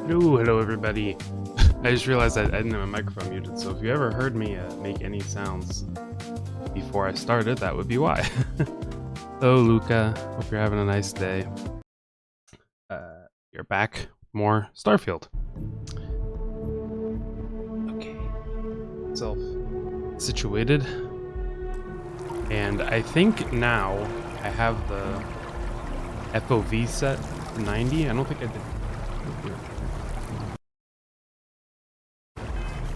Hello everybody. I just realized I didn't have my microphone muted, so if you ever heard me make any sounds before I started, that would be why. Hello Luca, hope you're having a nice day. You're back, more Starfield. Okay, self situated, and I think now I have the FOV set to 90. I don't think I did.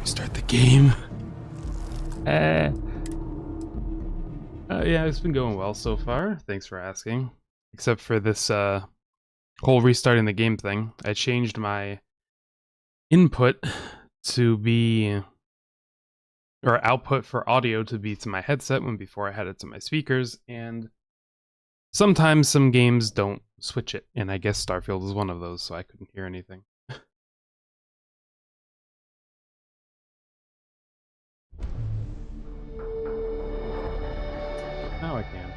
Start the game. Yeah, it's been going well so far. Thanks for asking. Except for this whole restarting the game thing. I changed my input to be, or output for audio to be to my headset when before I had it to my speakers, and sometimes some games don't switch it, and I guess Starfield is one of those, so I couldn't hear anything. Now I can.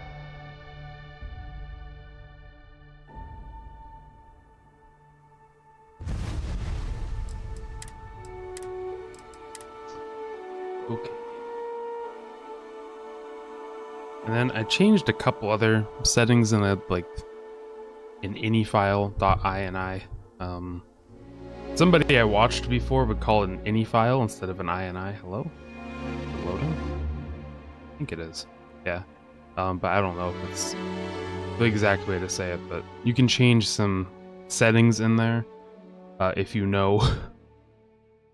Okay. And then I changed a couple other settings in an ini file.ini. Somebody I watched before would call it an ini file instead of an ini. Hello? Is it loading? I think it is. Yeah. But I don't know if it's the exact way to say it, but you can change some settings in there if you know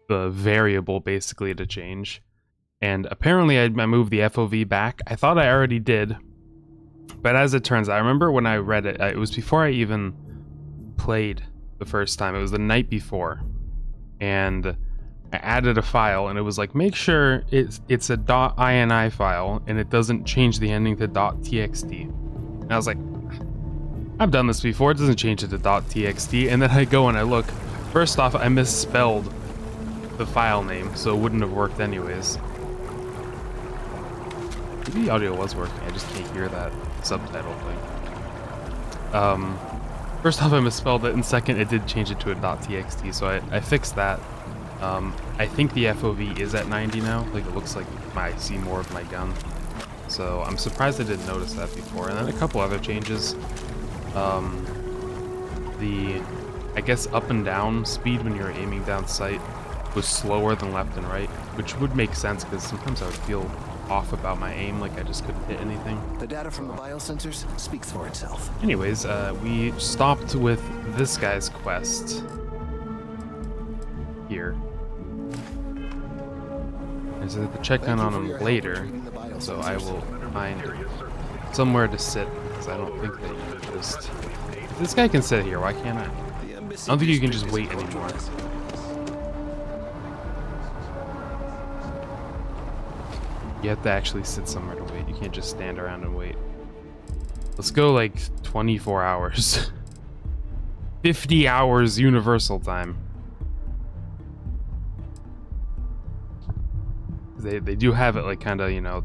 the variable basically to change. And apparently I moved the FOV back. I thought I already did, but as it turns out, I remember when I read it, it was before I even played the first time. It was the night before, and I added a file, and it was like, make sure it's a .ini file, and it doesn't change the ending to .txt. And I was like, I've done this before, it doesn't change it to .txt. And then I go and I look. First off, I misspelled the file name, so it wouldn't have worked anyways. Maybe the audio was working, I just can't hear that subtitle thing. First off, I misspelled it, and second, it did change it to a .txt, so I fixed that. I think the FOV is at 90 now, like it looks like I see more of my gun. So I'm surprised I didn't notice that before. And then a couple other changes. I guess up and down speed when you're aiming down sight was slower than left and right, which would make sense because sometimes I would feel off about my aim, like I just couldn't hit anything. The data from the biosensors speaks for itself. Anyways, we stopped with this guy's quest here. I said to check in on him later, so I will find somewhere to sit, because I don't think that you can just... If this guy can sit here, why can't I? I don't think you can just wait anymore. You have to actually sit somewhere to wait. You can't just stand around and wait. Let's go like 24 hours. 50 hours universal time. They do have it like kind of, you know,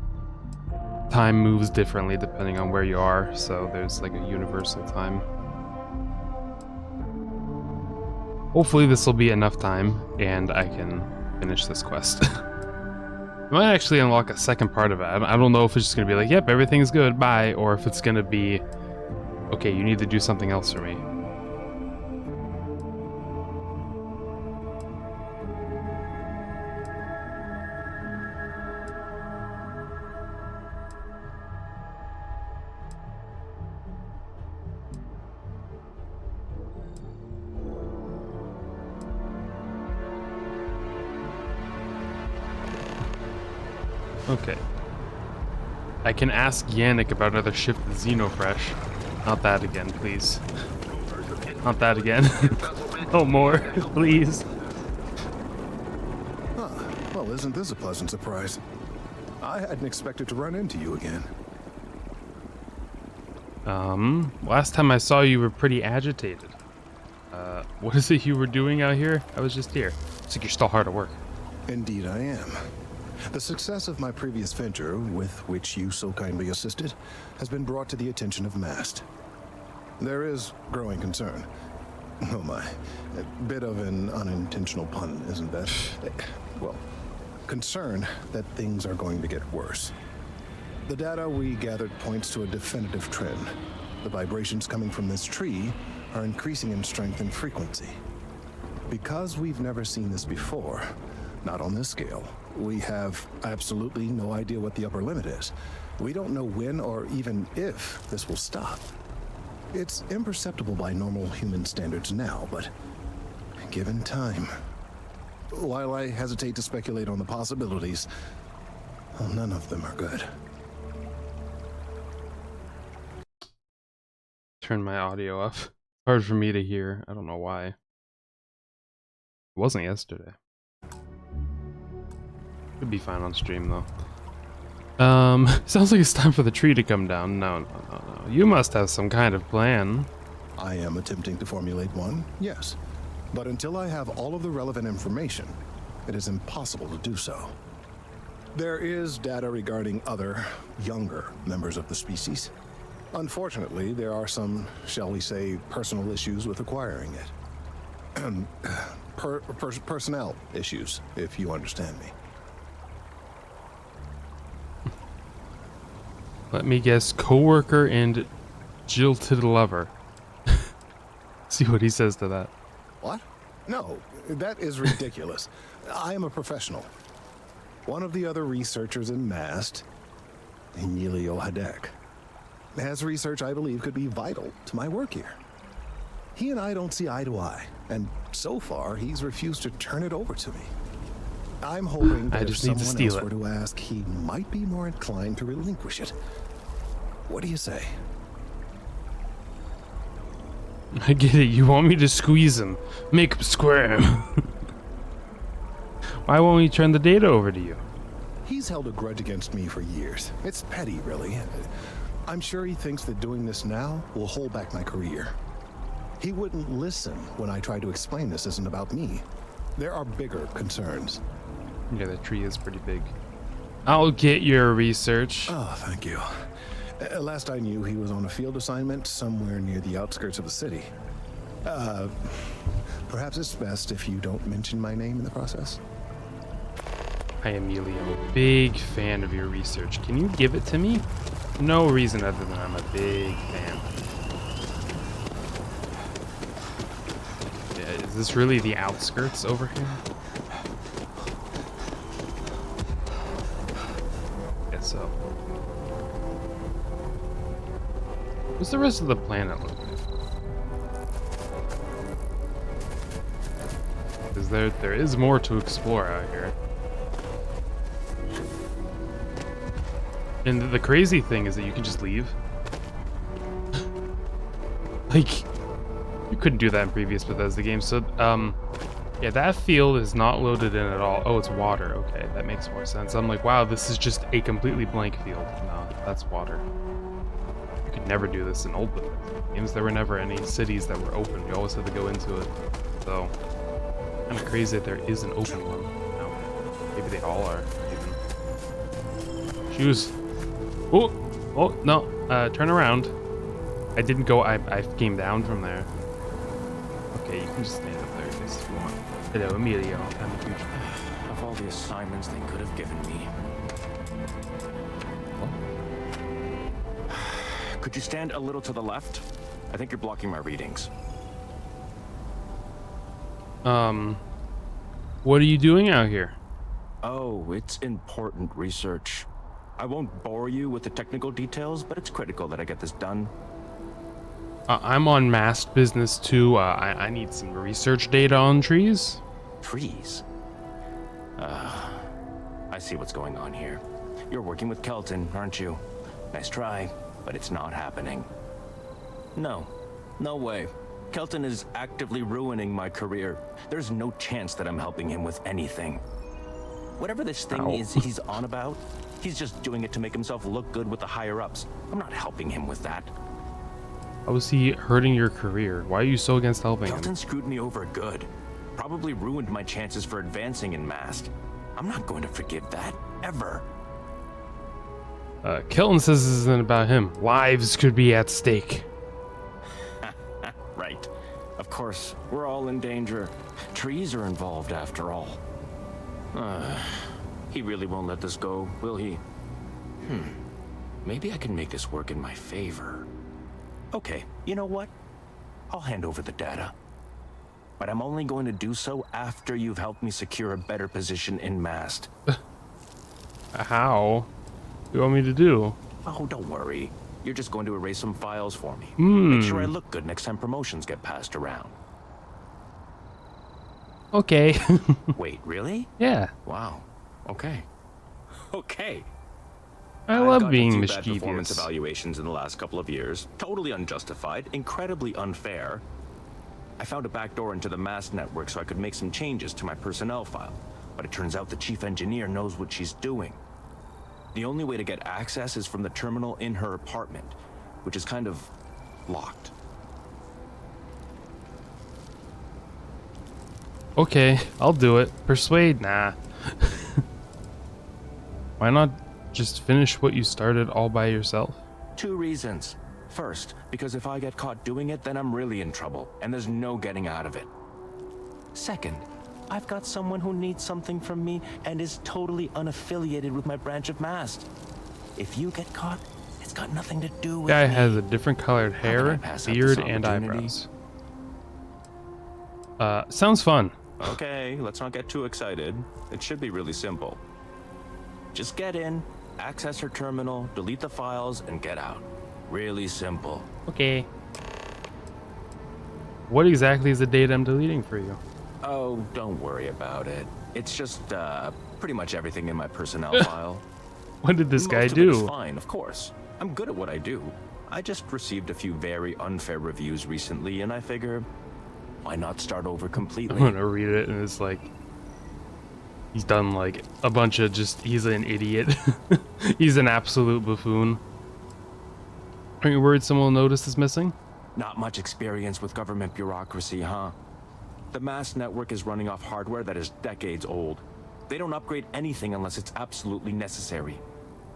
time moves differently depending on where you are. So there's like a universal time. Hopefully this will be enough time and I can finish this quest. I might actually unlock a second part of it. I don't know if it's just going to be like, yep, everything's good, bye, or if it's going to be, okay, you need to do something else for me. Okay. I can ask Yannick about another shift to Xenofresh. Not that again, please. Not that again. No more, please. Huh. Well, isn't this a pleasant surprise? I hadn't expected to run into you again. Last time I saw you were pretty agitated. What is it you were doing out here? I was just here. Looks like you're still hard at work. Indeed I am. The success of my previous venture, with which you so kindly assisted, has been brought to the attention of MAST. There is growing concern. Oh my. A bit of an unintentional pun, isn't that? Well, concerned that things are going to get worse. The data we gathered points to a definitive trend. The vibrations coming from this tree are increasing in strength and frequency. Because we've never seen this before, not on this scale, we have absolutely no idea what the upper limit is. We don't know when or even if this will stop. It's imperceptible by normal human standards now, but given time. While I hesitate to speculate on the possibilities, well, none of them are good. Turn my audio up. Hard for me to hear. I don't know why. It wasn't yesterday. Could be fine on stream though. Sounds like it's time for the tree to come down. No. You must have some kind of plan. I am attempting to formulate one, yes. But until I have all of the relevant information, it is impossible to do so. There is data regarding other, younger members of the species. Unfortunately, there are some, shall we say, personal issues with acquiring it. Personnel issues, if you understand me. Let me guess, coworker and jilted lover. See what he says to that. What? No, that is ridiculous. I am a professional. One of the other researchers in MAST, Emilio Hadek, has research I believe could be vital to my work here. He and I don't see eye to eye, and so far he's refused to turn it over to me. I'm hoping that if someone else were to ask, he might be more inclined to relinquish it. What do you say? I get it. You want me to squeeze him, make him squirm. Why won't he turn the data over to you? He's held a grudge against me for years. It's petty, really. I'm sure he thinks that doing this now will hold back my career. He wouldn't listen when I tried to explain this isn't about me. There are bigger concerns. Yeah, the tree is pretty big. I'll get your research. Oh, thank you. Last I knew, he was on a field assignment somewhere near the outskirts of the city. Perhaps it's best if you don't mention my name in the process. Hi, Emilio. Big fan of your research. Can you give it to me? No reason other than I'm a big fan. Yeah, is this really the outskirts over here? Guess so. What's the rest of the planet look like? Because there is more to explore out here. And the crazy thing is that you can just leave. Like, you couldn't do that in previous Bethesda games. So, yeah, that field is not loaded in at all. Oh, it's water. Okay, that makes more sense. I'm like, wow, this is just a completely blank field. No, that's water. You could never do this in old Bethesda games. There were never any cities that were open. You always had to go into it. So, kind of crazy that there is an open one. No, maybe they all are. Even. Shoes. Oh, no. Turn around. I didn't go. I came down from there. Okay, you can just stand up there if you want. Hello, Emilio. I'm a future. Of all the assignments they could have given me. Could you stand a little to the left? I think you're blocking my readings. What are you doing out here? Oh, it's important research. I won't bore you with the technical details, but it's critical that I get this done. I'm on masked business too. I need some research data on trees. Trees? I see what's going on here. You're working with Kelton, aren't you? Nice try, but it's not happening. No way. Kelton is actively ruining my career. There's no chance that I'm helping him with anything. Whatever this thing is he's on about, he's just doing it to make himself look good with the higher-ups. I'm not helping him with that. How is he hurting your career? Why are you so against helping Kelton him? screwed me over good. Probably ruined my chances for advancing in MAST. I'm not going to forgive that, ever. Kelton says this isn't about him. Lives could be at stake. Right. Of course, we're all in danger. Trees are involved after all. He really won't let this go, will he? Maybe I can make this work in my favor. Okay, you know what? I'll hand over the data. But I'm only going to do so after you've helped me secure a better position in Mast. How? What do you want me to do? Oh, don't worry. You're just going to erase some files for me. Hmm. Make sure I look good next time promotions get passed around. Okay. Wait, really? Yeah. Wow. Okay. Okay. I I've love gotten being a few bad performance mischievous. evaluations in the last couple of years. Totally unjustified, incredibly unfair. I found a backdoor into the Mast network so I could make some changes to my personnel file. But it turns out the chief engineer knows what she's doing. The only way to get access is from the terminal in her apartment, which is kind of locked. Okay, I'll do it. Persuade? Nah. Why not just finish what you started all by yourself? 2 reasons. First, because if I get caught doing it, then I'm really in trouble, and there's no getting out of it. Second, I've got someone who needs something from me and is totally unaffiliated with my branch of Mast. If you get caught, it's got nothing to do with Guy me. has a different colored How can I hair, pass up beard, this and opportunity? eyebrows. Sounds fun. Okay, let's not get too excited. It should be really simple. Just get in, access her terminal, delete the files, and get out. Really simple. Okay. What exactly is the data I'm deleting for you? Oh, don't worry about it. It's just, pretty much everything in my personnel file. What did this guy Most of it is do? fine, of course. I'm good at what I do. I just received a few very unfair reviews recently, and I figure, why not start over I'm completely? gonna read it, and it's like he's done like a bunch of he's an idiot. He's an absolute buffoon. Are you worried someone will notice is missing? Not much experience with government bureaucracy, huh? The Mast network is running off hardware that is decades old. They don't upgrade anything unless it's absolutely necessary.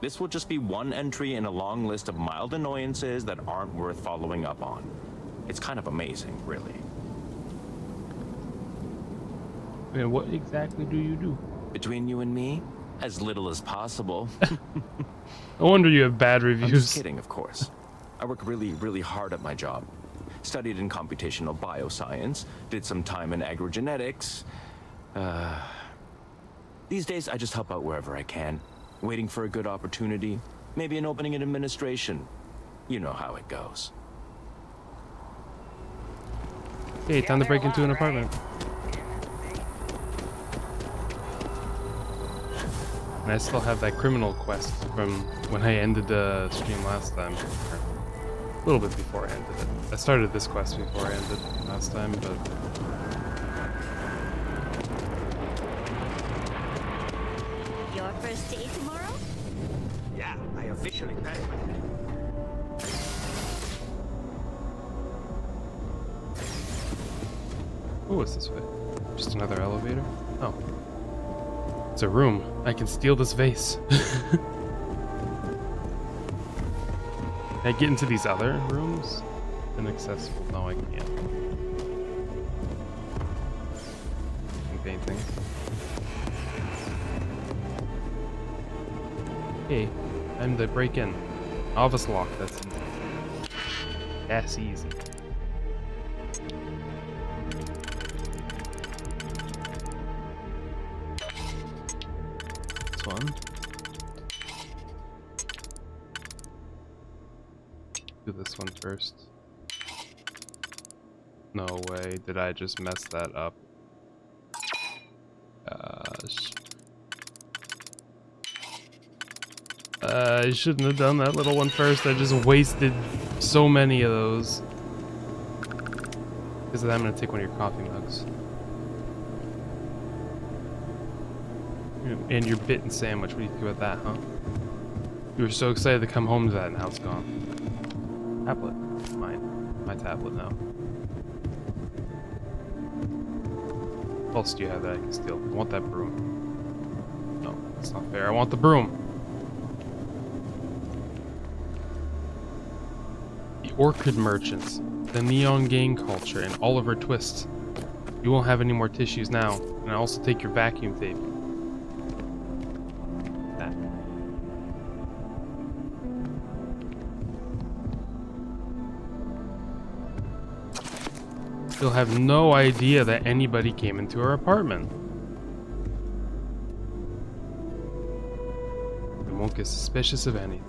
This will just be one entry in a long list of mild annoyances that aren't worth following up on. It's kind of amazing, really. And what exactly do you do? Between you and me, as little as possible. No wonder you have bad I'm just reviews. kidding, of course. I work really, really hard at my job. Studied in computational bioscience, did some time in agrogenetics. These days, I just help out wherever I can, waiting for a good opportunity, maybe an opening in administration. You know how it goes. Okay, time to break into an apartment. And I still have that criminal quest from when I ended the stream last time. A little bit before I ended it. I started this quest before I ended last time, but... Your first day tomorrow? Yeah, I officially graduated. Oh, what's this way? Just another elevator? Oh. It's a room. I can steal this vase. Can I get into these other rooms? Inaccessible. No, I can't. Anything. Okay, time to break in. Office lock, that's easy. That's easy. This one. Do this one first. No way, did I just mess that up? Gosh. I shouldn't have done that little one first. I just wasted so many of those. Because of that, I'm gonna take one of your coffee mugs. And your bitten sandwich. What do you think about that, huh? You were so excited to come home to that, and now it's gone. Tablet. Mine. My tablet now. What else do you have that I can steal? I want that broom. No, that's not fair. I want the broom. The Orchid Merchants. the Neon Gang culture and all of her twists. You won't have any more tissues now, and I'll also take your vacuum tape. That. She'll have no idea that anybody came into her apartment. We won't get suspicious of anything.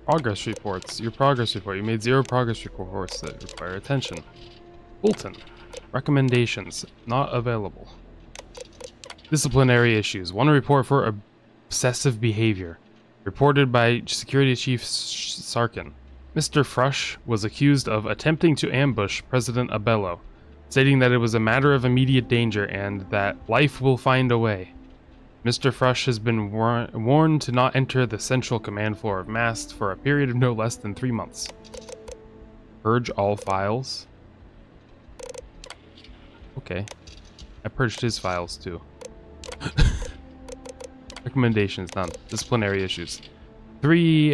Progress reports. Your progress report. You made 0 progress reports that require attention. Fulton. Recommendations. Not available. Disciplinary issues. 1 report for obsessive behavior. Reported by Security Chief Sarkin. Mr. Frush was accused of attempting to ambush President Abello, stating that it was a matter of immediate danger and that life will find a way. Mr. Frush has been warned to not enter the central command floor of MAST for a period of no less than 3 months. Purge all files. Okay. I purged his files too. Recommendations, none. Disciplinary issues. 3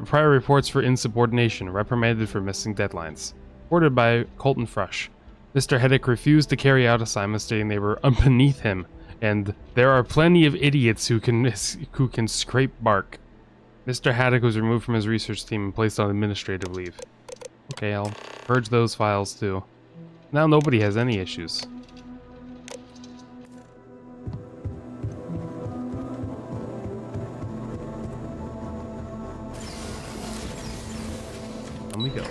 prior reports for insubordination, reprimanded for missing deadlines. Reported by Colton Frush. Mr. Heddick refused to carry out assignments stating they were beneath him, and there are plenty of idiots who can scrape bark. Mr. Haddock was removed from his research team and placed on administrative leave. Okay, I'll purge those files too. Now nobody has any issues. On we go.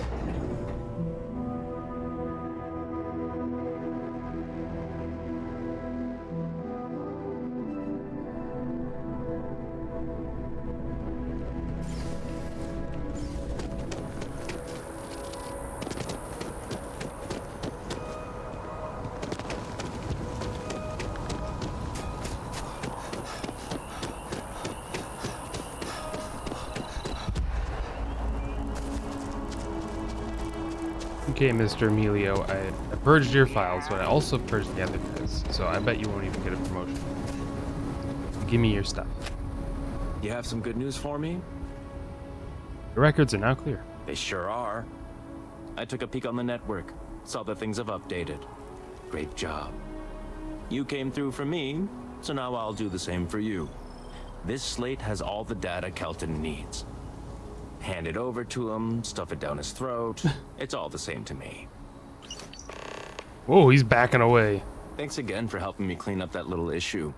Okay, Mr. Emilio, I purged your files, but I also purged the other guys, so I bet you won't even get a promotion. Give me your stuff. You have some good news for me? The records are now clear. They sure are. I took a peek on the network, saw that things have updated. Great job. You came through for me, so now I'll do the same for you. This slate has all the data Kelton needs. Hand it over to him, stuff it down his throat. It's all the same to me. Whoa, he's backing away. Thanks again for helping me clean up that little issue.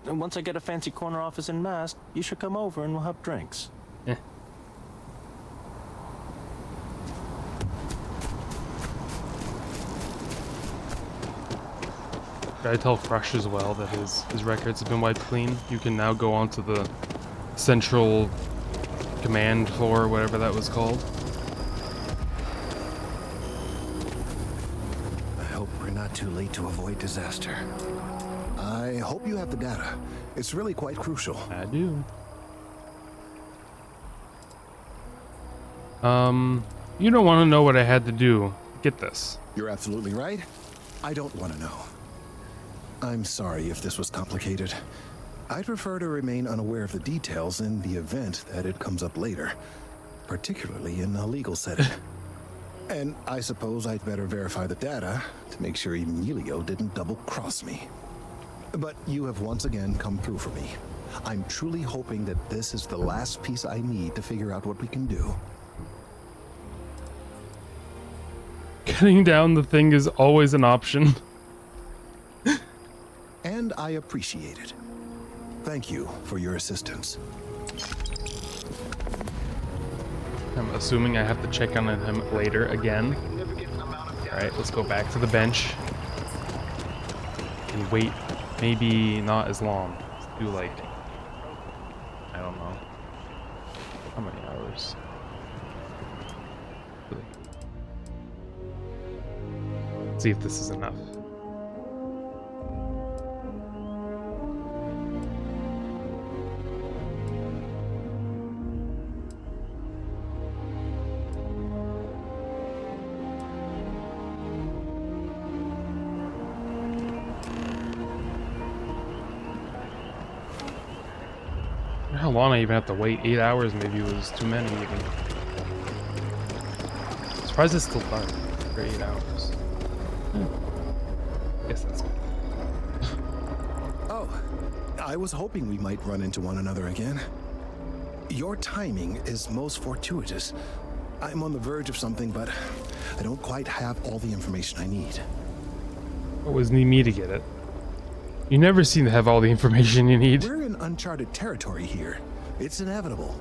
And once I get a fancy corner office in Mast, you should come over and we'll have drinks. Eh. Should I tell Frush as well that his records have been wiped clean? You can now go onto the central command floor, whatever that was called. I hope we're not too late to avoid disaster. I hope you have the data. It's really quite crucial. I do. You don't want to know what I had to do. Get this. You're absolutely right. I don't want to know. I'm sorry if this was complicated. I'd prefer to remain unaware of the details in the event that it comes up later, particularly in a legal setting. And I suppose I'd better verify the data to make sure Emilio didn't double-cross me. But you have once again come through for me. I'm truly hoping that this is the last piece I need to figure out what we can do. Cutting down the thing is always an option. And I appreciate it. Thank you for your assistance. I'm assuming I have to check on him later again. Alright, let's go back to the bench. And wait, maybe not as long. Let's do like, I don't know. How many hours? Let's see if this is enough. How long I even have to wait? 8 hours maybe was too many even. Surprised it's still dark for 8 hours. Guess that's good. Oh, I was hoping we might run into one another again. Your timing is most fortuitous. I'm on the verge of something, but I don't quite have all the information I need. Always need me to get it. You never seem to have all the information you need. We're in uncharted territory here. It's inevitable.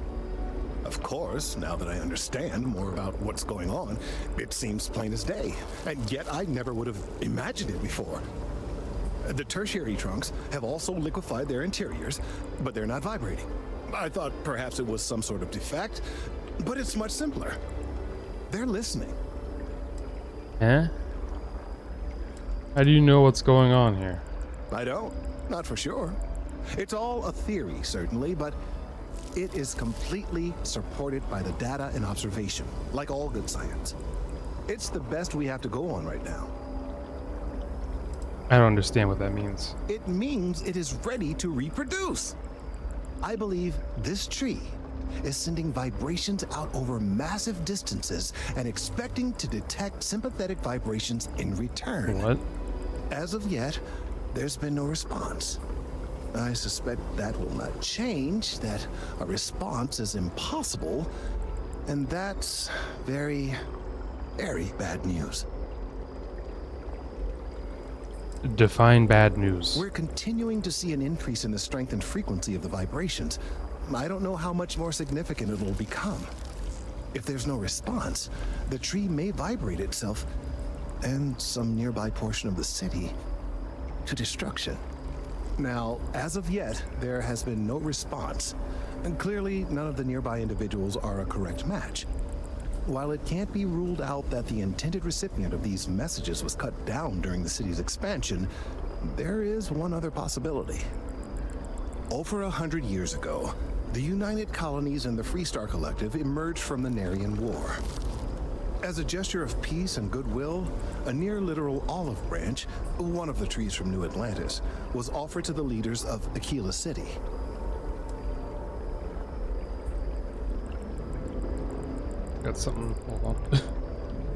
Of course, now that I understand more about what's going on, it seems plain as day. And yet I never would have imagined it before. The tertiary trunks have also liquefied their interiors, but they're not vibrating. I thought perhaps it was some sort of defect, but it's much simpler. They're listening. Huh? How do you know what's going on here? I don't. Not for sure. It's all a theory, certainly, but it is completely supported by the data and observation, like all good science. It's the best we have to go on right now. I don't understand what that means. It means it is ready to reproduce. I believe this tree is sending vibrations out over massive distances and expecting to detect sympathetic vibrations in return. What? As of yet, there's been no response. I suspect that will not change, that a response is impossible, and that's very, very bad news. Define bad news. We're continuing to see an increase in the strength and frequency of the vibrations. I don't know how much more significant it will become. If there's no response, the tree may vibrate itself and some nearby portion of the city to destruction. Now, as of yet, there has been no response, and clearly none of the nearby individuals are a correct match. While it can't be ruled out that the intended recipient of these messages was cut down during the city's expansion, there is one other possibility. Over 100 years ago, the United Colonies and the Freestar Collective emerged from the Narian War. As a gesture of peace and goodwill, a near-literal olive branch, one of the trees from New Atlantis, was offered to the leaders of Aquila City. Got something. Hold on.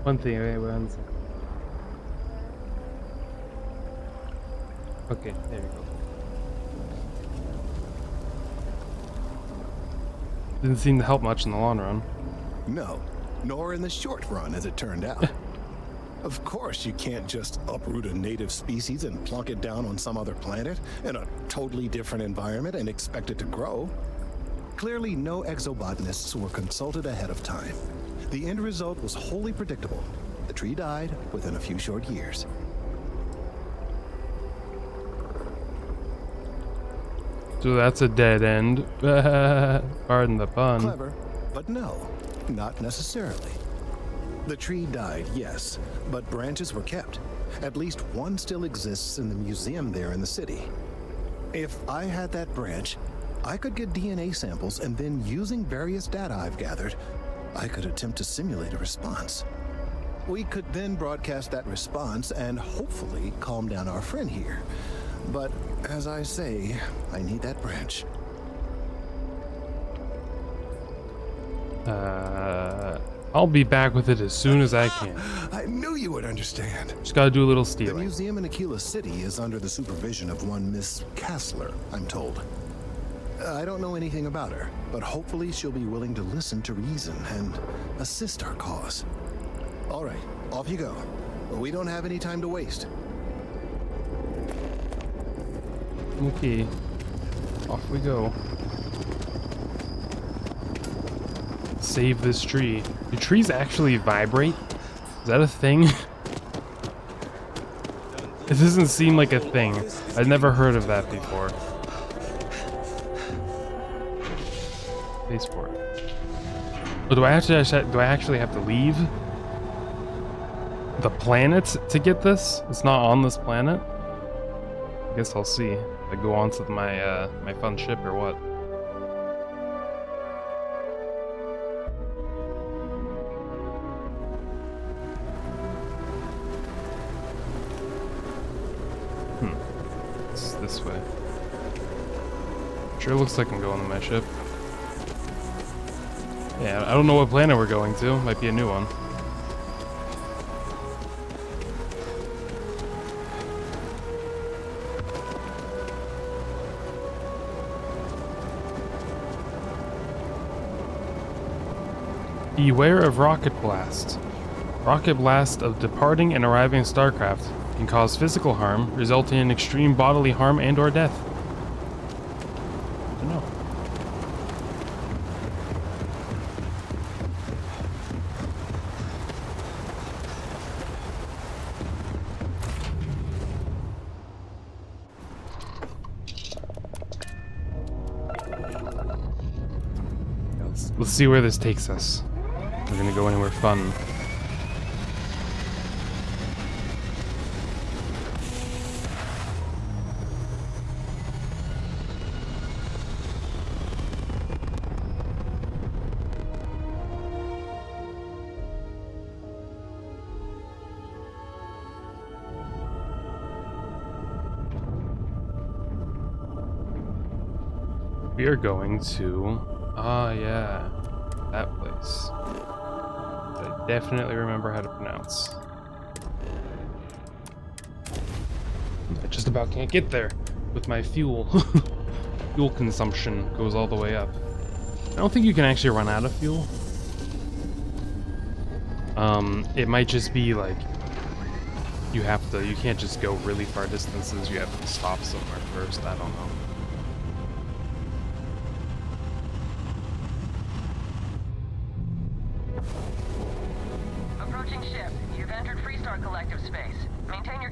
One thing. Wait, one second. Okay, there we go. Didn't seem to help much in the long run. No, nor in the short run, as it turned out. Of course, you can't just uproot a native species and plunk it down on some other planet in a totally different environment and expect it to grow. Clearly, no exobotanists were consulted ahead of time. The end result was wholly predictable. The tree died within a few short years. So that's a dead end. Pardon the pun. Clever, but no, not necessarily. The tree died, yes, but branches were kept. At least one still exists in the museum there in the city. If I had that branch, I could get DNA samples, and then using various data I've gathered, I could attempt to simulate a response. We could then broadcast that response and hopefully calm down our friend here. But as I say, I need that branch. I'll be back with it as soon as I can. I knew you would understand. Just gotta do a little The stealing. museum in Aquila City is under the supervision of one Miss Kassler, I'm told. I don't know anything about her, but hopefully she'll be willing to listen to reason and assist our cause. All right, off you go. We don't have any time to waste. Okay. Off we go. Save this tree. Do trees actually vibrate? Is that a thing? It doesn't seem like a thing. I've never heard of that before. Spaceport. Oh, do I actually have to leave the planet to get this? It's not on this planet? I guess I'll see. If I go on to my my fun ship or what. It's this way. Sure looks like I'm going to my ship. Yeah, I don't know what planet we're going to. Might be a new one. Beware of rocket blast. Rocket blast of departing and arriving starcraft can cause physical harm, resulting in extreme bodily harm and or death. I don't know. Let's see where this takes us. We're gonna go anywhere fun. We are going to... yeah. That place. I definitely remember how to pronounce. I just about can't get there with my fuel. Fuel consumption goes all the way up. I don't think you can actually run out of fuel. It might just be like you can't just go really far distances. You have to stop somewhere first. I don't know.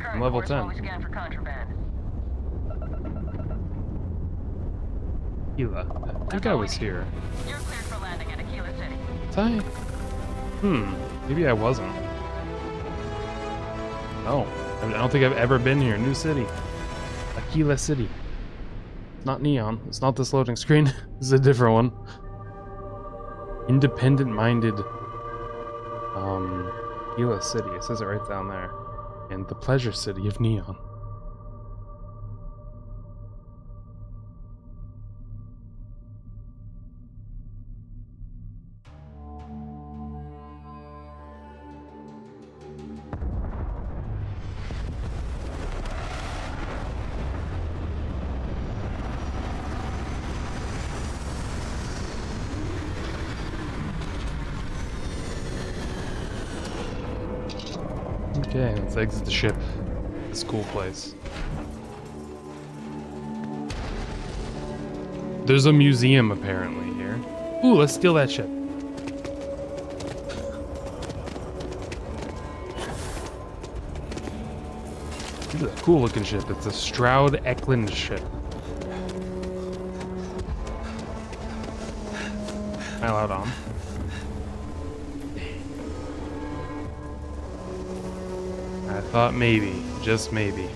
I'm level 10. Aquila. I think I was here. You're cleared for landing at Aquila City. Was I? Maybe I wasn't. No. I don't think I've ever been here. New city. Aquila City. It's not Neon. It's not this loading screen. This is a different one. Independent-minded Aquila City. It says it right down there. And the pleasure city of Neon. Okay, let's exit the ship. This cool place. There's a museum apparently here. Ooh, let's steal that ship. This is a cool looking ship. It's a Stroud Eklund ship. Am I allowed on? I thought maybe, just maybe.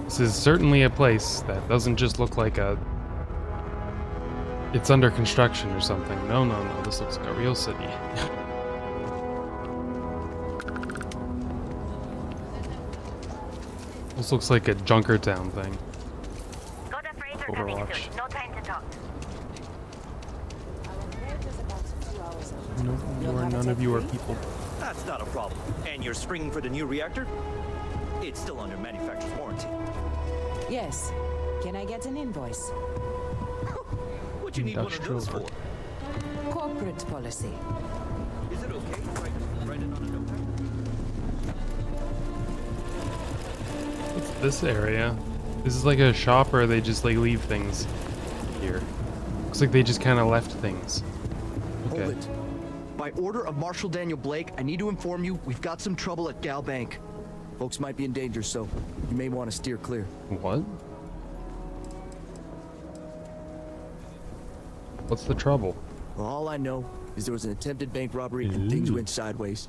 This is certainly a place that doesn't just look like it's under construction or something. No, this looks like a real city. This looks like a Junkertown thing. Got a freighter coming Overwatch. soon. No time to talk. None of you are people. That's not a problem. And you're springing for the new reactor? It's still under manufacturer's warranty. Yes. Can I get an invoice? What you need one of those for? Corporate policy. Is it okay to write it on a notepad? What's this area? This is like a shop where they just like leave things here. Looks like they just kind of left things. Okay. Hold it. By order of Marshal Daniel Blake, I need to inform you we've got some trouble at Gal Bank. Folks might be in danger, so you may want to steer clear. What? What's the trouble? Well, all I know is there was an attempted bank robbery and things went sideways.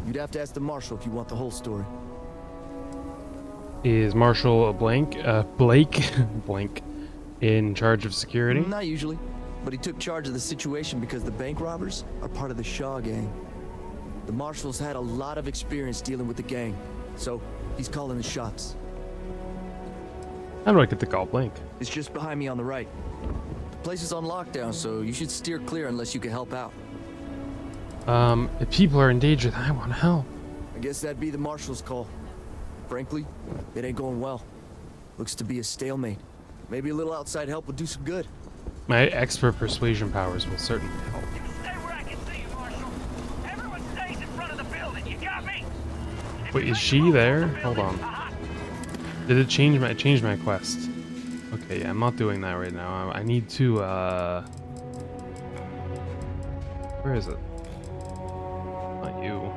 You'd have to ask the Marshal if you want the whole story. Is Marshall a Blake? Blank? Blank. In charge of security? Not usually, but he took charge of the situation because the bank robbers are part of the Shaw gang. The marshals had a lot of experience dealing with the gang, so he's calling the shots. How do I get the call blank? It's just behind me on the right. The place is on lockdown, so you should steer clear unless you can help out. If people are in danger, then I want help. I guess that'd be the marshal's call. Frankly, it ain't going well. Looks to be a stalemate. Maybe a little outside help would do some good. My expert persuasion powers will certainly help. Stay where I can see you, Marshal. Everyone stays in front of the building. You got me? Wait, is she there? Hold on. Did it change my quest? Okay, yeah, I'm not doing that right now. I need to where is it? Not you.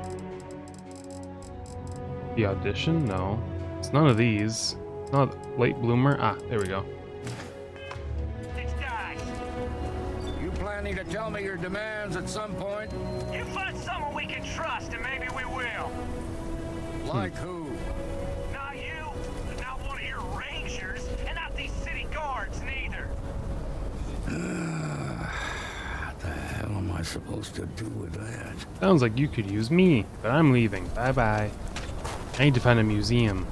The audition? No. It's none of these. It's not late bloomer. Ah, there we go. It's dice. You planning to tell me your demands at some point? You find someone we can trust, and maybe we will. Like who? Not you, and not one of your rangers, and not these city guards neither. What the hell am I supposed to do with that? Sounds like you could use me, but I'm leaving. Bye bye. I need to find a museum.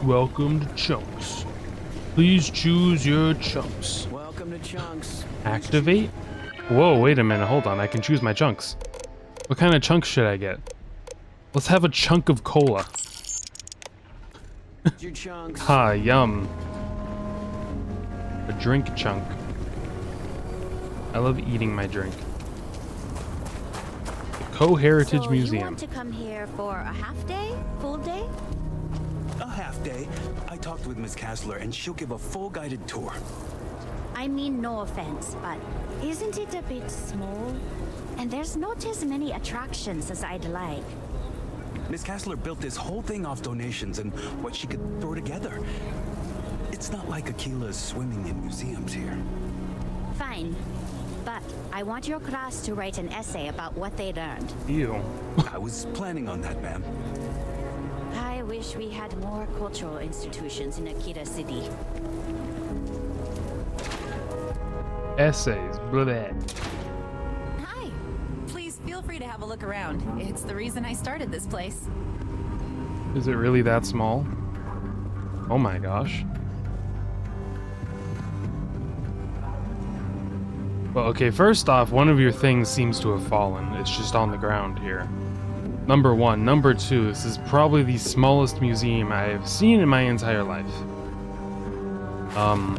Welcome to Chunks. Please choose your chunks. Welcome to Chunks. Activate? Whoa, wait a minute, hold on. I can choose my chunks. What kind of chunks should I get? Let's have a chunk of cola. Your chunks. Ha, yum. A drink chunk. I love eating my drink. The Co-Heritage So Museum. you want to come here for a half day? Full day? A half day. I talked with Miss Kassler and she'll give a full guided tour. I mean, no offense, but isn't it a bit small? And there's not as many attractions as I'd like. Miss Kassler built this whole thing off donations and what she could throw together. It's not like Akila's swimming in museums here. Fine. But I want your class to write an essay about what they learned. Ew. I was planning on that, ma'am. I wish we had more cultural institutions in Akita City. Essays. Blah, blah. Hi. Please feel free to have a look around. It's the reason I started this place. Is it really that small? Oh my gosh. Well, okay, first off, one of your things seems to have fallen. It's just on the ground here. Number one. Number two, this is probably the smallest museum I've seen in my entire life. And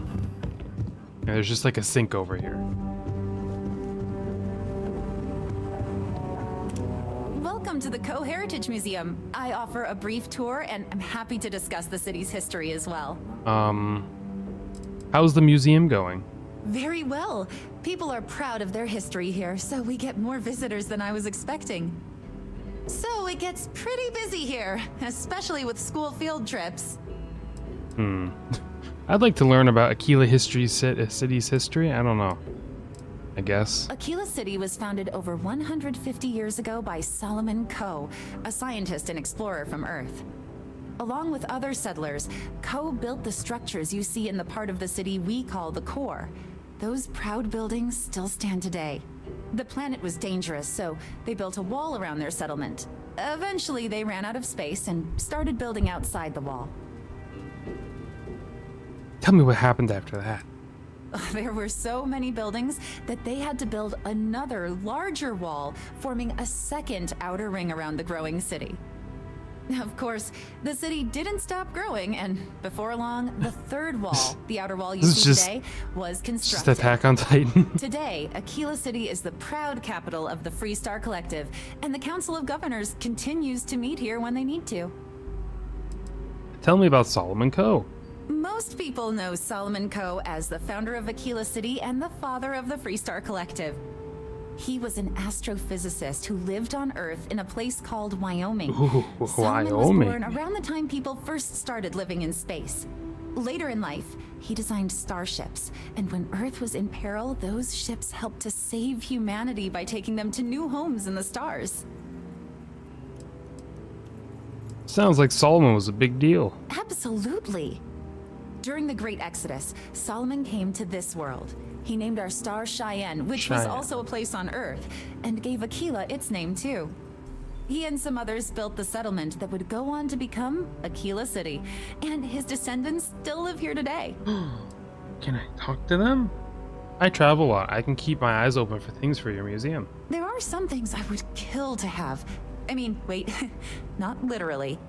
there's just like a sink over here. Welcome to the Co-Heritage Museum. I offer a brief tour and I'm happy to discuss the city's history as well. How's the museum going? Very well. People are proud of their history here, so we get more visitors than I was expecting. So it gets pretty busy here, especially with school field trips. I'd like to learn about Aquila city's history. I don't know. I guess. Aquila City was founded over 150 years ago by Solomon Coe, a scientist and explorer from Earth. Along with other settlers, Coe built the structures you see in the part of the city we call the core. Those proud buildings still stand today. The planet was dangerous, so they built a wall around their settlement. Eventually, they ran out of space and started building outside the wall. Tell me what happened after that. There were so many buildings that they had to build another, larger wall, forming a second outer ring around the growing city. Of course, the city didn't stop growing, and before long, the third wall, the outer wall you see today, was constructed. Just Attack on Titan. Today, Aquila City is the proud capital of the Freestar Collective, and the Council of Governors continues to meet here when they need to. Tell me about Solomon Coe. Most people know Solomon Coe as the founder of Aquila City and the father of the Freestar Collective. He was an astrophysicist who lived on Earth in a place called Wyoming. Ooh, Solomon was Wyoming. born around the time people first started living in space. Later in life, he designed starships, and when Earth was in peril, those ships helped to save humanity by taking them to new homes in the stars. Sounds like Solomon was a big deal. Absolutely. During the Great Exodus, Solomon came to this world. He named our star Cheyenne, which was also a place on Earth, and gave Aquila its name too. He and some others built the settlement that would go on to become Aquila City, and his descendants still live here today. Can I talk to them? I travel a lot. I can keep my eyes open for things for your museum. There are some things I would kill to have. I mean, wait, not literally.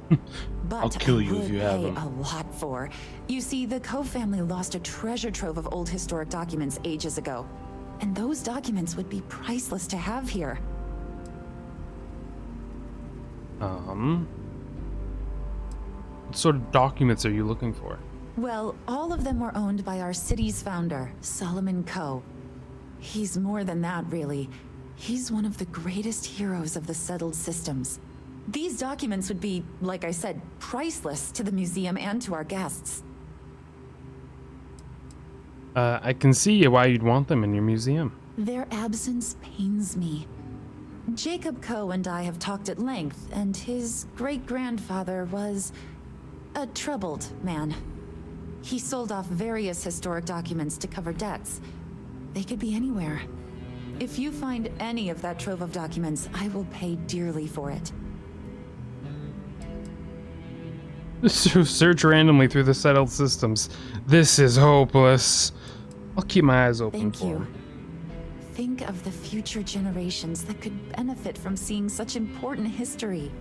But I'll kill you I if would you have pay them. a lot for. You see, the Coe family lost a treasure trove of old historic documents ages ago. And those documents would be priceless to have here. What sort of documents are you looking for? Well, all of them were owned by our city's founder, Solomon Coe. He's more than that, really. He's one of the greatest heroes of the settled systems. These documents would be, like I said, priceless to the museum and to our guests. I can see why you'd want them in your museum. Their absence pains me. Jacob Coe and I have talked at length, and his great-grandfather was a troubled man. He sold off various historic documents to cover debts. They could be anywhere. If you find any of that trove of documents, I will pay dearly for it. Search randomly through the settled systems. This is hopeless. I'll keep my eyes open Thank for you. them. Think of the future generations that could benefit from seeing such important history.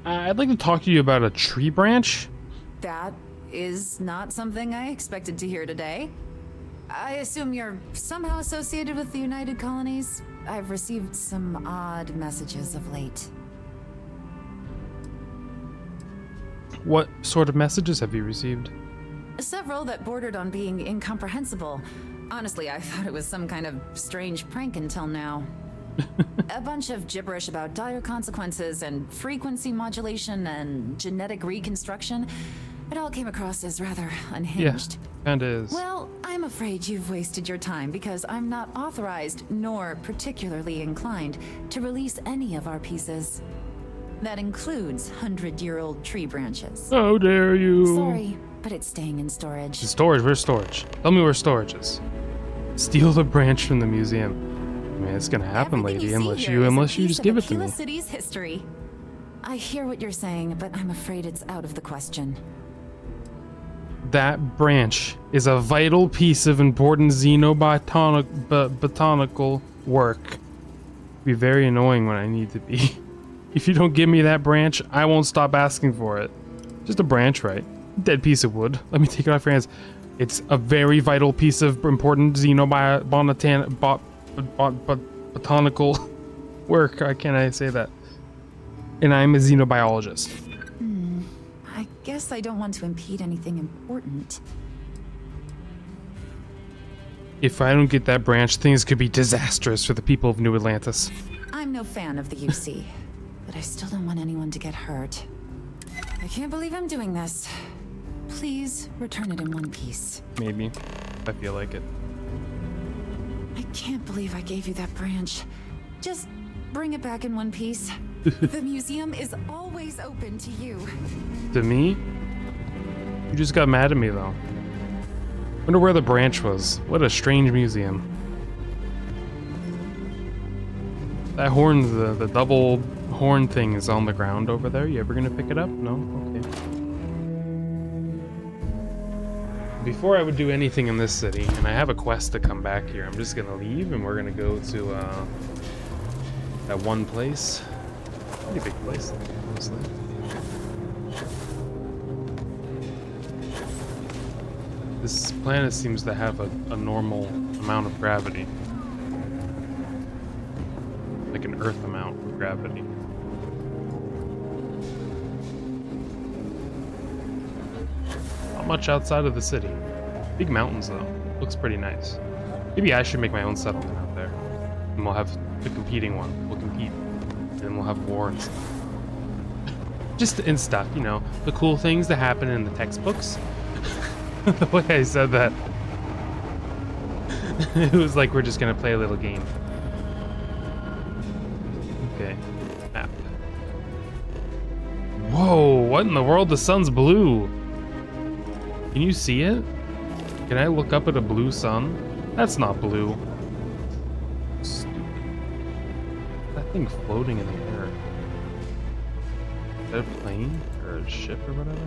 I'd like to talk to you about a tree branch. That is not something I expected to hear today. I assume you're somehow associated with the United Colonies? I've received some odd messages of late. What sort of messages have you received? Several that bordered on being incomprehensible. Honestly, I thought it was some kind of strange prank until now. A bunch of gibberish about dire consequences and frequency modulation and genetic reconstruction. It all came across as rather unhinged. Yeah, kinda is. Well, I'm afraid you've wasted your time because I'm not authorized nor particularly inclined to release any of our pieces. That includes 100-year-old tree branches. How dare you? Sorry, but it's staying in storage. Storage? Where's storage? Tell me where storage is. Steal the branch from the museum. I mean, it's gonna happen, lady, unless you just give it to me. Aquila City's history. I hear what you're saying, but I'm afraid it's out of the question. That branch is a vital piece of important botanical work. Be very annoying when I need to be. If you don't give me that branch, I won't stop asking for it. Just a branch, right? Dead piece of wood. Let me take it off your hands. It's a very vital piece of important botanical work. How can I say that? And I'm a xenobiologist. I guess I don't want to impede anything important. If I don't get that branch, things could be disastrous for the people of New Atlantis. I'm no fan of the UC, but I still don't want anyone to get hurt. I can't believe I'm doing this. Please return it in one piece. Maybe. I feel like it. I can't believe I gave you that branch. Just bring it back in one piece. The museum is always open to you. To me? You just got mad at me, though. Wonder where the branch was. What a strange museum. That horn, the double horn thing is on the ground over there. You ever gonna pick it up? No? Okay. Before I would do anything in this city, and I have a quest to come back here, I'm just gonna leave and we're gonna go to that one place. Pretty big place, honestly. This planet seems to have a normal amount of gravity. Like an Earth amount of gravity. Not much outside of the city. Big mountains though. Looks pretty nice. Maybe I should make my own settlement out there. And we'll have the competing one. We'll compete. And then we'll have war and stuff. Just in stuff, you know. The cool things that happen in the textbooks. The way I said that. It was like we're just gonna play a little game. Okay. Map. Whoa, what in the world? The sun's blue. Can you see it? Can I look up at a blue sun? That's not blue. Stupid. That thing floating in the air. Is that a plane? Or a ship or whatever?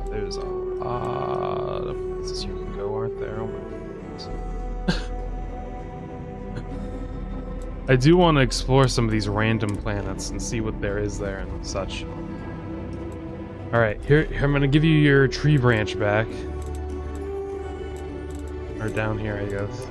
There's a lot of places you can go, aren't there? Oh my goodness. I do want to explore some of these random planets and see what there is there and such. Alright, here I'm gonna give you your tree branch back. Or down here, I guess.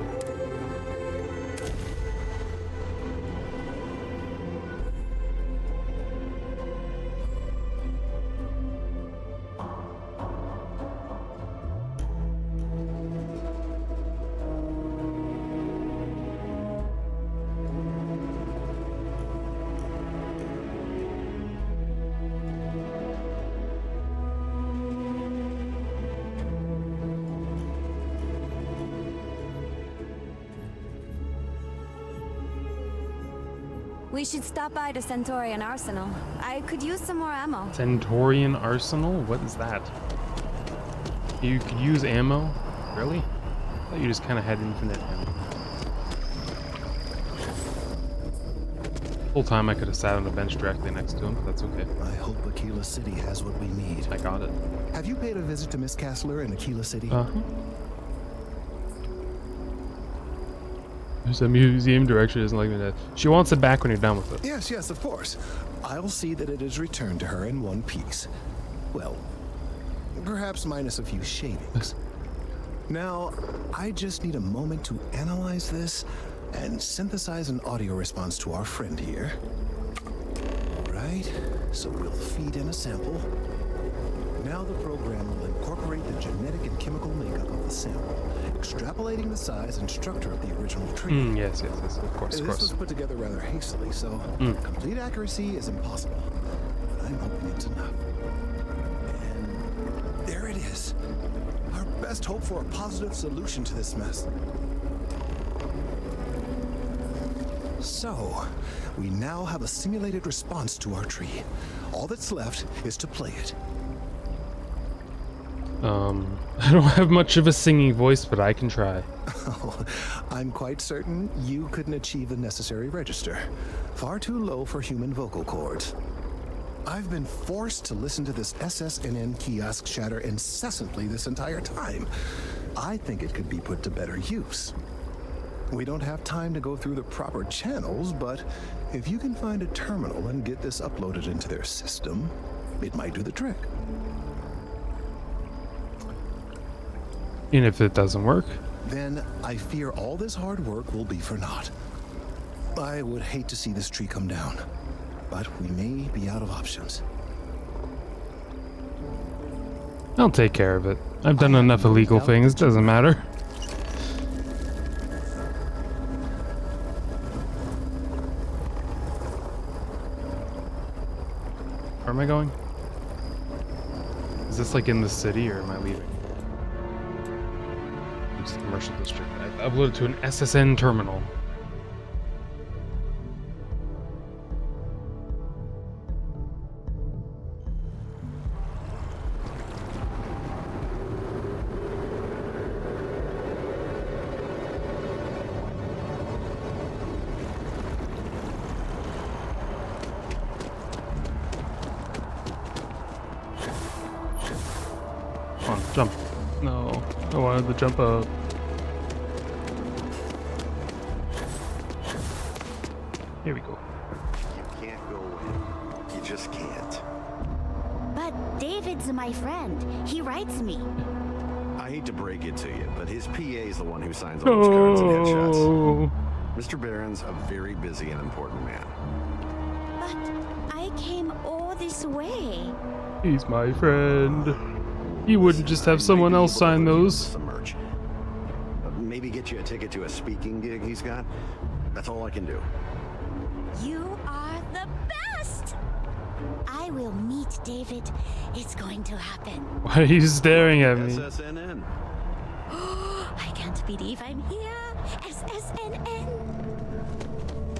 We should stop by the Centaurian Arsenal. I could use some more ammo. Centaurian Arsenal? What is that? You could use ammo? Really? I thought you just kind of had infinite ammo. Whole time I could have sat on a bench directly next to him, but that's okay. I hope Aquila City has what we need. I got it. Have you paid a visit to Miss Castler in Aquila City? Uh-huh. There's a museum director doesn't like me that. She wants it back when you're done with it. Yes, of course. I'll see that it is returned to her in one piece. Well, perhaps minus a few shavings. Now, I just need a moment to analyze this and synthesize an audio response to our friend here. All right, so we'll feed in a sample. Now the program will incorporate the genetic and chemical makeup of the sample, extrapolating the size and structure of the original tree. Yes, of course, This was put together rather hastily, so complete accuracy is impossible. But I'm hoping it's enough. And there it is. Our best hope for a positive solution to this mess. So, we now have a simulated response to our tree. All that's left is to play it. I don't have much of a singing voice, but I can try. Oh, I'm quite certain you couldn't achieve the necessary register. Far too low for human vocal cords. I've been forced to listen to this SSNN kiosk chatter incessantly this entire time. I think it could be put to better use. We don't have time to go through the proper channels, but if you can find a terminal and get this uploaded into their system, it might do the trick. And if it doesn't work? Then I fear all this hard work will be for naught. I would hate to see this tree come down, but we may be out of options. I'll take care of it. I've done enough illegal things, doesn't matter. Where am I going? Is this like in the city or am I leaving? It's the commercial district. I've uploaded to an SSN terminal. Come on, jump. No, I wanted to jump up. Here we go. You can't go in. You just can't. But David's my friend. He writes me. I hate to break it to you, but his PA is the one who signs all those cards and headshots. Mr. Barron's a very busy and important man. But I came all this way. He's my friend. He wouldn't just have someone else sign those. Some merch. Maybe get you a ticket to a speaking gig he's got. That's all I can do. You are the best! I will meet David. It's going to happen. Why are you staring at me? SSNN. I can't believe I'm here. SSNN.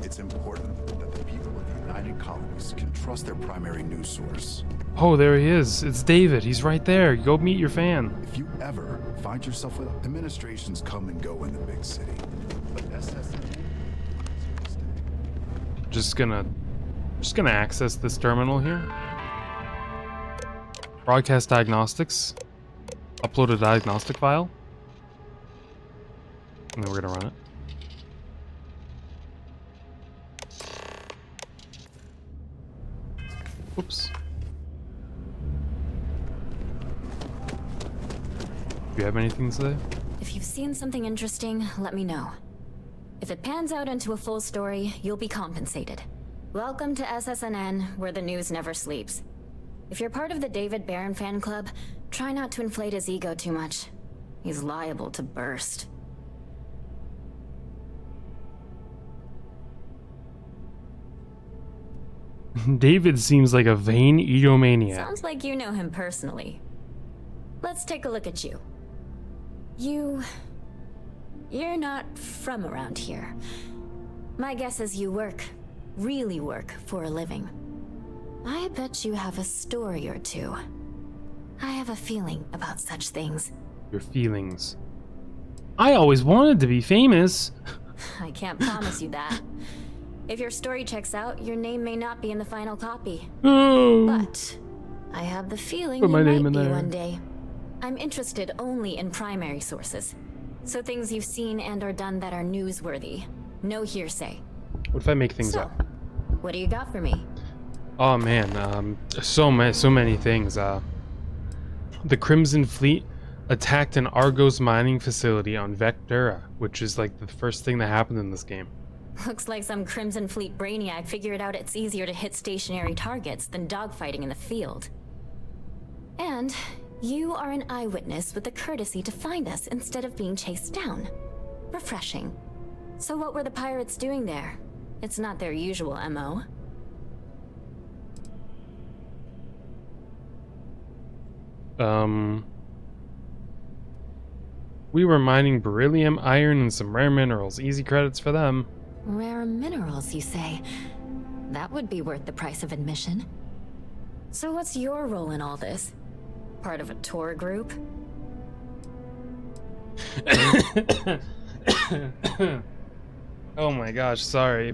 It's important that the people colonies can trust their primary news source. Oh, there he is. It's David. He's right there. Go meet your fan. If you ever find yourself with administrations come and go in the big city, but SSN Just gonna access this terminal here. Broadcast diagnostics. Upload a diagnostic file. And then we're gonna run it. Oops. Do you have anything to say? If you've seen something interesting, let me know. If it pans out into a full story, you'll be compensated. Welcome to SSNN, where the news never sleeps. If you're part of the David Barron fan club, try not to inflate his ego too much. He's liable to burst. David seems like a vain egomaniac. Sounds like you know him personally. Let's take a look at you. You're not from around here. My guess is you really work for a living. I bet you have a story or two. I have a feeling about such things. Your feelings. I always wanted to be famous. I can't promise you that. If your story checks out, your name may not be in the final copy. Oh. But I have the feeling Put my you name might in be there. one day. I'm interested only in primary sources. So things you've seen and or done that are newsworthy. No hearsay. What if I make things So, up? what do you got for me? Oh man, so many things. The Crimson Fleet attacked an Argos mining facility on Vectura, which is like the first thing that happened in this game. Looks like some Crimson Fleet brainiac figured out it's easier to hit stationary targets than dogfighting in the field. And you are an eyewitness with the courtesy to find us instead of being chased down. Refreshing. So what were the pirates doing there? It's not their usual MO. We were mining beryllium, iron, and some rare minerals. Easy credits for them. Rare minerals, you say? That would be worth the price of admission. So what's your role in all this? Part of a tour group? Oh my gosh, sorry.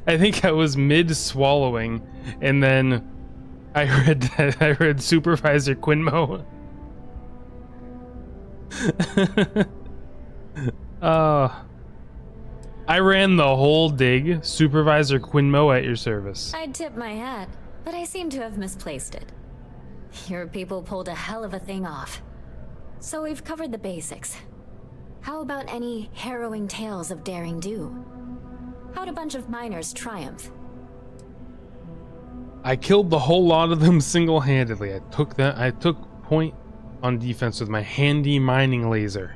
I think I was mid-swallowing, and then I read Supervisor Quinmo. I ran the whole dig. Supervisor Quinmo at your service. I'd tip my hat, but I seem to have misplaced it. Your people pulled a hell of a thing off. So we've covered the basics. How about any harrowing tales of daring do? How'd a bunch of miners triumph? I killed the whole lot of them single-handedly. I took point on defense with my handy mining laser.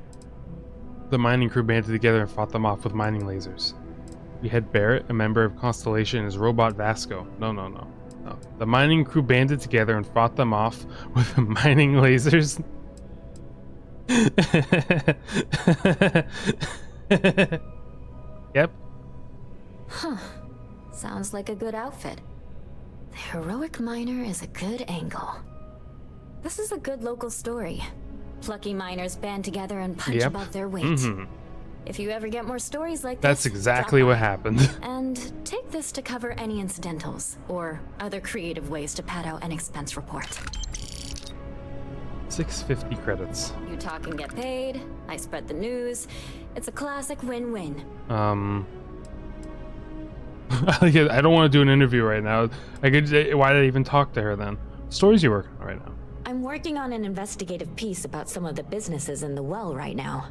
The mining crew banded together and fought them off with mining lasers. We had Barrett, a member of Constellation, and his robot Vasco. No. The mining crew banded together and fought them off with mining lasers. Yep. Huh. Sounds like a good outfit. The heroic miner is a good angle. This is a good local story. Plucky miners band together and punch above their weight. Mm-hmm. If you ever get more stories like That's this, exactly what happened. And take this to cover any incidentals or other creative ways to pad out an expense report. 650 credits. You talk and get paid. I spread the news. It's a classic win-win. I don't want to do an interview right now. Why did I even talk to her then? What stories you working on right now? I'm working on an investigative piece about some of the businesses in the well right now.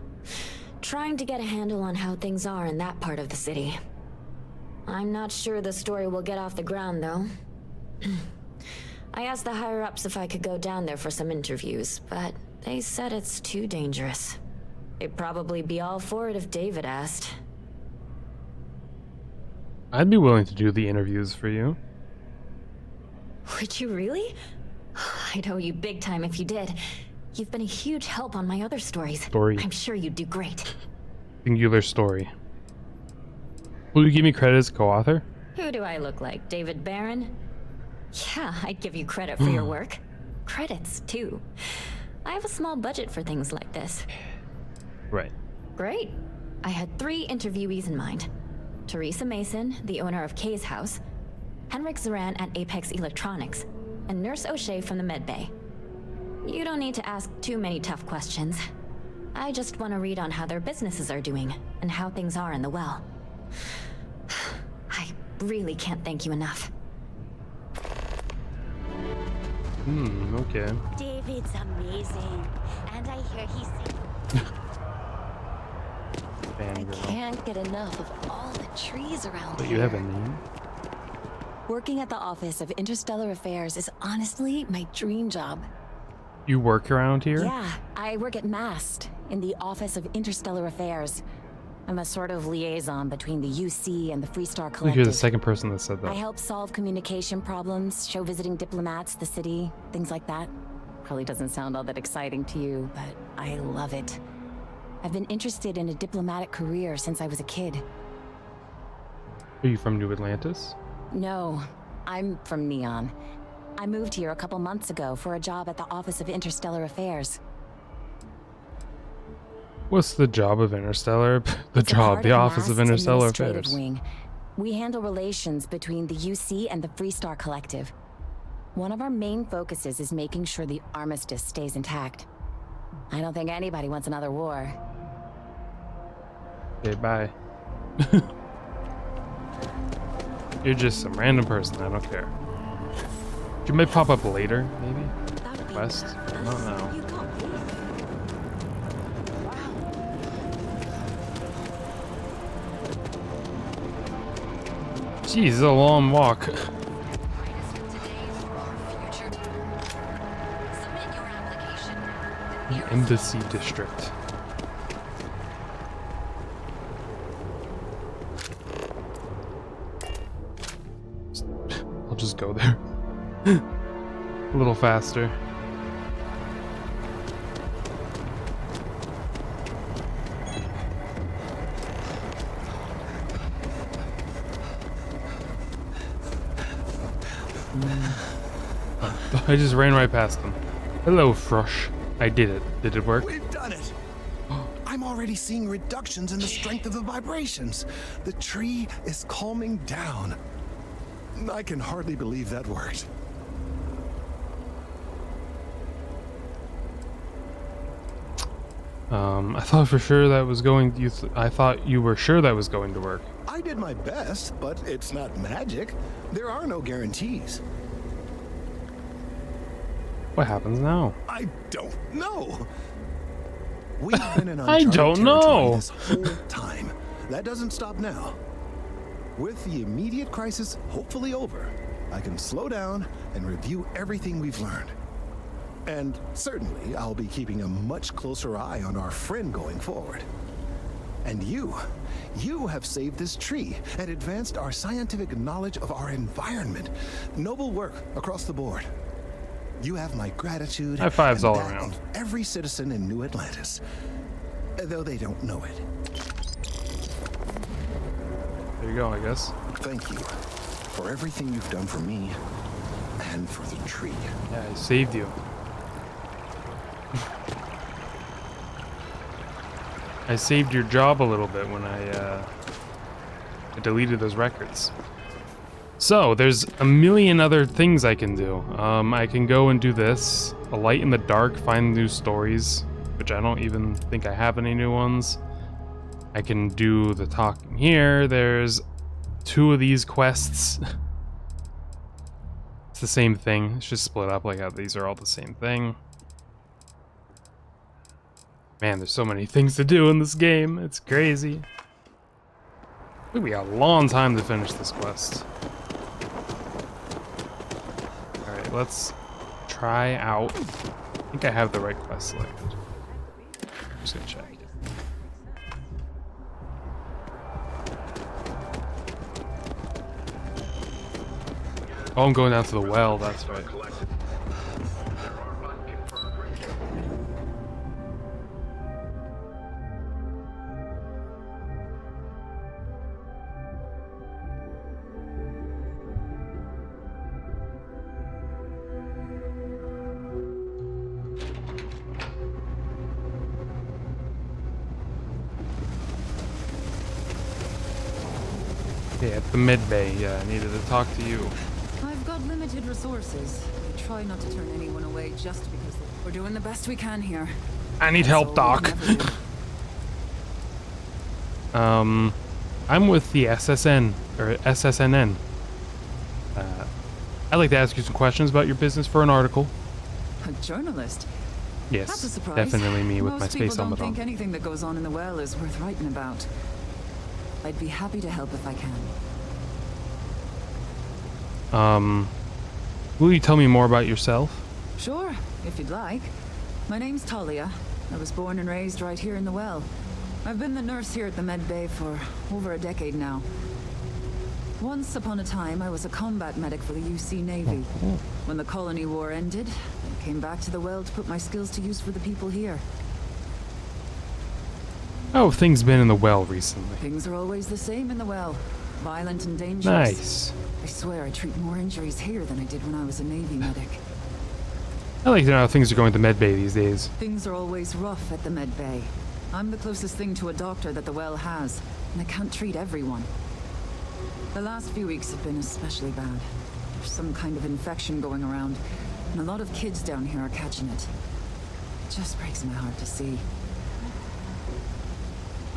Trying to get a handle on how things are in that part of the city. I'm not sure the story will get off the ground, though. I asked the higher-ups if I could go down there for some interviews, but they said it's too dangerous. They'd probably be all for it if David asked. I'd be willing to do the interviews for you. Would you really? I'd owe you big time if you did. You've been a huge help on my other stories. I'm sure you'd do great. Singular story. Will you give me credit as co-author? Who do I look like, David Barron? Yeah, I'd give you credit for your work. Credits, too. I have a small budget for things like this. Right. Great. I had 3 interviewees in mind. Teresa Mason, the owner of Kay's house, Henrik Zoran at Apex Electronics, and Nurse O'Shea from the medbay. You don't need to ask too many tough questions. I just want to read on how their businesses are doing and how things are in the well. I really can't thank you enough. Okay. David's amazing. And I hear he's... I can't get enough of all the trees around But here. you have a name? Working at the Office of Interstellar Affairs is honestly my dream job. You work around here? Yeah, I work at MAST in the Office of Interstellar Affairs. I'm a sort of liaison between the UC and the Freestar I think Collective. you're the second person that said I that. help solve communication problems, show visiting diplomats the city, things like that. Probably doesn't sound all that exciting to you, but I love it. I've been interested in a diplomatic career since I was a kid. Are you from New Atlantis? No, I'm from Neon. I moved here a couple months ago for a job at the Office of Interstellar Affairs. What's the job of Interstellar? The It's a part the Office of MAST's Interstellar administrative Affairs. wing. We handle relations between the UC and the Freestar Collective. One of our main focuses is making sure the armistice stays intact. I don't think anybody wants another war. Okay, bye. You're just some random person, I don't care. You may pop up later, maybe? Quest? I don't know. Jeez, it's a long walk. The Embassy District. I'll just go there. A little faster. I just ran right past them. Hello, Frush. I did it. Did it work? We've done it! I'm already seeing reductions in the strength of the vibrations. The tree is calming down. I can hardly believe that worked. I thought for sure that was going. I thought you were sure that was going to work. I did my best, but it's not magic. There are no guarantees. What happens now? I don't know. We've been in I uncharted don't territory know. this whole time. That doesn't stop now. With the immediate crisis hopefully over, I can slow down and review everything we've learned. And certainly, I'll be keeping a much closer eye on our friend going forward. And you have saved this tree and advanced our scientific knowledge of our environment. Noble work across the board. You have my gratitude. High fives and all that around. of every citizen in New Atlantis, though they don't know it. There you go, I guess. Thank you for everything you've done for me and for the tree. Yeah, I saved you. I saved your job a little bit when I deleted those records. So, there's a million other things I can do. I can go and do this. A light in the dark, find new stories, which I don't even think I have any new ones. I can do the talking here. There's 2 of these quests. It's the same thing. It's just split up like how these are all the same thing. Man, there's so many things to do in this game. It's crazy. I think we got a long time to finish this quest. Alright, let's try out. I think I have the right quest selected. I'm just gonna check. Oh, I'm going down to the well, that's right. The mid bay. Yeah, I needed to talk to you. I've got limited resources. I try not to turn anyone away just because we're doing the best we can here. I need help, Doc. I'm with the SSN or SSNN. I'd like to ask you some questions about your business for an article. A journalist? Yes, That's a surprise. definitely me with my Most space people helmet don't on. think anything that goes on in the well is worth writing about. I'd be happy to help if I can. Will you tell me more about yourself? Sure, if you'd like. My name's Talia. I was born and raised right here in the well. I've been the nurse here at the Med Bay for over a decade now. Once upon a time, I was a combat medic for the UC Navy. When the colony war ended, I came back to the well to put my skills to use for the people here. How have things been in the well recently? Things are always the same in the well. Violent and dangerous. Nice. I swear I treat more injuries here than I did when I was a Navy medic. I'd like to know how things are going at the med bay these days. Things are always rough at the Med Bay. I'm the closest thing to a doctor that the well has, and I can't treat everyone. The last few weeks have been especially bad. There's some kind of infection going around, and a lot of kids down here are catching it. It just breaks my heart to see.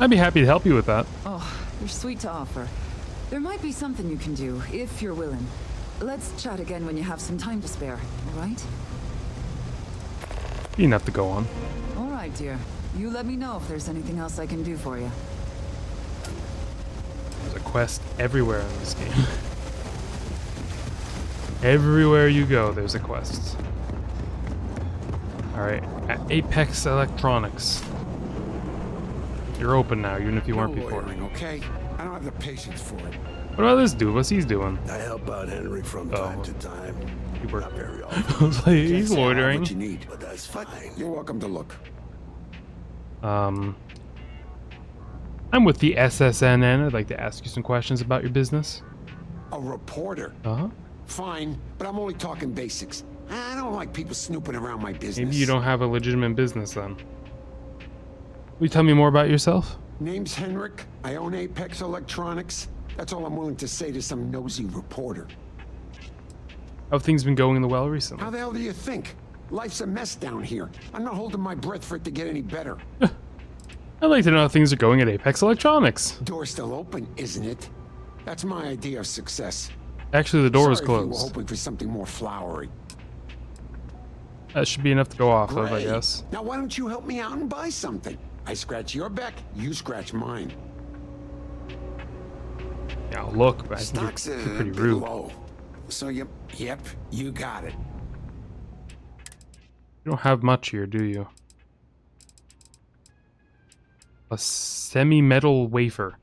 I'd be happy to help you with that. Oh, you're sweet to offer. There might be something you can do, if you're willing. Let's chat again when you have some time to spare, all right? Be enough to go on. All right, dear. You let me know if there's anything else I can do for you. There's a quest everywhere in this game. Everywhere you go, there's a quest. Alright, at Apex Electronics. You're open now, even if you weren't before. Okay? I don't have the patience for it. What about this dude? What's he doing? I help out Henry from time to time. Not very I was like, he's loitering. What you need, but that's fine. You're welcome to look. I'm with the SSNN. I'd like to ask you some questions about your business. A reporter? Uh-huh. Fine, but I'm only talking basics. I don't like people snooping around my business. Maybe you don't have a legitimate business then. Will you tell me more about yourself? Name's Henrik. I own Apex Electronics. That's all I'm willing to say to some nosy reporter. How have things been going in the well recently? How the hell do you think? Life's a mess down here. I'm not holding my breath for it to get any better. I'd like to know how things are going at Apex Electronics. Door's still open, isn't it? That's my idea of success. Actually, the door is Sorry if you were closed. hoping for something more flowery. That should be enough to go off of, I Great. guess. Now why don't you help me out and buy something? I scratch your back, you scratch mine. Yeah, look, but I Stock's think a you're pretty bit rude. low. So yep, you got it. You don't have much here, do you? A semi-metal wafer.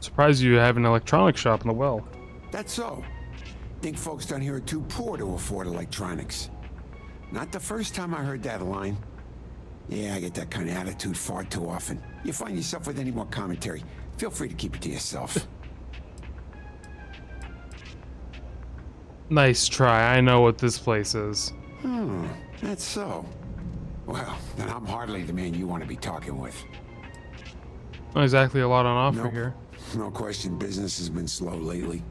Surprised you have an electronics shop in the well. That's so. Think folks down here are too poor to afford electronics. Not the first time I heard that line. Yeah, I get that kind of attitude far too often. You find yourself with any more commentary, feel free to keep it to yourself. Nice try. I know what this place is. That's so. Well, then I'm hardly the man you want to be talking with. Not exactly a lot on offer Nope. here. No question business has been slow lately.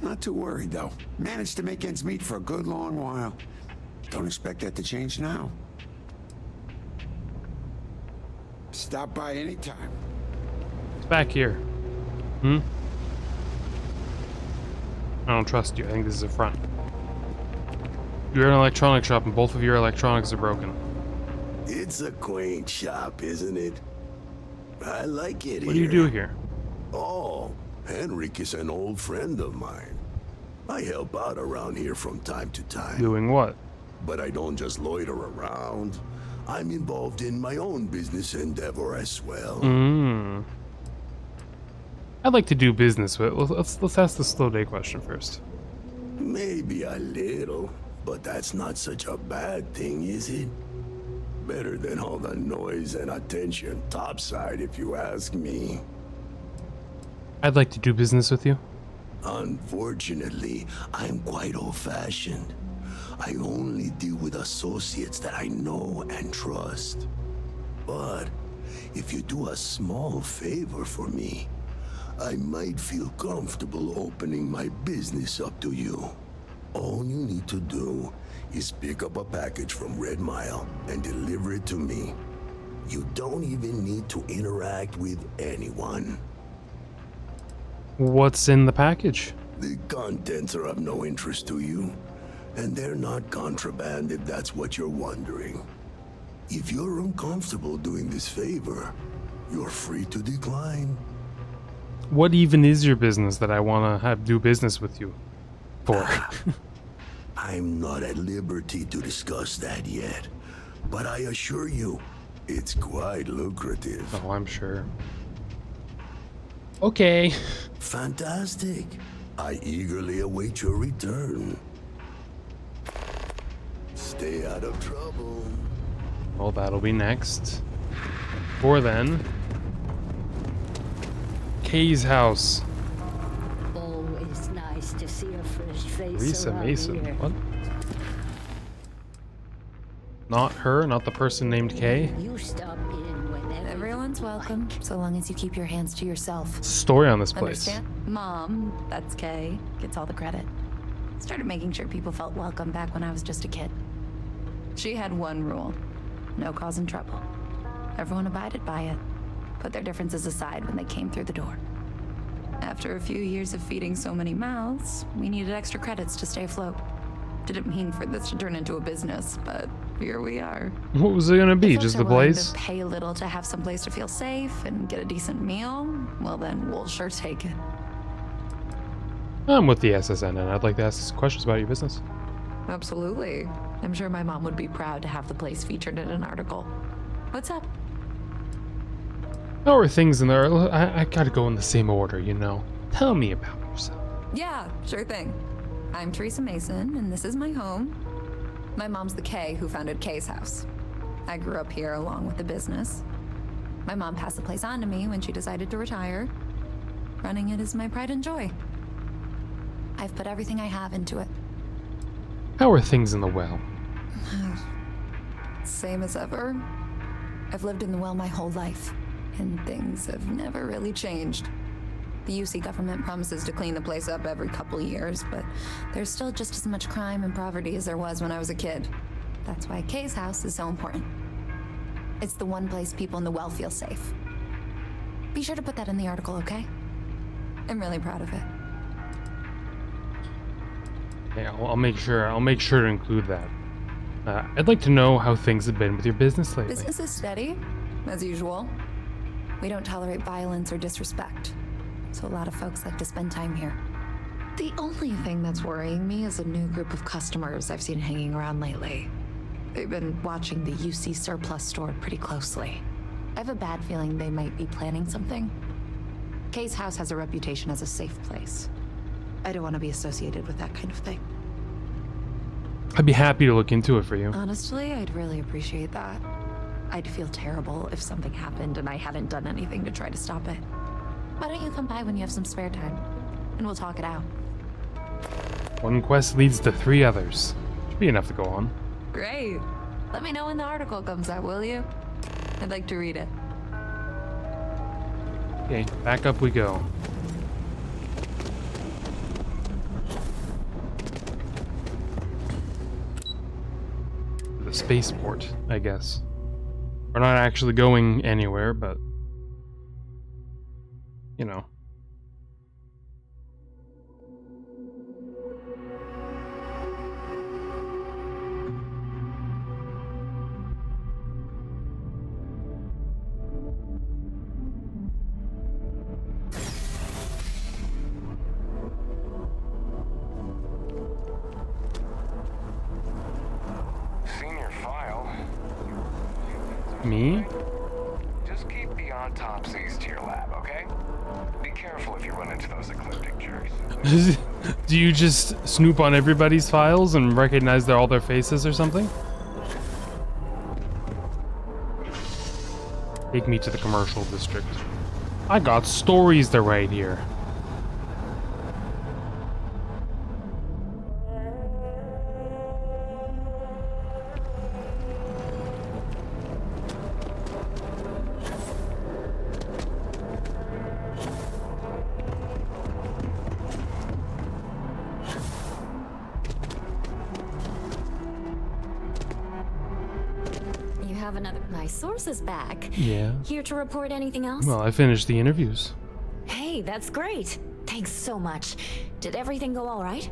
Not too worried, though. Managed to make ends meet for a good long while. Don't expect that to change now. Stop by anytime. It's back here. I don't trust you. I think this is a front. You're an electronics shop and both of your electronics are broken. It's a quaint shop, isn't it? I like it What do you do here? Oh, Henrik is an old friend of mine. I help out around here from time to time. Doing what? But I don't just loiter around. I'm involved in my own business endeavor as well. I'd like to do business with. Let's ask the slow day question first. Maybe a little, but that's not such a bad thing, is it? Better than all the noise and attention topside, if you ask me. I'd like to do business with you. Unfortunately, I'm quite old-fashioned. I only deal with associates that I know and trust. But if you do a small favor for me, I might feel comfortable opening my business up to you. All you need to do is pick up a package from Red Mile and deliver it to me. You don't even need to interact with anyone. What's in the package? The contents are of no interest to you, and they're not contraband if that's what you're wondering. If you're uncomfortable doing this favor, you're free to decline. What even is your business that I want to do business with you for? I'm not at liberty to discuss that yet, but I assure you, it's quite lucrative. Oh, I'm sure. Okay. Fantastic. I eagerly await your return. Stay out of trouble. Well, that'll be next. Before then, Kay's house. Always nice to see a fresh face. Lisa around Mason. here. What? Not her, not the person named Kay. You stop in whenever. Everyone's welcome, so long as you keep your hands to yourself. What's the story on this place? Understand? Mom, that's Kay, gets all the credit. Started making sure people felt welcome back when I was just a kid. She had one rule: no causing trouble. Everyone abided by it, put their differences aside when they came through the door. After a few years of feeding so many mouths, we needed extra credits to stay afloat. Didn't mean for this to turn into a business, but here we are. What was it gonna be? If folks Just are the willing place? to pay a little to have some place to feel safe and get a decent meal, well then we'll sure take it. I'm with the SSN, and I'd like to ask some questions about your business. Absolutely. I'm sure my mom would be proud to have the place featured in an article. What's up? How are things in there? I gotta go in the same order, you know. Tell me about yourself. Yeah, sure thing. I'm Teresa Mason, and this is my home. My mom's the Kay who founded Kay's house. I grew up here along with the business. My mom passed the place on to me when she decided to retire. Running it is my pride and joy. I've put everything I have into it. How are things in the well? Same as ever. I've lived in the well my whole life, and things have never really changed. The UC government promises to clean the place up every couple years, but there's still just as much crime and poverty as there was when I was a kid. That's why Kay's house is so important. It's the one place people in the well feel safe. Be sure to put that in the article, okay? I'm really proud of it. Yeah, I'll make sure. I'll make sure to include that. I'd like to know how things have been with your business lately. Business is steady, as usual. We don't tolerate violence or disrespect, so a lot of folks like to spend time here. The only thing that's worrying me is a new group of customers I've seen hanging around lately. They've been watching the UC surplus store pretty closely. I have a bad feeling they might be planning something. Kay's house has a reputation as a safe place. I don't want to be associated with that kind of thing. I'd be happy to look into it for you. Honestly, I'd really appreciate that. I'd feel terrible if something happened and I hadn't done anything to try to stop it. Why don't you come by when you have some spare time, and we'll talk it out. One quest leads to 3 others. Should be enough to go on. Great. Let me know when the article comes out, will you? I'd like to read it. Okay, back up we go. The spaceport, I guess. We're not actually going anywhere, but you know. Senior file. Me? Just keep the autopsies to your lab, okay? Be careful if you run into those ecliptic jerks. Do you just snoop on everybody's files and recognize all their faces or something? Take me to the commercial district. I got stories to write here. my source is back. Yeah. Here to report anything else? Well, I finished the interviews. Hey, that's great. Thanks so much. Did everything go all right?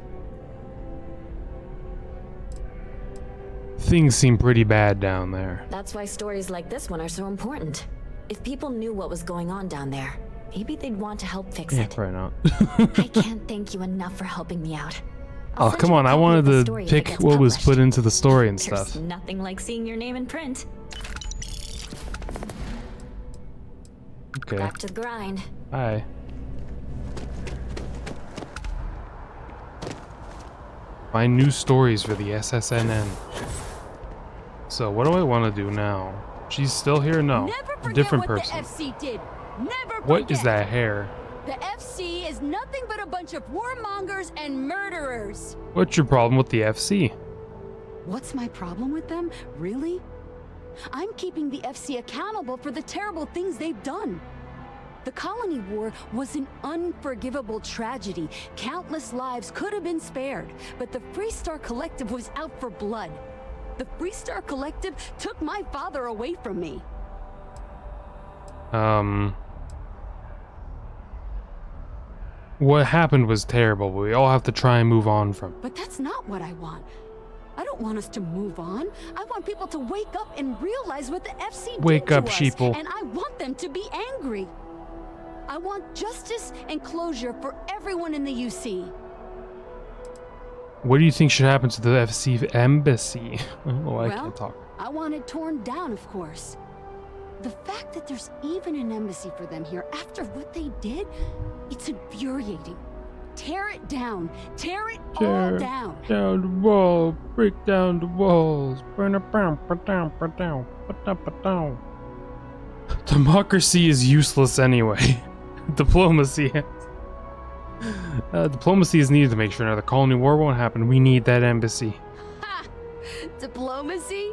Things seem pretty bad down there. That's why stories like this one are so important. If people knew what was going on down there, maybe they'd want to help fix Yeah, it. probably not. I can't thank you enough for helping me out. Oh, come on. I wanted to pick what was put into the story and stuff. There's nothing like seeing your name in print. Okay. Back to the grind. Bye. Find new stories for the SSNN. So, what do I want to do now? She's still here? No. Never forget Different what person. the FC did. Never What forget. is that hair? The FC is nothing but a bunch of warmongers and murderers. What's your problem with the FC? What's my problem with them? Really? I'm keeping the FC accountable for the terrible things they've done. The Colony War was an unforgivable tragedy. Countless lives could have been spared, but the Freestar Collective was out for blood. The Freestar Collective took my father away from me. What happened was terrible, but we all have to try and move on from it. But that's not what I want. I don't want us to move on. I want people to wake up and realize what the FC Wake did up, to us, sheeple. and I want them to be angry. I want justice and closure for everyone in the UC. What do you think should happen to the FC embassy? Oh, I can't talk. I want it torn down, of course. The fact that there's even an embassy for them here after what they did, it's infuriating. Tear it down. Tear it all down. Down the wall. Break down the walls. Burn it down. Put down. Put down. Put down. Put down. Democracy is useless anyway. Diplomacy. Diplomacy is needed to make sure another colony war won't happen. We need that embassy. Ha! Diplomacy?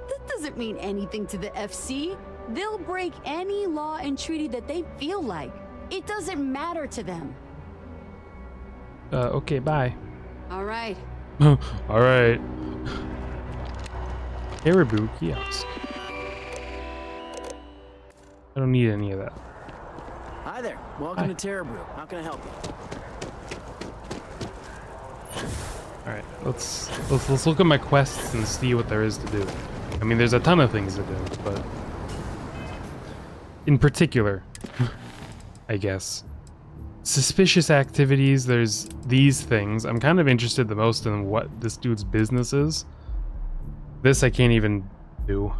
That doesn't mean anything to the FC. They'll break any law and treaty that they feel like. It doesn't matter to them. Okay, bye. All right. Alright. Caribou kiosk. I don't need any of that. Hi there. Welcome to Terrabrew. How can I help you? Alright, let's look at my quests and see what there is to do. I mean, there's a ton of things to do, but in particular, I guess, suspicious activities, there's these things. I'm kind of interested the most in what this dude's business is. This I can't even do.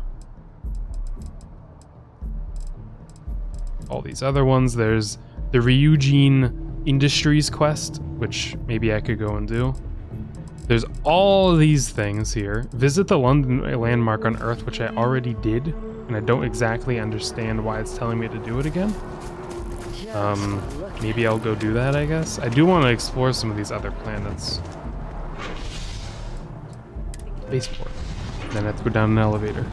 All these other ones, there's the Ryujin Industries quest, which maybe I could go and do. There's all these things here. Visit the London landmark on Earth, which I already did, and I don't exactly understand why it's telling me to do it again. Maybe I'll go do that, I guess. I do want to explore some of these other planets. Spaceport. Then I have to go down an elevator.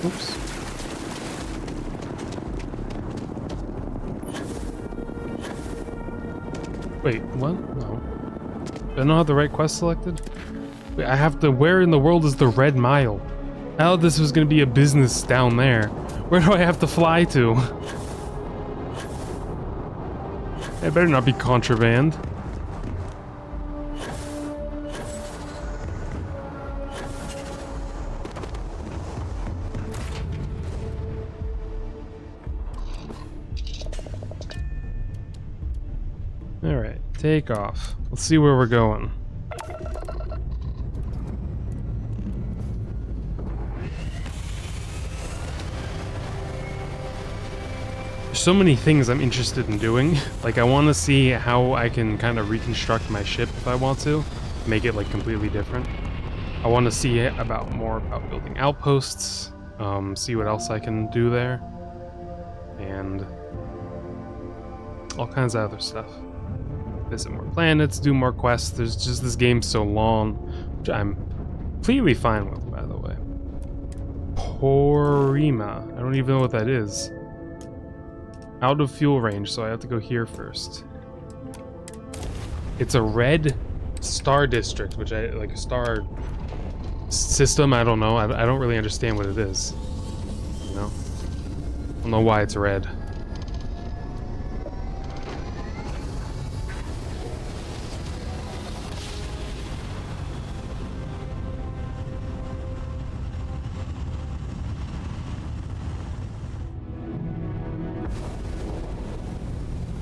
Oops. Wait, what? No. Do I not have the right quest selected? Wait, I have to... Where in the world is the Red Mile? I thought this was going to be a business down there. Where do I have to fly to? It better not be contraband. Alright, take off. Let's see where we're going. There's so many things I'm interested in doing. Like, I want to see how I can kind of reconstruct my ship if I want to. Make it, like, completely different. I want to see more about building outposts. See what else I can do there. And all kinds of other stuff. Visit more planets, do more quests. There's just, this game's so long. which I'm completely fine with, by the way. Porima. I don't even know what that is. Out of fuel range, so I have to go here first. It's a red star district, which I like a star system. I don't know. I don't really understand what it is. You know? I don't know why it's red.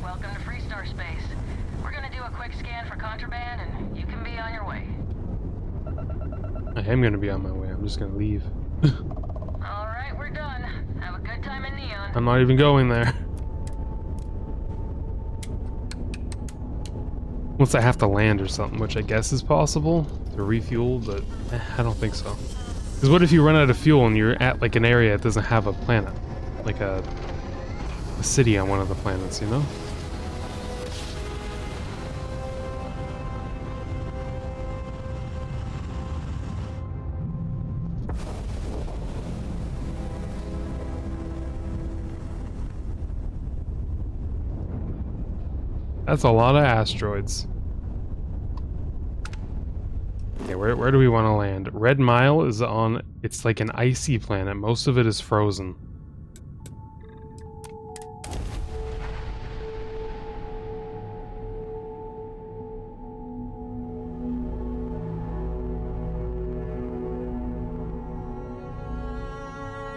Welcome to Freestar Space. We're gonna do a quick scan for contraband, and you can be on your way. I am gonna be on my way. I'm just gonna leave. Alright, we're done. Have a good time in Neon. I'm not even going there. Unless I have to land or something, which I guess is possible to refuel, but I don't think so. Because what if you run out of fuel and you're at like an area that doesn't have a planet? Like a city on one of the planets, you know? That's a lot of asteroids. Okay, where do we want to land? Red Mile is on... It's like an icy planet. Most of it is frozen.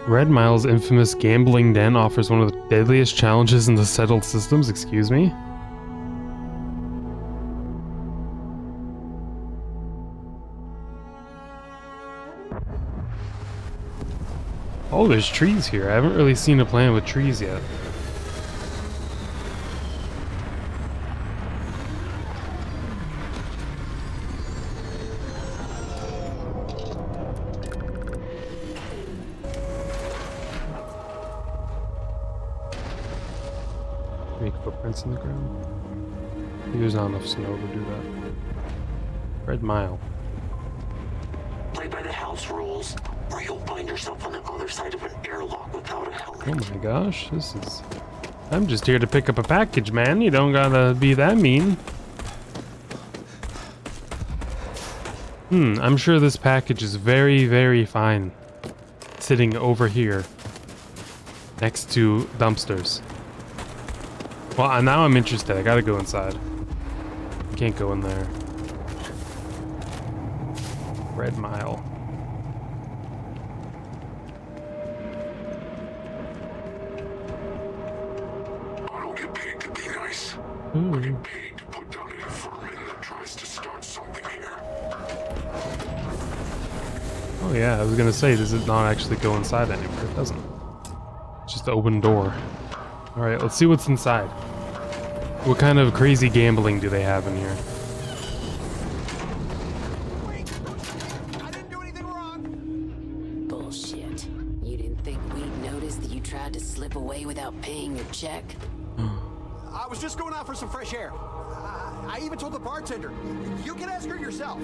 Red Mile's infamous gambling den offers one of the deadliest challenges in the settled systems. Excuse me? Oh, there's trees here. I haven't really seen a planet with trees yet. Make footprints in the ground. Maybe there's not enough snow to do that. Red Mile. Play by the house rules, or you'll find yourself on the other side of an airlock without a helmet. Oh my gosh, this is... I'm just here to pick up a package, man. You don't gotta be that mean. I'm sure this package is very, very fine. Sitting over here. Next to dumpsters. Well, now I'm interested. I gotta go inside. I can't go in there. Red Mile. I don't get paid to be nice. Ooh. I get paid to put down any vermin that tries to start something here. Oh yeah, I was gonna say, does it not actually go inside anywhere? It doesn't. It's just an open door. Alright, let's see what's inside. What kind of crazy gambling do they have in here? Bullshit. You didn't think we'd notice that you tried to slip away without paying your check? I was just going out for some fresh air. I even told the bartender. You can ask her yourself.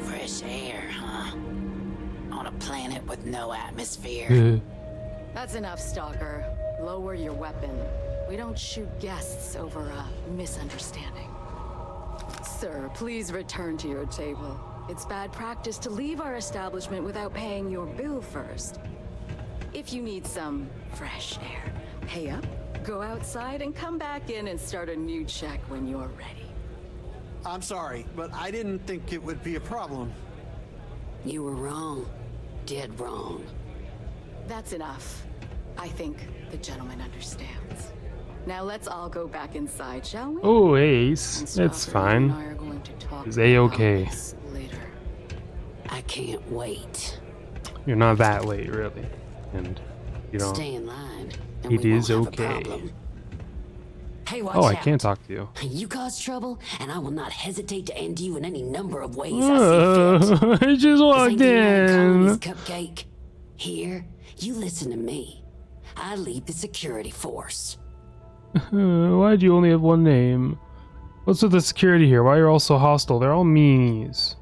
Fresh air, huh? On a planet with no atmosphere. That's enough, Stalker. Lower your weapon. We don't shoot guests over a misunderstanding. Sir, please return to your table. It's bad practice to leave our establishment without paying your bill first. If you need some fresh air, pay up, go outside, and come back in and start a new check when you're ready. I'm sorry, but I didn't think it would be a problem. You were wrong. Dead wrong. That's enough. I think the gentleman understands. Now let's all go back inside, shall we? Oh, Ace. It's fine. It's A-okay. I can't wait. You're not that late, really. And you don't... Stay in line. And It we is won't have a okay. problem. Hey, watch Oh, I out. can't talk to you. You cause trouble, and I will not hesitate to end you in any number of ways I see fit. I just walked This ain't the in. colony's cupcake. Here, you listen to me. I lead the security force. Why do you only have one name? What's with the security here? Why are you all so hostile? They're all meanies.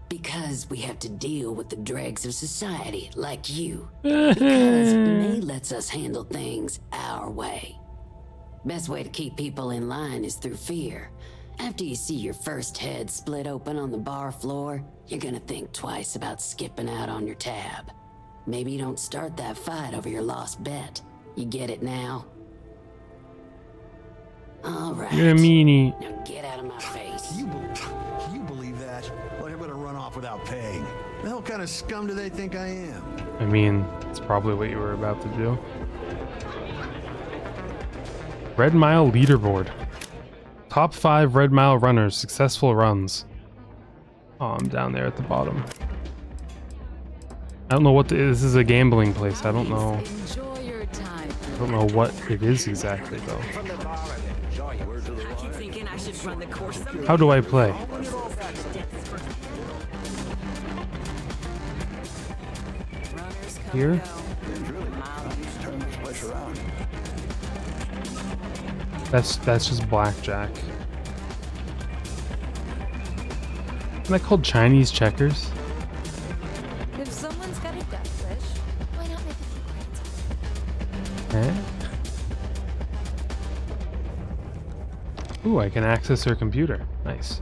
Because we have to deal with the dregs of society, like you. Because May lets us handle things our way. Best way to keep people in line is through fear. After you see your first head split open on the bar floor, you're gonna think twice about skipping out on your tab. Maybe you don't start that fight over your lost bet. You get it now? Alright. You're a meanie. Now get out of my face. You believe that? Like I'm gonna run off without paying. The hell kind of scum do they think I am? I mean, it's probably what you were about to do. Red Mile leaderboard. Top 5 Red Mile runners, successful runs. Oh, I'm down there at the bottom. I don't know what this is. A gambling place. I don't know. Enjoy your time. I don't know what it is exactly though. How do I play? Here? That's just blackjack. Isn't that called Chinese checkers? If someone's got a death wish, why not make a few coins? Eh? Ooh, I can access her computer. Nice.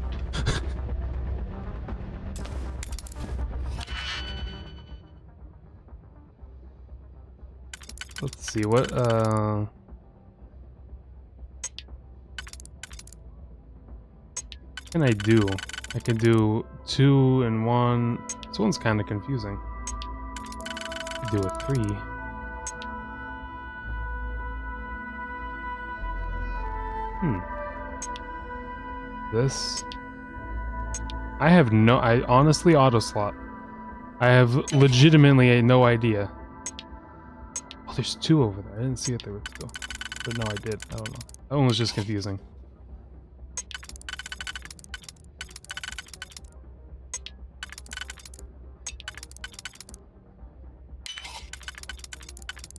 Let's see what can I do? I can do 2 and 1. This one's kind of confusing. I can do a 3. This. I honestly auto slot. I have legitimately no idea. Oh, there's 2 over there. I didn't see it there were 2. But no, I did. I don't know. That one was just confusing.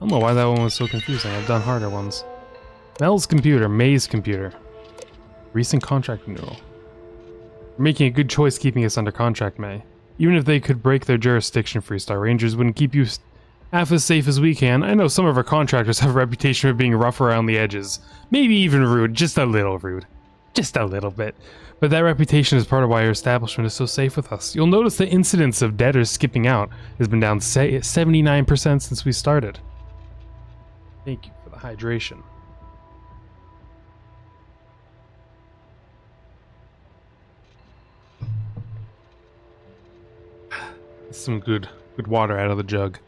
I don't know why that one was so confusing. I've done harder ones. Mel's computer, May's computer. Recent contract renewal. We're making a good choice keeping us under contract, May. Even if they could break their jurisdiction, Freestar Rangers wouldn't keep you half as safe as we can. I know some of our contractors have a reputation for being rough around the edges. Maybe even rude. Just a little rude. Just a little bit. But that reputation is part of why your establishment is so safe with us. You'll notice the incidence of debtors skipping out has been down 79% since we started. Thank you for the hydration. Some good water out of the jug.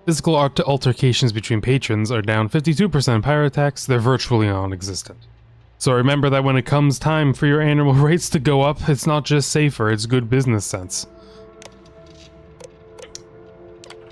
Physical altercations between patrons are down 52%. Pirate attacks, they're virtually non-existent. So remember that when it comes time for your annual rates to go up, it's not just safer, it's good business sense.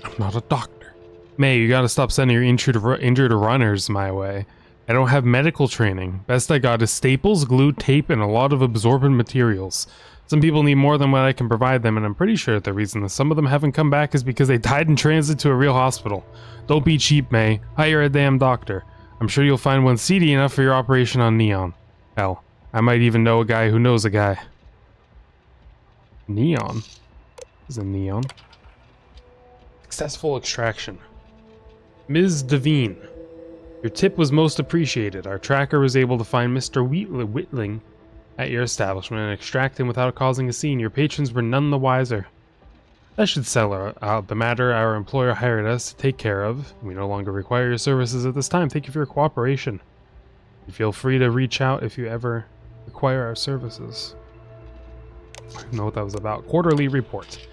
I'm not a doctor. May, you gotta stop sending your injured runners my way. I don't have medical training. Best I got is staples, glue, tape, and a lot of absorbent materials. Some people need more than what I can provide them, and I'm pretty sure the reason that some of them haven't come back is because they died in transit to a real hospital. Don't be cheap, May. Hire a damn doctor. I'm sure you'll find one seedy enough for your operation on Neon. Hell, I might even know a guy who knows a guy. Neon? Is a Neon? Successful extraction. Ms. Devine, your tip was most appreciated. Our tracker was able to find Mr. Whitling at your establishment and extract him without causing a scene. Your patrons were none the wiser. That should settle out the matter our employer hired us to take care of. We no longer require your services at this time. Thank you for your cooperation. You feel free to reach out if you ever require our services. I don't know what that was about. Quarterly report.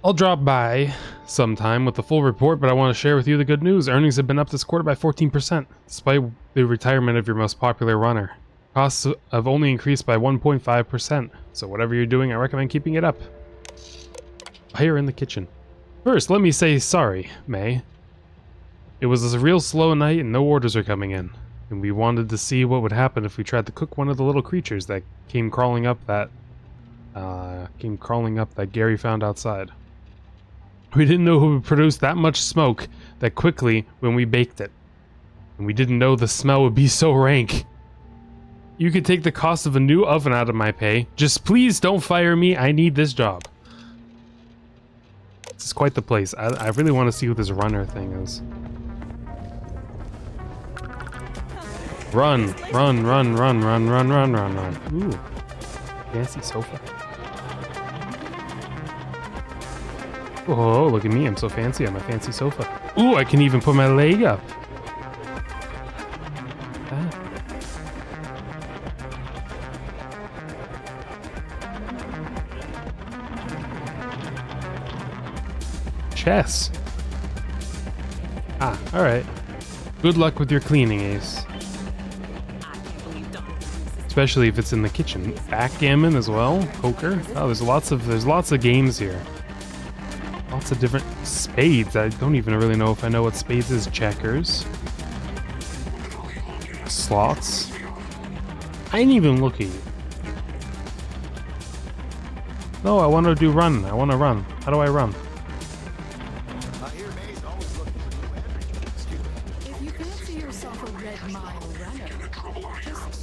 I'll drop by sometime with the full report, but I want to share with you the good news. Earnings have been up this quarter by 14%, despite the retirement of your most popular runner. Costs have only increased by 1.5%, so whatever you're doing, I recommend keeping it up. Fire in the kitchen. First, let me say sorry, May. It was a real slow night and no orders are coming in, and we wanted to see what would happen if we tried to cook one of the little creatures that came crawling up that Gary found outside. We didn't know who would produce that much smoke that quickly when we baked it. And we didn't know the smell would be so rank. You could take the cost of a new oven out of my pay. Just please don't fire me. I need this job. This is quite the place. I really want to see what this runner thing is. Run, run, run, run, run, run, run, run, run. Ooh, fancy sofa. Oh, look at me. I'm so fancy. I'm a fancy sofa. Ooh, I can even put my leg up. Ah. Chess. Ah, alright. Good luck with your cleaning, Ace. Especially if it's in the kitchen. Backgammon as well. Poker. Oh, there's lots of games here. Lots of different spades. I don't even really know if I know what spades is. Checkers. Slots. I didn't even look at you. No, I want to do run. I want to run. How do I run?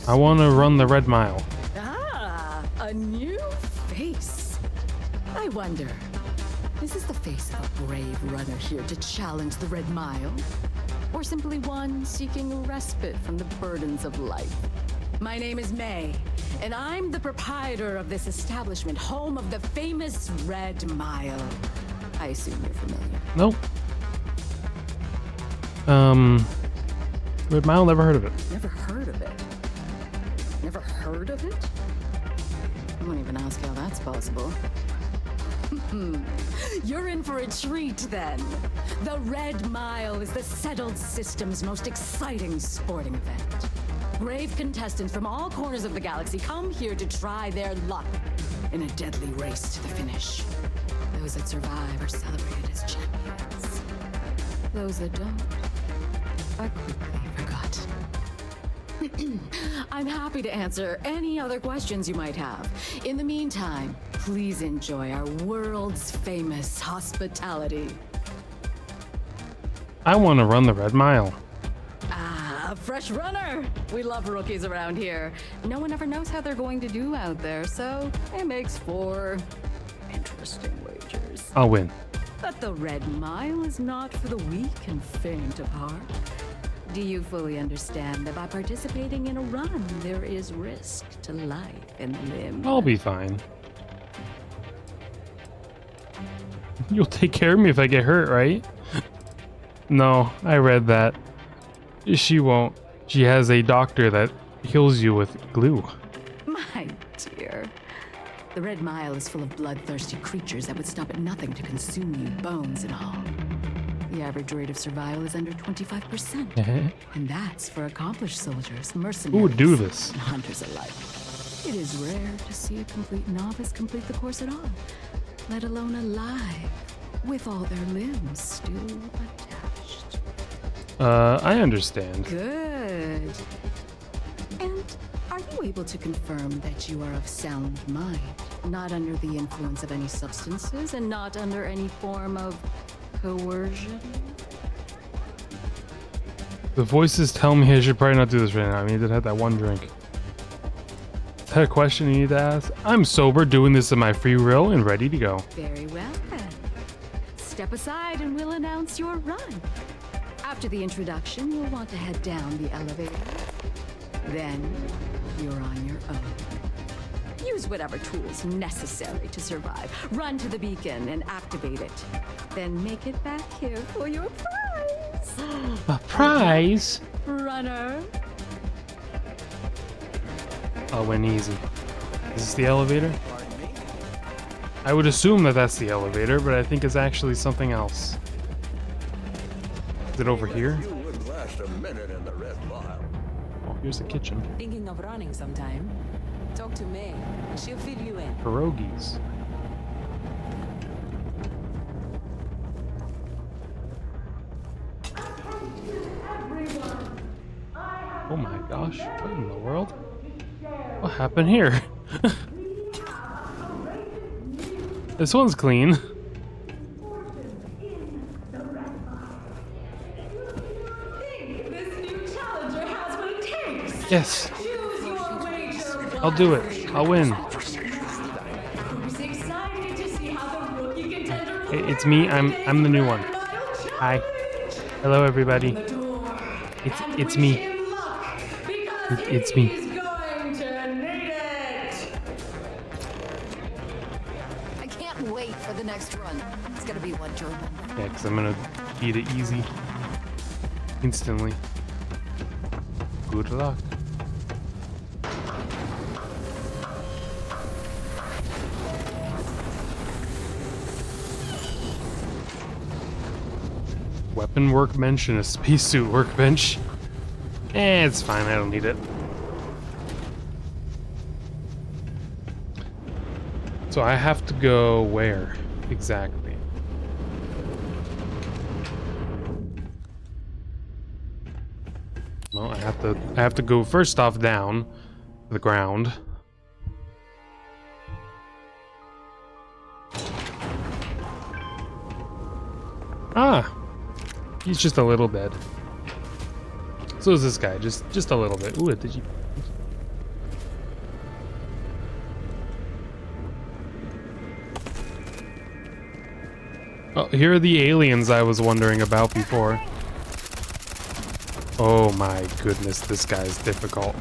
I want to run the Red Mile. Ah, a new face. I wonder, is this the face of a brave runner here to challenge the Red Mile? Or simply one seeking respite from the burdens of life? My name is May, and I'm the proprietor of this establishment, home of the famous Red Mile. I assume you're familiar. Nope. Red Mile, never heard of it. Never heard of it? Never heard of it? I won't even ask how that's possible. You're in for a treat then. The Red Mile is the settled system's most exciting sporting event. Brave contestants from all corners of the galaxy come here to try their luck in a deadly race to the finish. Those that survive are celebrated as champions. Those that don't are quickly forgotten. I'm happy to answer any other questions you might have. In the meantime, please enjoy our world's famous hospitality. I want to run the Red Mile. Ah, a fresh runner! We love rookies around here. No one ever knows how they're going to do out there, so it makes for interesting wagers. I'll win. But the Red Mile is not for the weak and faint of heart. Do you fully understand that by participating in a run, there is risk to life and limb? I'll be fine. You'll take care of me if I get hurt, right? No, I read that. She won't. She has a doctor that heals you with glue. My dear. The Red Mile is full of bloodthirsty creatures that would stop at nothing to consume you, bones and all. The average rate of survival is under 25%. And that's for accomplished soldiers, mercenaries, Who would do this? and hunters alike. It is rare to see a complete novice complete the course at all, let alone alive, with all their limbs still attached. I understand. Good. And are you able to confirm that you are of sound mind, not under the influence of any substances, and not under any form of coercion? The voices tell me I should probably not do this right now. I need to have that one drink. Is that a question you need to ask? I'm sober, doing this in my free will, and ready to go. Very well then. Step aside and we'll announce your run. After the introduction, you'll want to head down the elevator. Then you're on your own. Use whatever tools necessary to survive. Run to the beacon and activate it. Then make it back here for your prize. A prize? Runner. I'll win easy. Is this the elevator? I would assume that that's the elevator, but I think it's actually something else. Is it over here? You wouldn't last a minute in the Red Mile. Oh, here's the kitchen. Thinking of running sometime? Talk to May. She'll fill you in. Pierogies. Oh my gosh, what in the world? What happened here? This one's clean. This new challenger has what it takes. Yes. Choose your I'll do it. I'll win. It's me. I'm the new one. Hi. Hello, everybody. It's me. It's me. I can't wait for the next run. It's gonna be one to remember. Yeah, because I'm gonna beat it easy. Instantly. Good luck. Weapon workbench and a spacesuit workbench. It's fine, I don't need it. So I have to go where exactly? Well, I have to go first off down to the ground. Ah, he's just a little dead. So is this guy, just a little bit. Ooh, did you? Oh, here are the aliens I was wondering about before. Oh my goodness, this guy's difficult.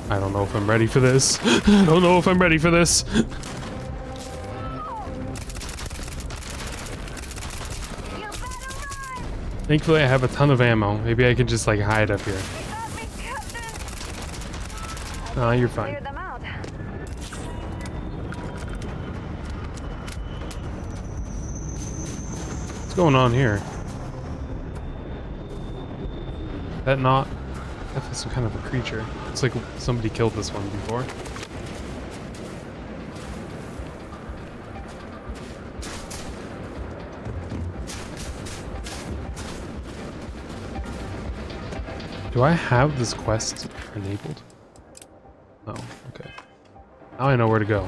I don't know if I'm ready for this. I don't know if I'm ready for this. Thankfully, I have a ton of ammo. Maybe I can just like hide up here. Oh, you're fine. What's going on here? That not? That's some kind of a creature. It's like somebody killed this one before. Do I have this quest enabled? Oh, okay. Now I know where to go.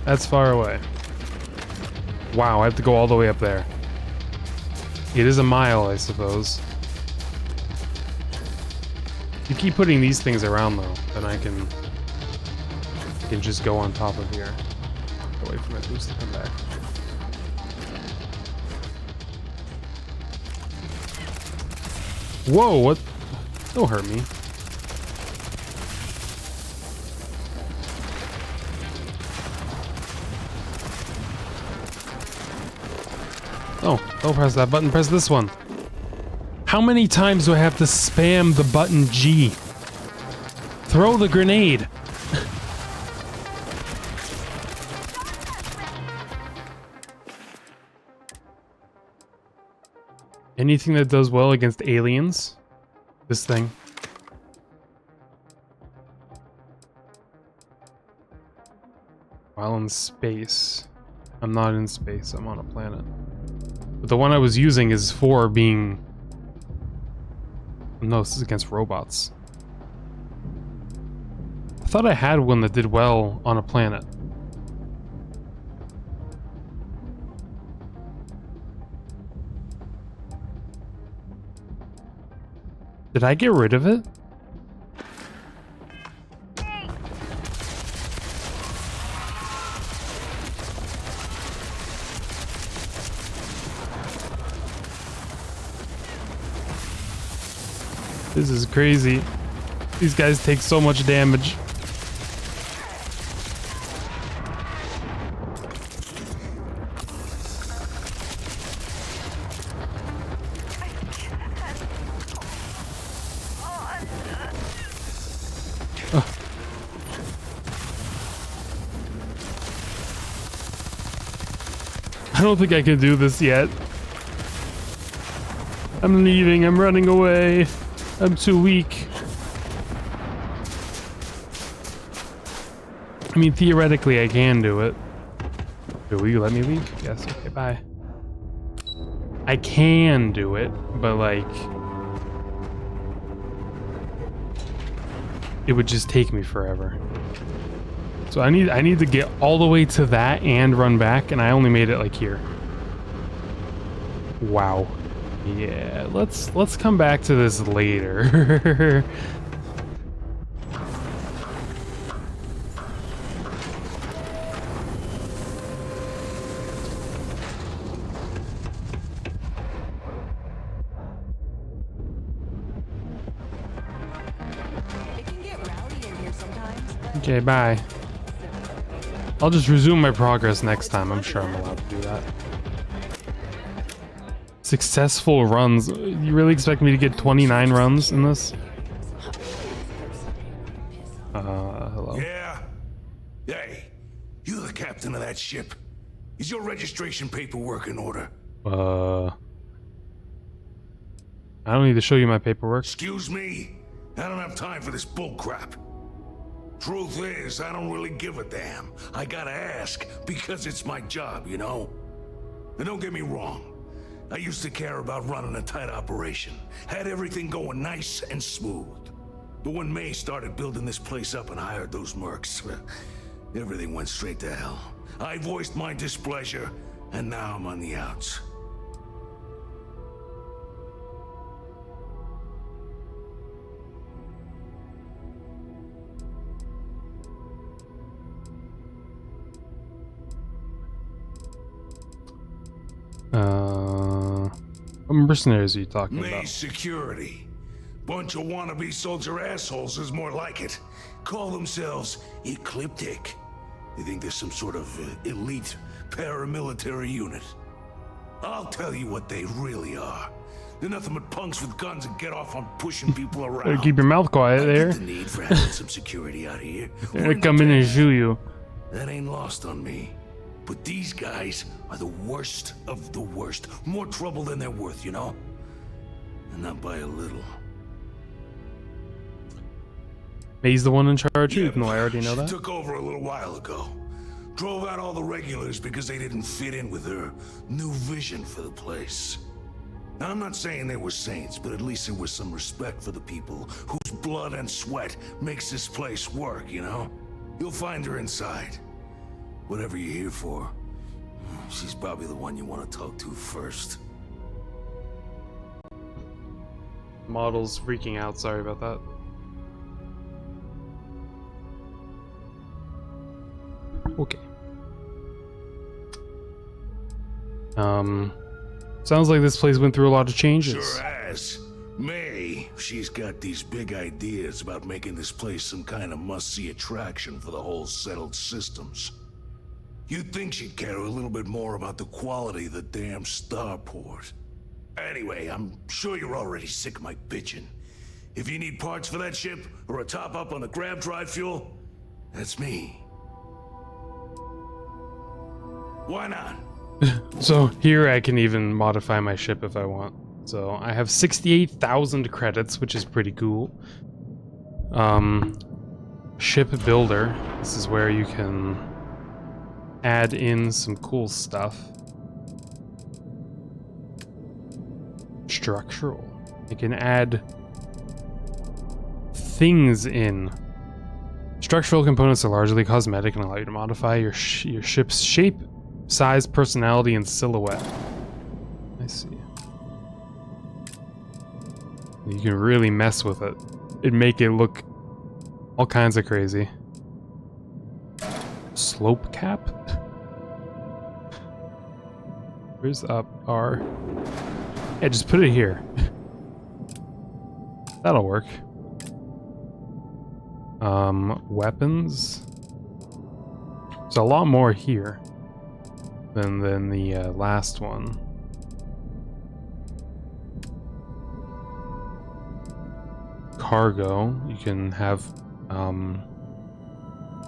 That's far away. Wow, I have to go all the way up there. It is a mile, I suppose. If you keep putting these things around, though, then I can just go on top of here. Wait for my boost to come back. Whoa, what? Don't hurt me. Oh, don't press that button, press this one. How many times do I have to spam the button G? Throw the grenade. Anything that does well against aliens? This thing. While in space. I'm not in space, I'm on a planet. But the one I was using is for being... No, this is against robots. I thought I had one that did well on a planet. Did I get rid of it? This is crazy. These guys take so much damage. I don't think I can do this yet. I'm leaving, I'm running away. I'm too weak. I mean, theoretically, I can do it. Will you let me leave? Yes, okay, bye. I can do it, but like... it would just take me forever. So I need to get all the way to that and run back, and I only made it like here. Wow. Yeah, let's come back to this later. Okay, bye. I'll just resume my progress next time. I'm sure I'm allowed to do that. Successful runs. You really expect me to get 29 runs in this? Hello? Yeah? Hey, you the captain of that ship? Is your registration paperwork in order? I don't need to show you my paperwork. Excuse me? I don't have time for this bullcrap. Truth is, I don't really give a damn. I gotta ask because it's my job, you know? And don't get me wrong. I used to care about running a tight operation. Had everything going nice and smooth. But when May started building this place up and hired those mercs, everything went straight to hell. I voiced my displeasure, and now I'm on the outs. What mercenaries are you talking May's about? security. Bunch of wannabe soldier assholes is more like it. Call themselves Ecliptic. They think they're some sort of elite paramilitary unit. I'll tell you what they really are. They're nothing but punks with guns that get off on pushing people around. Better keep your mouth quiet there. I get the need for having some security out here. They're gonna come in and shoot you. That ain't lost on me. But these guys are the worst of the worst. More trouble than they're worth, you know? And not by a little. May's the one in charge, even though I already know She that. took over a little while ago. Drove out all the regulars because they didn't fit in with her new vision for the place. Now, I'm not saying they were saints, but at least there was some respect for the people whose blood and sweat makes this place work, you know? You'll find her inside. Whatever you're here for, she's probably the one you want to talk to first. Model's freaking out, sorry about that. Okay. Sounds like this place went through a lot of changes. Sure has. May, she's got these big ideas about making this place some kind of must-see attraction for the whole settled systems. You'd think she'd care a little bit more about the quality of the damn starport. Anyway, I'm sure you're already sick of my bitching. If you need parts for that ship, or a top-up on the grab drive fuel, that's me. Why not? So here I can even modify my ship if I want. So I have 68,000 credits, which is pretty cool. Ship builder. This is where you can add in some cool stuff. Structural. You can add things in. Structural components are largely cosmetic and allow you to modify your ship's shape, size, personality, and silhouette. I see. You can really mess with it. It'd make it look all kinds of crazy. Slope cap? Where's up R? Yeah, just put it here. That'll work. Weapons. There's a lot more here than the last one. Cargo. You can have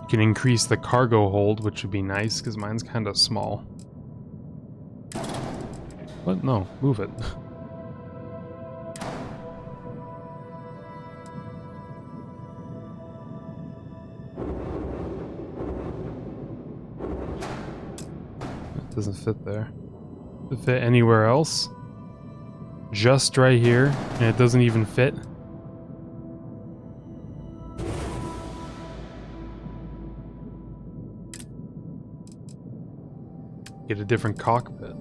you can increase the cargo hold, which would be nice because mine's kind of small. What? No, move it. It doesn't fit there. Does it fit anywhere else? Just right here, and it doesn't even fit. Get a different cockpit.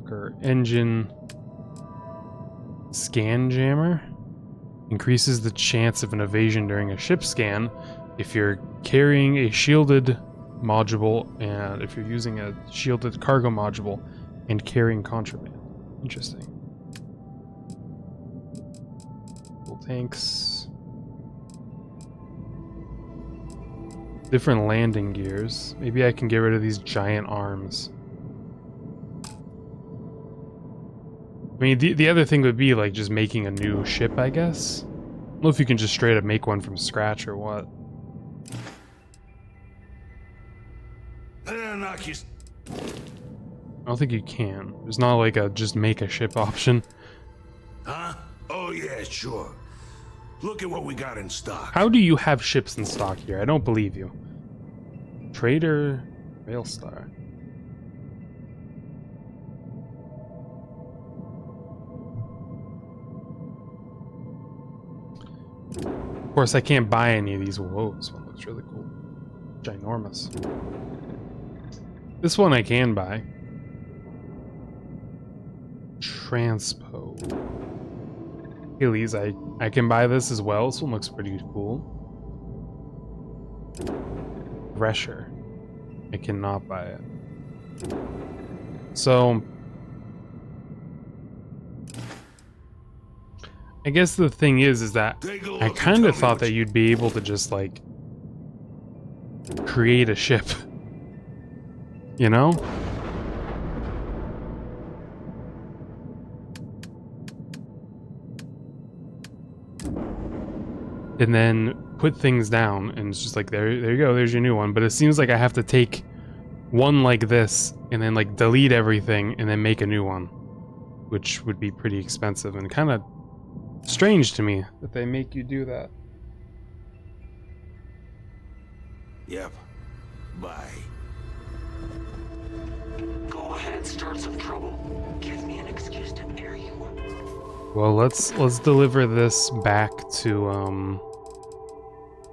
Walker engine scan jammer. Increases the chance of an evasion during a ship scan if you're carrying a shielded module and if you're using a shielded cargo module and carrying contraband. Interesting. Fuel tanks. Different landing gears. Maybe I can get rid of these giant arms. I mean, the other thing would be like just making a new ship, I guess. I don't know if you can just straight up make one from scratch or what. I don't think you can. There's not like a just make a ship option. Huh? Oh yeah, sure. Look at what we got in stock. How do you have ships in stock here? I don't believe you. Trader Railstar. Of course, I can't buy any of these. Whoa, this one looks really cool. Ginormous. This one I can buy. Transpo. Achilles, I can buy this as well. This one looks pretty cool. Thresher. I cannot buy it. So I guess the thing is that I kind of thought that you'd be able to just like create a ship. You know? And then put things down and it's just like there you go, there's your new one. But it seems like I have to take one like this and then like delete everything and then make a new one, which would be pretty expensive and kind of strange to me that they make you do that. Yep. Bye. Go ahead, start some trouble. Give me an excuse to air you. Well, let's deliver this back to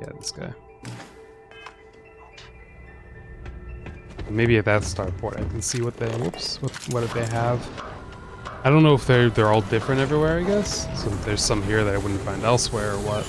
yeah, this guy. Maybe at that starport I can see what they what they have. I don't know if they're all different everywhere, I guess. So there's some here that I wouldn't find elsewhere or what.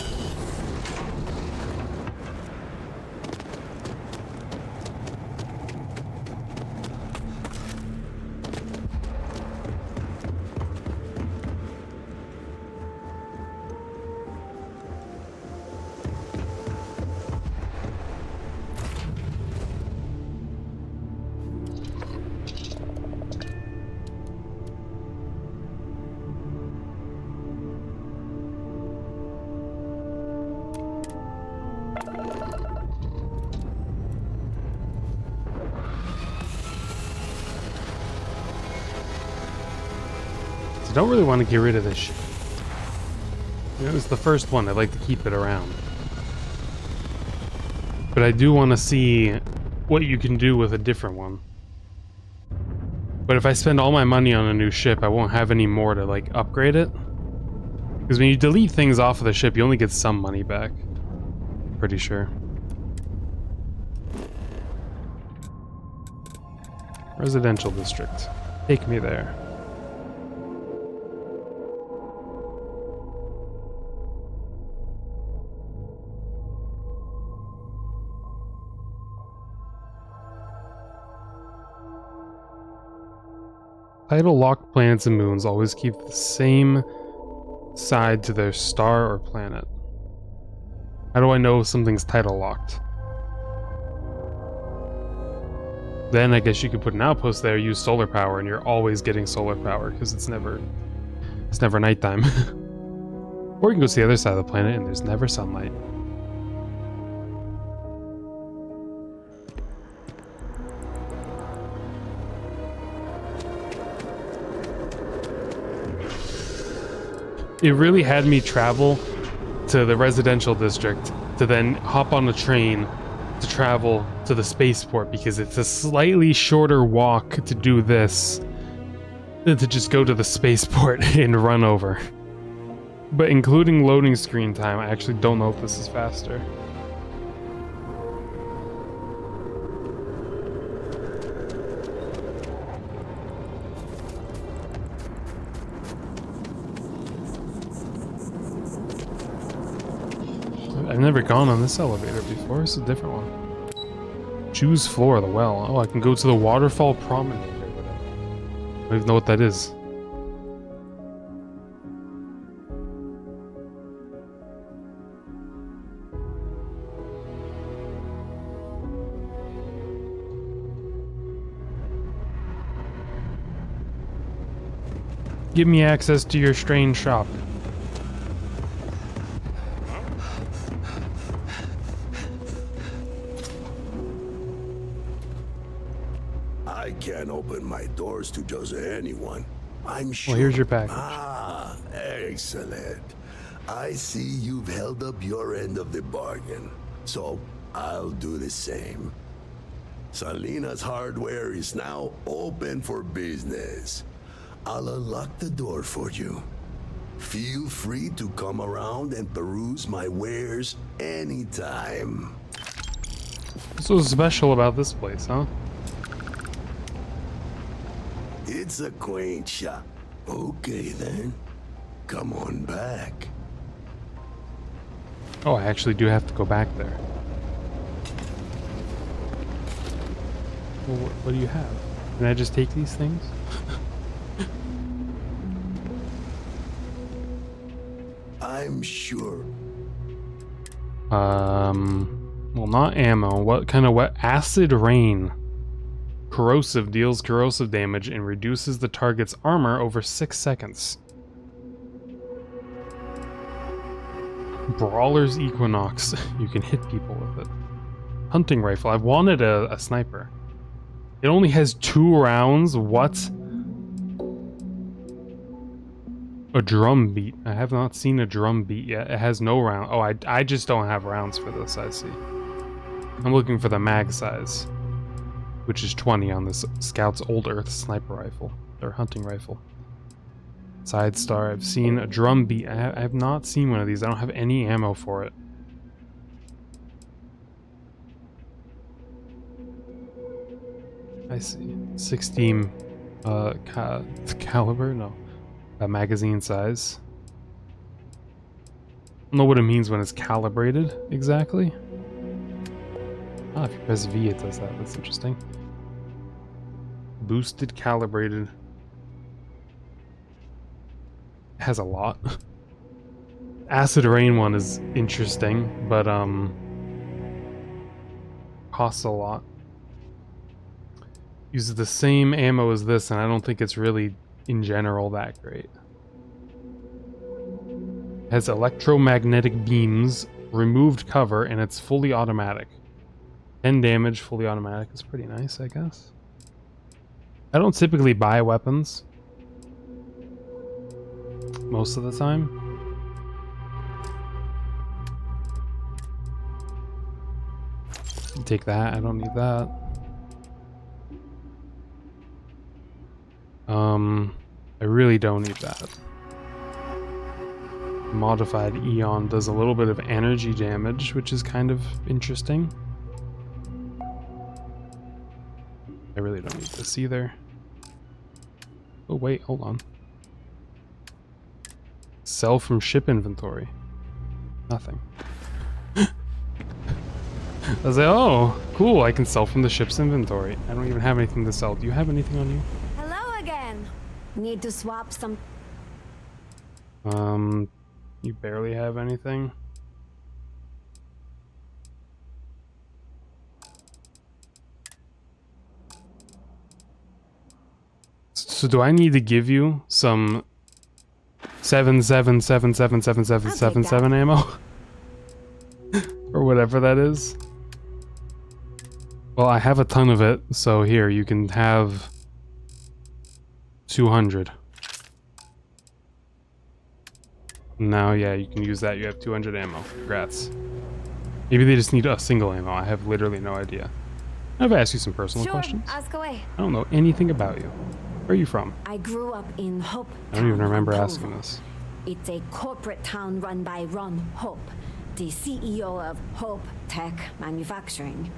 I don't really want to get rid of this shit. It was the first one. I'd like to keep it around. But I do want to see what you can do with a different one. But if I spend all my money on a new ship, I won't have any more to like upgrade it. Because when you delete things off of the ship, you only get some money back. Pretty sure. Residential district. Take me there. Tidal locked planets and moons always keep the same side to their star or planet. How do I know if something's tidal locked? Then I guess you could put an outpost there, use solar power, and you're always getting solar power because it's never nighttime. Or you can go to the other side of the planet and there's never sunlight. It really had me travel to the residential district to then hop on a train to travel to the spaceport because it's a slightly shorter walk to do this than to just go to the spaceport and run over. But including loading screen time, I actually don't know if this is faster. never gone on this elevator before. It's a different one. Choose floor of the well. Oh, I can go to the waterfall promenade or whatever. I don't even know what that is. Give me access to your strange shop. I can't open my doors to just anyone. I'm sure. Well, here's your package. Ah, excellent. I see you've held up your end of the bargain, so I'll do the same. Selena's Hardware is now open for business. I'll unlock the door for you. Feel free to come around and peruse my wares anytime. What's so special about this place, huh? It's a quaint shop. Okay then, come on back. Oh, I actually do have to go back there. Well, what do you have? Can I just take these things? I'm sure. Well, not ammo. What kind of what? Acid rain. Corrosive deals corrosive damage and reduces the target's armor over 6 seconds. Brawler's Equinox. You can hit people with it. Hunting rifle. I've wanted a sniper. It only has 2 rounds. What? A drum beat. I have not seen a drum beat yet. It has no round. Oh, I just don't have rounds for this, I see. I'm looking for the mag size, which is 20 on this Scout's Old Earth sniper rifle, or hunting rifle. Side star. I've seen a drum beat. I have not seen one of these. I don't have any ammo for it. I see. 16 caliber? No. Magazine size. I don't know what it means when it's calibrated exactly. Ah, if you press V it does that. That's interesting. Boosted, calibrated. It has a lot. Acid rain one is interesting, but costs a lot. Uses the same ammo as this, and I don't think it's really in general that great. Has electromagnetic beams, removed cover, and it's fully automatic. 10 damage, fully automatic is pretty nice, I guess. I don't typically buy weapons most of the time. Take that, I don't need that. I really don't need that. Modified Eon does a little bit of energy damage, which is kind of interesting. I really don't need this either. Oh wait, hold on. Sell from ship inventory. Nothing. I was like, oh, cool, I can sell from the ship's inventory. I don't even have anything to sell. Do you have anything on you? Hello again. Need to swap some. You barely have anything. So do I need to give you some 7777777 ammo? Or whatever that is? Well, I have a ton of it, so here, you can have 200. Now, yeah, you can use that. You have 200 ammo. Congrats. Maybe they just need a single ammo. I have literally no idea. I've asked you some personal questions. Ask away. I don't know anything about you. Where are you from? I grew up in Hope. I don't even remember asking this. It's a corporate town run by Ron Hope, the CEO of Hope Tech Manufacturing.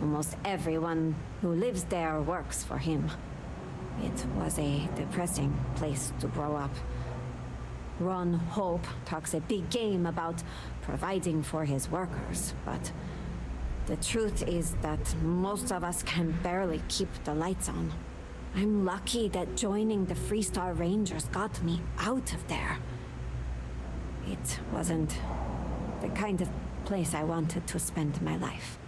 Almost everyone who lives there works for him. It was a depressing place to grow up. Ron Hope talks a big game about providing for his workers, but the truth is that most of us can barely keep the lights on. I'm lucky that joining the Freestar Rangers got me out of there. It wasn't the kind of place I wanted to spend my life.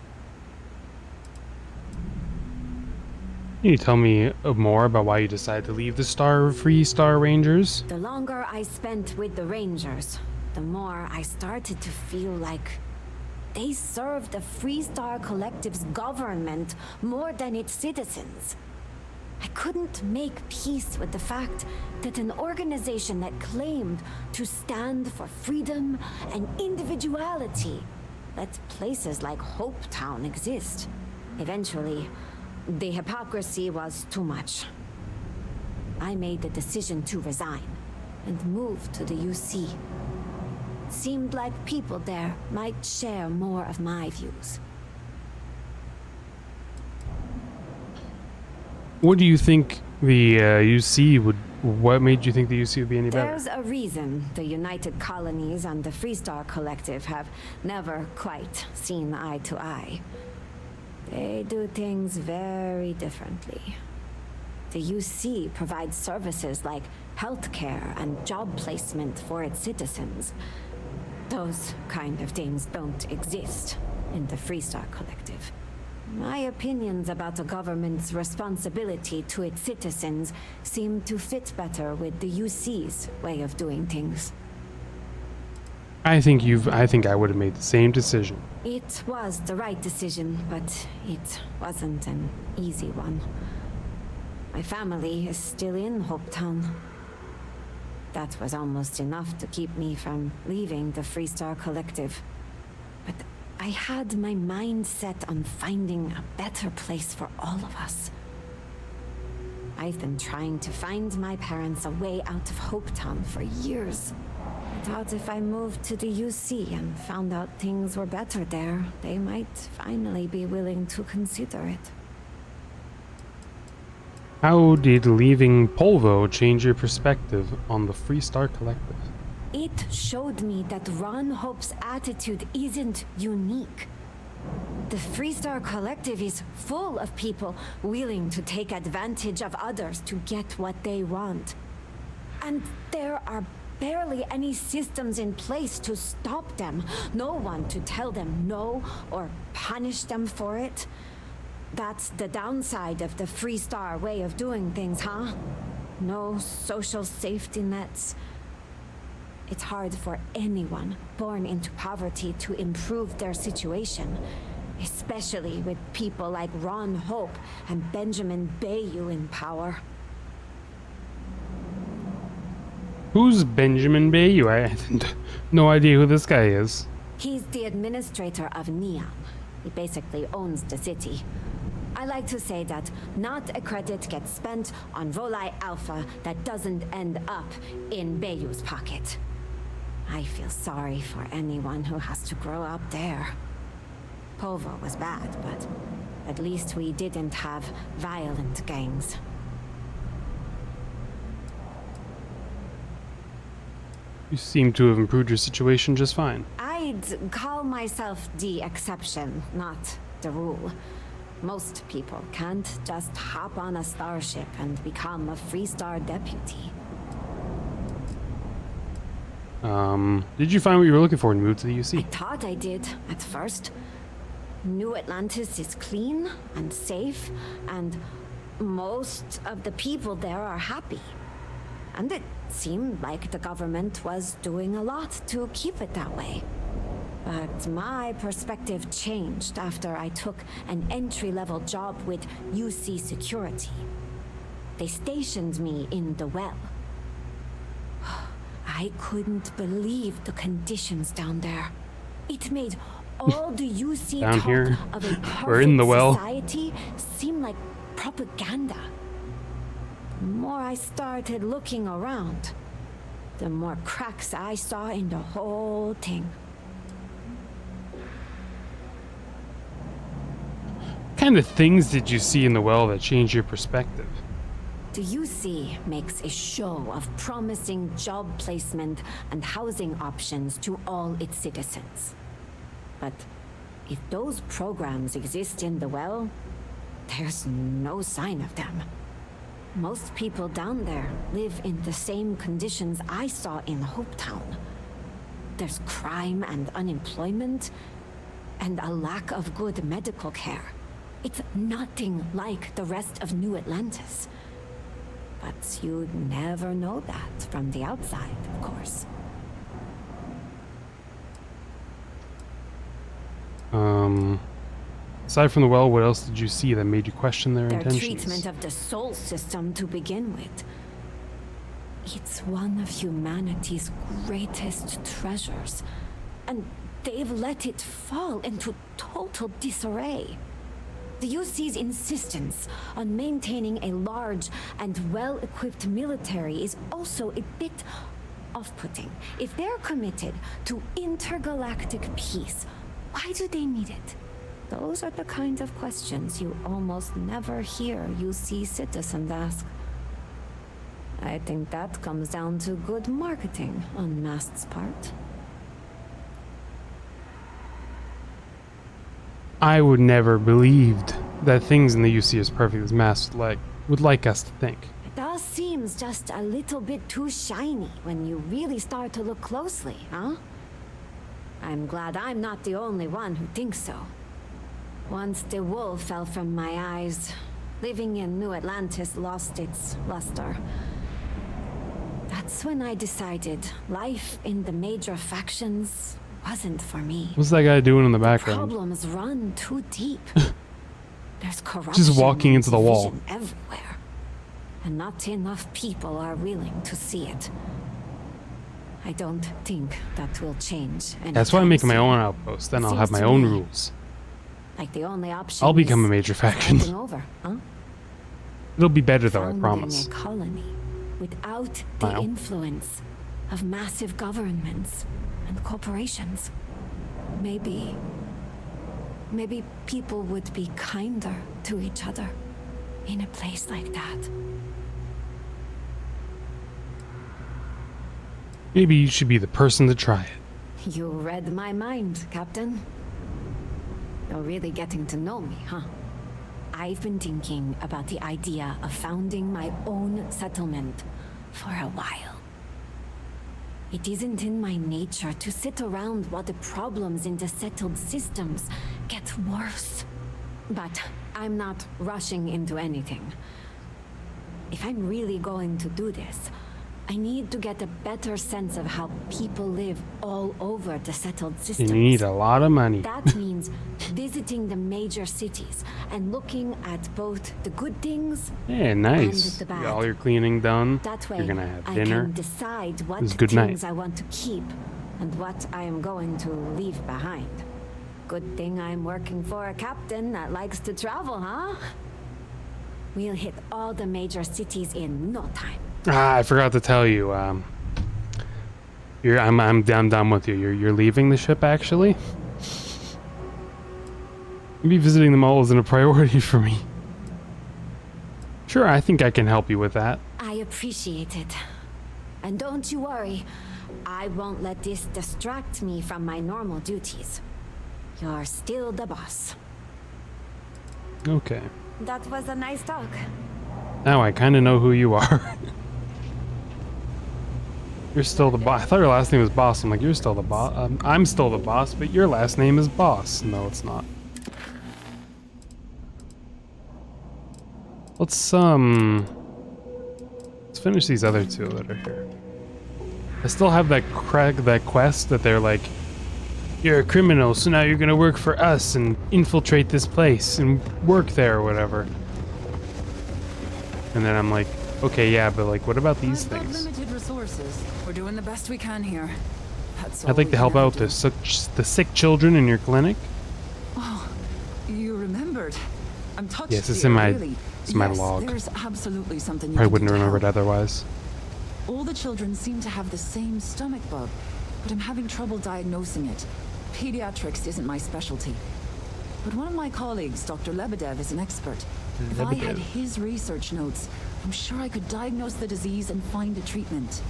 Can you tell me more about why you decided to leave the Freestar Rangers? The longer I spent with the Rangers, the more I started to feel like they served the Freestar Collective's government more than its citizens. I couldn't make peace with the fact that an organization that claimed to stand for freedom and individuality let places like Hopetown exist. Eventually, the hypocrisy was too much. I made the decision to resign and move to the UC. It seemed like people there might share more of my views. What do you think the UC would... What made you think the UC would be any better? There's a reason the United Colonies and the Freestar Collective have never quite seen eye to eye. They do things very differently. The UC provides services like healthcare and job placement for its citizens. Those kind of things don't exist in the Freestar Collective. My opinions about the government's responsibility to its citizens seem to fit better with the UC's way of doing things. I think I would have made the same decision. It was the right decision, but it wasn't an easy one. My family is still in Hopetown. That was almost enough to keep me from leaving the Freestar Collective. But I had my mind set on finding a better place for all of us. I've been trying to find my parents a way out of Hopetown for years. I thought if I moved to the UC and found out things were better there, they might finally be willing to consider it. How did leaving Polvo change your perspective on the Freestar Collective? It showed me that Ron Hope's attitude isn't unique. The Freestar Collective is full of people willing to take advantage of others to get what they want. And there are barely any systems in place to stop them. No one to tell them no or punish them for it. That's the downside of the Freestar way of doing things, huh? No social safety nets. It's hard for anyone born into poverty to improve their situation, especially with people like Ron Hope and Benjamin Bayou in power. Who's Benjamin Bayou? I have no idea who this guy is. He's the administrator of Neon. He basically owns the city. I like to say that not a credit gets spent on Volai Alpha that doesn't end up in Bayou's pocket. I feel sorry for anyone who has to grow up there. Polvo was bad, but at least we didn't have violent gangs. You seem to have improved your situation just fine. I'd call myself the exception, not the rule. Most people can't just hop on a starship and become a Freestar deputy. Did you find what you were looking for when you moved to the UC? I thought I did at first. New Atlantis is clean and safe, and most of the people there are happy. And it seemed like the government was doing a lot to keep it that way. But my perspective changed after I took an entry-level job with UC Security. They stationed me in the well. I couldn't believe the conditions down there. It made all the UC down talk here, of a perfect we're in the well. society seem like propaganda. The more I started looking around, the more cracks I saw in the whole thing. What kind of things did you see in the well that changed your perspective? The UC makes a show of promising job placement and housing options to all its citizens. But if those programs exist in the well, there's no sign of them. Most people down there live in the same conditions I saw in Hopetown. There's crime and unemployment, and a lack of good medical care. It's nothing like the rest of New Atlantis. But you'd never know that from the outside, of course. Aside from the well, what else did you see that made you question their intentions? Their treatment of the soul system to begin with. It's one of humanity's greatest treasures, and they've let it fall into total disarray. The UC's insistence on maintaining a large and well-equipped military is also a bit off-putting. If they're committed to intergalactic peace, why do they need it? Those are the kind of questions you almost never hear UC citizens ask. I think that comes down to good marketing on Mast's part. I would never believed that things in the UC as perfect as Mast would like us to think. It all seems just a little bit too shiny when you really start to look closely, huh? I'm glad I'm not the only one who thinks so. Once the wool fell from my eyes, living in New Atlantis lost its luster. That's when I decided life in the major factions wasn't for me. What's that guy doing in the background? Problems run too deep. There's corruption. Just walking into the wall. Everywhere. And not enough people are willing to see it. I don't think that will change. That's why I'm making my own outpost. Then I'll have my own rules. Like the only option I'll become a major faction. Over, huh? It'll be better though, I promise. A colony without the influence of massive governments and corporations. Maybe people would be kinder to each other in a place like that. Maybe you should be the person to try it. You read my mind, Captain. You're really getting to know me, huh? I've been thinking about the idea of founding my own settlement for a while. It isn't in my nature to sit around while the problems in the settled systems get worse. But I'm not rushing into anything. If I'm really going to do this, I need to get a better sense of how people live all over the settled systems. You need a lot of money. That means visiting the major cities and looking at both the good things Yeah, nice. and the bad. You got all your cleaning done. That way, You're gonna have I dinner. can decide what good things night. I want to keep and what I am going to leave behind. Good thing I'm working for a captain that likes to travel, huh? We'll hit all the major cities in no time. I forgot to tell you. I'm done with you. You're leaving the ship, actually. Maybe visiting them all isn't a priority for me. Sure, I think I can help you with that. I appreciate it. And don't you worry, I won't let this distract me from my normal duties. You're still the boss. Okay. That was a nice talk. Now I kind of know who you are. You're still the boss. I thought your last name was Boss. I'm like, you're still the boss. I'm still the boss, but your last name is Boss. No, it's not. Let's finish these other two that are here. I still have that quest that they're like, you're a criminal, so now you're gonna work for us and infiltrate this place and work there or whatever. And then I'm like, okay, yeah, but like, what about these things? Limited resources. We're doing the best we can here. That's all I'd like we to help can out ever the sick children in your clinic. Oh, you remembered. I'm touched. Yes, it's dear, in my really. it's my Yes, log. There's absolutely something you Probably can wouldn't do to remember it help. otherwise. All the children seem to have the same stomach bug, but I'm having trouble diagnosing it. Pediatrics isn't my specialty. But one of my colleagues, Dr. Lebedev, is an expert. If I had Lebedev. his research notes, I'm sure I could diagnose the disease and find a treatment.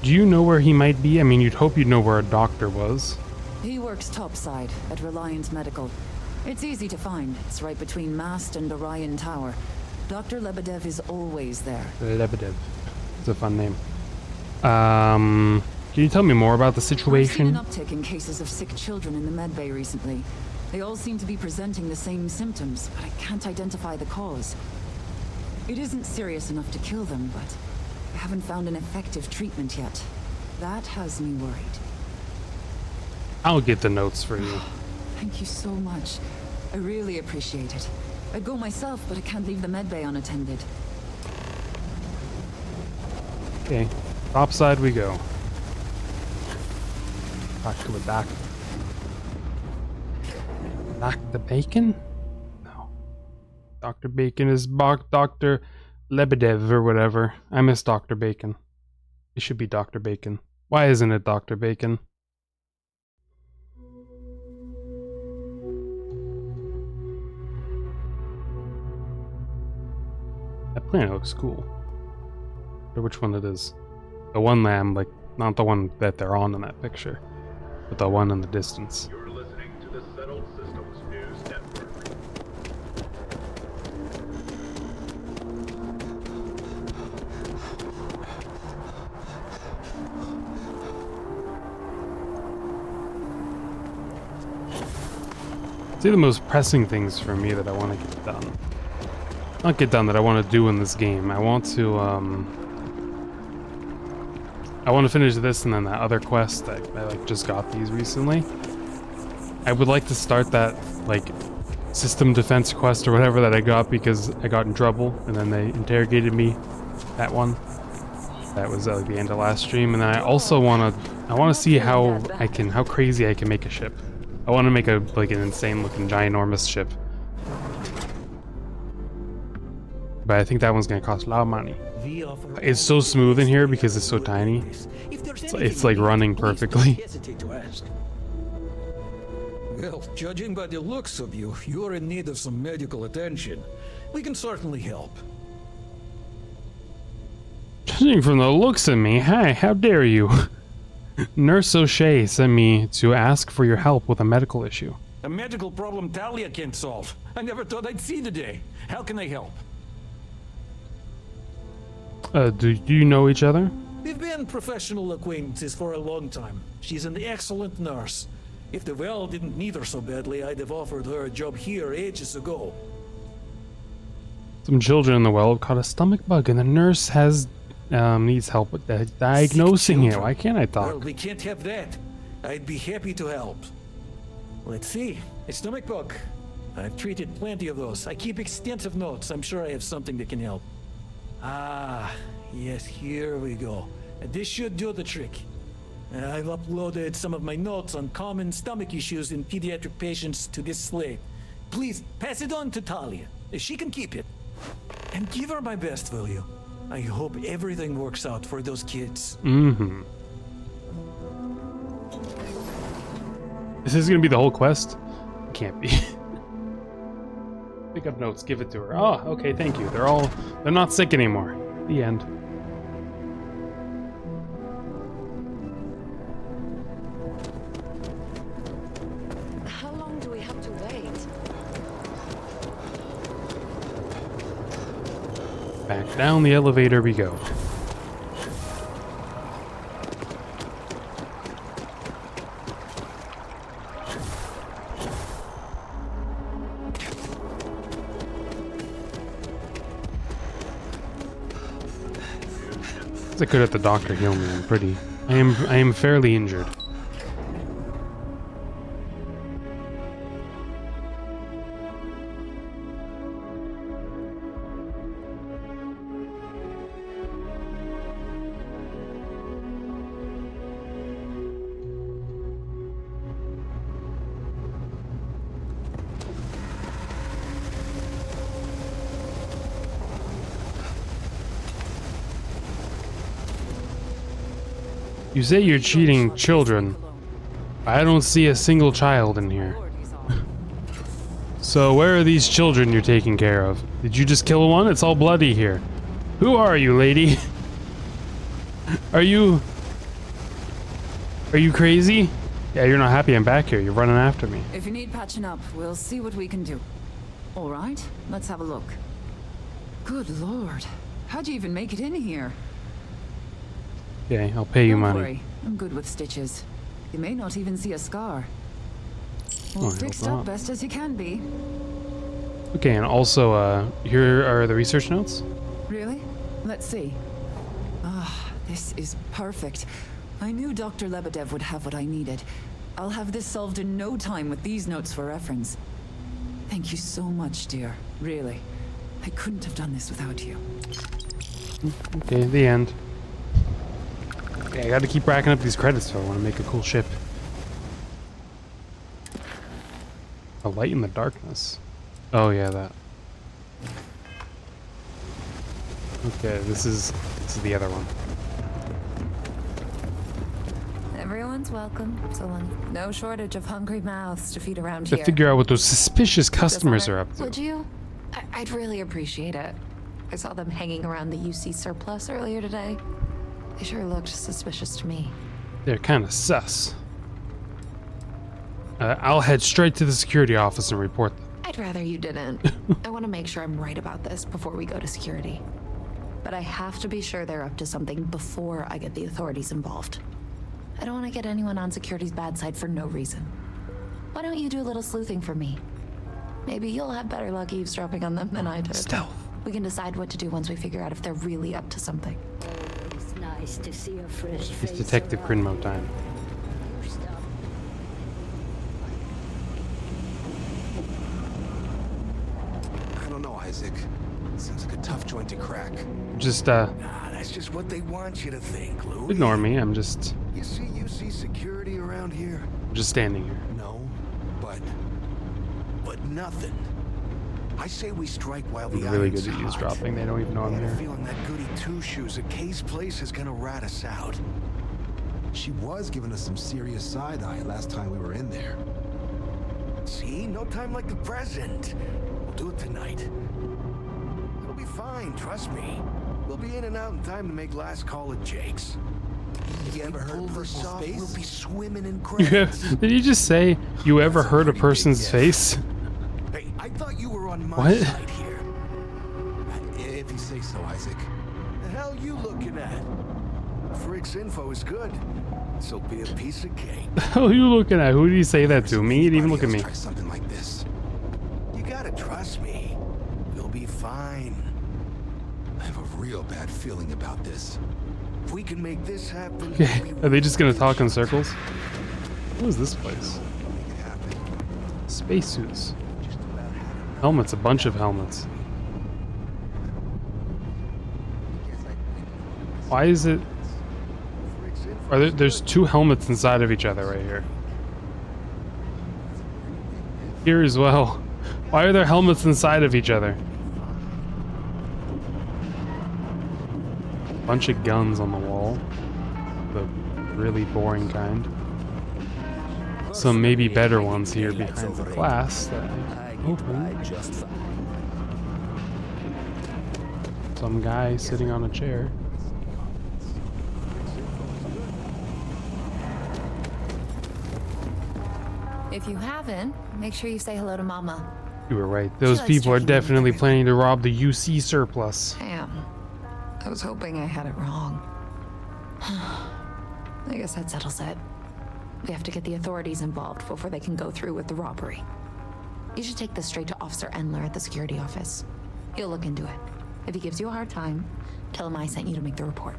Do you know where he might be? I mean, you'd hope you'd know where a doctor was. He works topside at Reliant Medical. It's easy to find. It's right between Mast and Orion Tower. Dr. Lebedev is always there. Lebedev. It's a fun name. Can you tell me more about the situation? I've seen an uptick in cases of sick children in the medbay recently. They all seem to be presenting the same symptoms, but I can't identify the cause. It isn't serious enough to kill them, but I haven't found an effective treatment yet. That has me worried. I'll get the notes for you. Thank you so much. I really appreciate it. I'd go myself, but I can't leave the medbay unattended. Okay, topside we go. Talk to a doctor. Dr. Bacon? No. Dr. Bacon is Dr. Lebedev or whatever. I miss Dr. Bacon. It should be Dr. Bacon. Why isn't it Dr. Bacon? That planet looks cool. I wonder which one it is. The one lamb, like, not the one that they're on in that picture, but the one in the distance. You're listening to the Settled Systems News Network. See, the most pressing things for me that I want to get done. Not get done, that I want to do in this game. I want to finish this and then that other quest that I like just got these recently. I would like to start that like system defense quest or whatever that I got because I got in trouble and then they interrogated me. That one. That was at the end of last stream, and then I also want to see how crazy I can make a ship. I want to make an insane looking ginormous ship. But I think that one's gonna cost a lot of money. It's so smooth in here because it's so tiny. It's like running perfectly. Well, judging by the looks of you, you're in need of some medical attention. We can certainly help. Judging from the looks of me, hi, how dare you? Nurse O'Shea sent me to ask for your help with a medical issue. A medical problem Talia can't solve. I never thought I'd see the day. How can I help? Do you know each other? We've been professional acquaintances for a long time. She's an excellent nurse. If the well didn't need her so badly, I'd have offered her a job here ages ago. Some children in the well have caught a stomach bug, and the nurse needs help with diagnosing it. Why can't I talk? Well, we can't have that. I'd be happy to help. Let's see. A stomach bug. I've treated plenty of those. I keep extensive notes. I'm sure I have something that can help. Ah, yes, here we go. This should do the trick. I've uploaded some of my notes on common stomach issues in pediatric patients to this slate. Please pass it on to Talia. She can keep it. And give her my best, will you? I hope everything works out for those kids. Mm-hmm. This is gonna be the whole quest? It can't be. Pick up notes, give it to her. Oh, okay, thank you. They're not sick anymore. The end. How long do we have to wait? Back down the elevator we go. I could have the doctor heal me. I am fairly injured. You say you're cheating children. I don't see a single child in here. So where are these children you're taking care of? Did you just kill one? It's all bloody here. Who are you, lady? Are you crazy? Yeah, you're not happy I'm back here. You're running after me. If you need patching up, we'll see what we can do. All right, let's have a look. Good lord. How'd you even make it in here? Okay, I'll pay you Don't money. worry, I'm good with stitches. You may not even see a scar. Oh, Well, I hope fixed not. up best as you can be. Okay, and also, here are the research notes. Really? Let's see. Ah, this is perfect. I knew Dr. Lebedev would have what I needed. I'll have this solved in no time with these notes for reference. Thank you so much, dear. Really. I couldn't have done this without you. Okay, the end. Okay, I gotta keep racking up these credits if I want to make a cool ship. A light in the darkness. Oh yeah, that. Okay, this is the other one. Everyone's welcome, so long. No shortage of hungry mouths to feed around To here. figure out what those suspicious customers are up to. Would you? I'd really appreciate it. I saw them hanging around the UC surplus earlier today. They sure looked suspicious to me. They're kind of sus. I'll head straight to the security office and report them. I'd rather you didn't. I want to make sure I'm right about this before we go to security. But I have to be sure they're up to something before I get the authorities involved. I don't want to get anyone on security's bad side for no reason. Why don't you do a little sleuthing for me? Maybe you'll have better luck eavesdropping on them than I did. Stealth. We can decide what to do once we figure out if they're really up to something. It's nice to see a fresh It's face. Detective Grinmo time. I don't know, Isaac. Seems like a tough joint to crack. Just, Nah, that's just what they want you to think, Louis. ignore me. I'm just You see security around here? standing here. No, but nothing. I say we strike while the I'm really iron's good at hot. eavesdropping. They don't even know I'm I got a here. feeling that goody two-shoes at Kay's place is gonna rat us out. she was giving us some serious side-eye last time we were in there. See, no time like the present. We'll do it tonight. It'll be fine, trust me. We'll be in and out in time to make last call at Jake's. You ever heard of Pull this personal off, space? we'll be swimming in credits. Did you just say you ever heard a person's face? Hey, I thought you were on my What? side here. If you say so, Isaac. The hell you looking at? Frick's info is good. This'll be a piece of cake. The hell are you looking at? Who did you say that to? Me? You didn't even look at me. Try something like this. You gotta trust me. You'll be fine. I have a real bad feeling about this. If we can make this happen, Okay, are they just gonna talk in circles? What is this place? Spacesuits. Helmets, a bunch of helmets. Why is it... There's two helmets inside of each other right here. Here as well. Why are there helmets inside of each other? Bunch of guns on the wall. The really boring kind. Some maybe better ones here behind the glass that I open. Some guy sitting on a chair. If you haven't, make sure you say hello to Mama. You were right. Those likes people are checking in definitely planning to rob the UC surplus. Damn. I was hoping I had it wrong. I guess that settles it. We have to get the authorities involved before they can go through with the robbery. You should take this straight to Officer Endler at the security office. He'll look into it. If he gives you a hard time, tell him I sent you to make the report.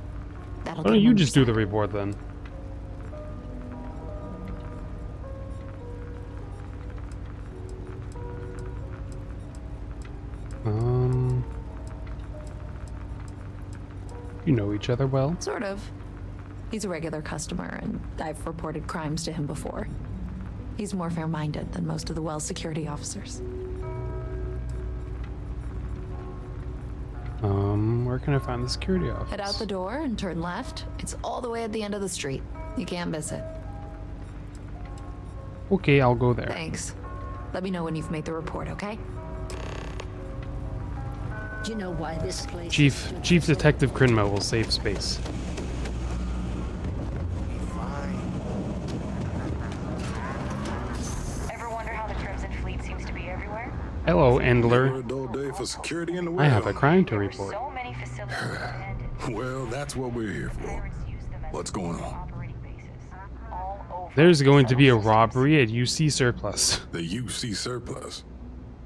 That'll Why don't you just do the report then? You know each other well? Sort of. He's a regular customer, and I've reported crimes to him before. He's more fair-minded than most of the Wells security officers. Where can I find the security office? Head out the door and turn left. It's all the way at the end of the street. You can't miss it. Okay, I'll go there. Thanks. Let me know when you've made the report, okay? Do you know why this place? Chief Detective Crinmo will save space. Ever wonder how the Crimson Fleet seems to be everywhere? Hello, Endler. A dull day for security in the I have a well. crime to report. So many facilities abandoned. Well, that's what we're here for. What's going on? There's going to be a robbery at UC Surplus. The UC surplus.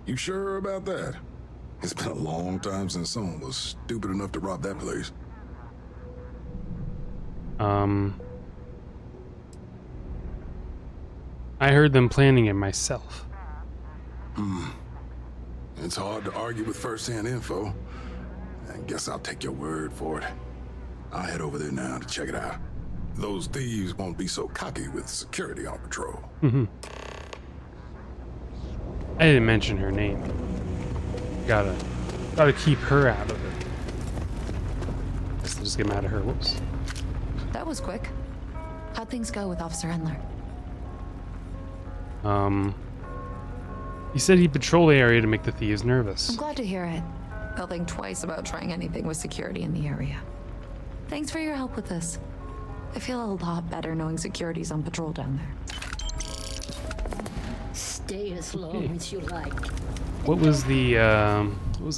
You sure about that? It's been a long time since someone was stupid enough to rob that place. I heard them planning it myself. It's hard to argue with first-hand info. I guess I'll take your word for it. I'll head over there now to check it out. Those thieves won't be so cocky with security on patrol. I didn't mention her name. Gotta keep her out of it. Guess I'll just get mad at her. Whoops. That was quick. How'd things go with Officer Endler? He said he'd patrol the area to make the thieves nervous. I'm glad to hear it. They'll think twice about trying anything with security in the area. Thanks for your help with this. I feel a lot better knowing security's on patrol down there. Stay as long as you like. What was the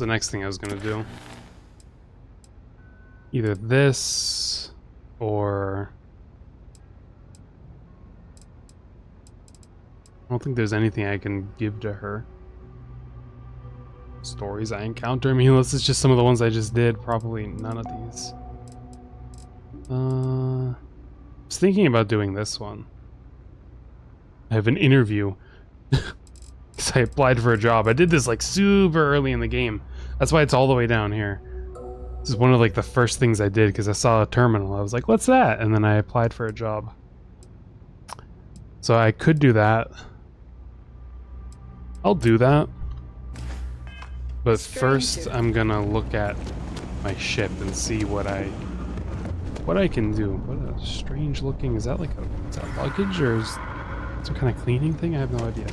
next thing I was gonna do? Either this or I don't think there's anything I can give to her. Stories I encounter. I mean, unless it's just some of the ones I just did. Probably none of these. I was thinking about doing this one. I have an interview. Because I applied for a job. I did this like super early in the game. That's why it's all the way down here. This is one of like the first things I did because I saw a terminal. I was like, what's that? And then I applied for a job. So I could do that. I'll do that. But first I'm gonna look at my ship and see what I can do. What a strange looking, is that like is that luggage or is some kind of cleaning thing? I have no idea.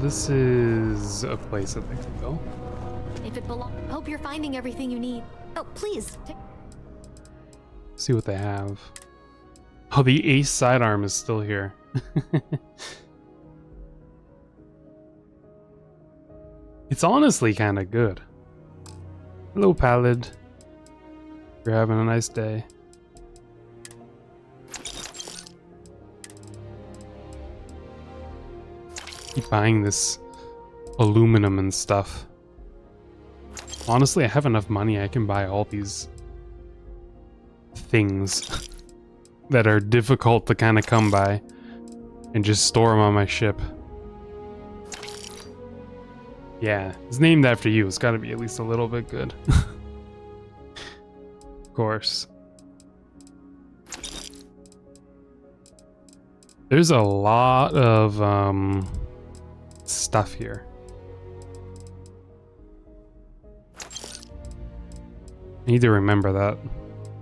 This is a place that they can go. If it belongs, hope you're finding everything you need. Oh, please. See what they have. Oh, the ace sidearm is still here. It's honestly kind of good. Hello, Pallid. You're having a nice day. Keep buying this aluminum and stuff. Honestly, I have enough money. I can buy all these things that are difficult to kind of come by and just store them on my ship. Yeah, it's named after you. It's got to be at least a little bit good. Of course. There's a lot of stuff here. I need to remember that.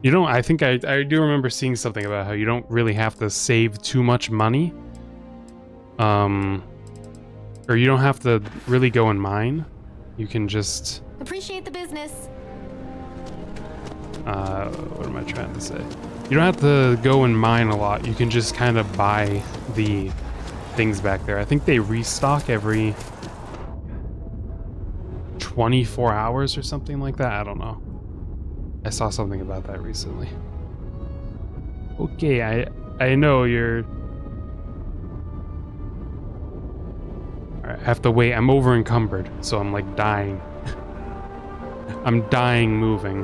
You don't, I think I do remember seeing something about how you don't really have to save too much money. Or you don't have to really go and mine. You can just... Appreciate the business. What am I trying to say? You don't have to go and mine a lot. You can just kind of buy the things back there. I think they restock every 24 hours or something like that. I don't know. I saw something about that recently. Okay, I know you're... Alright, I have to wait. I'm over encumbered, so I'm like dying. I'm dying moving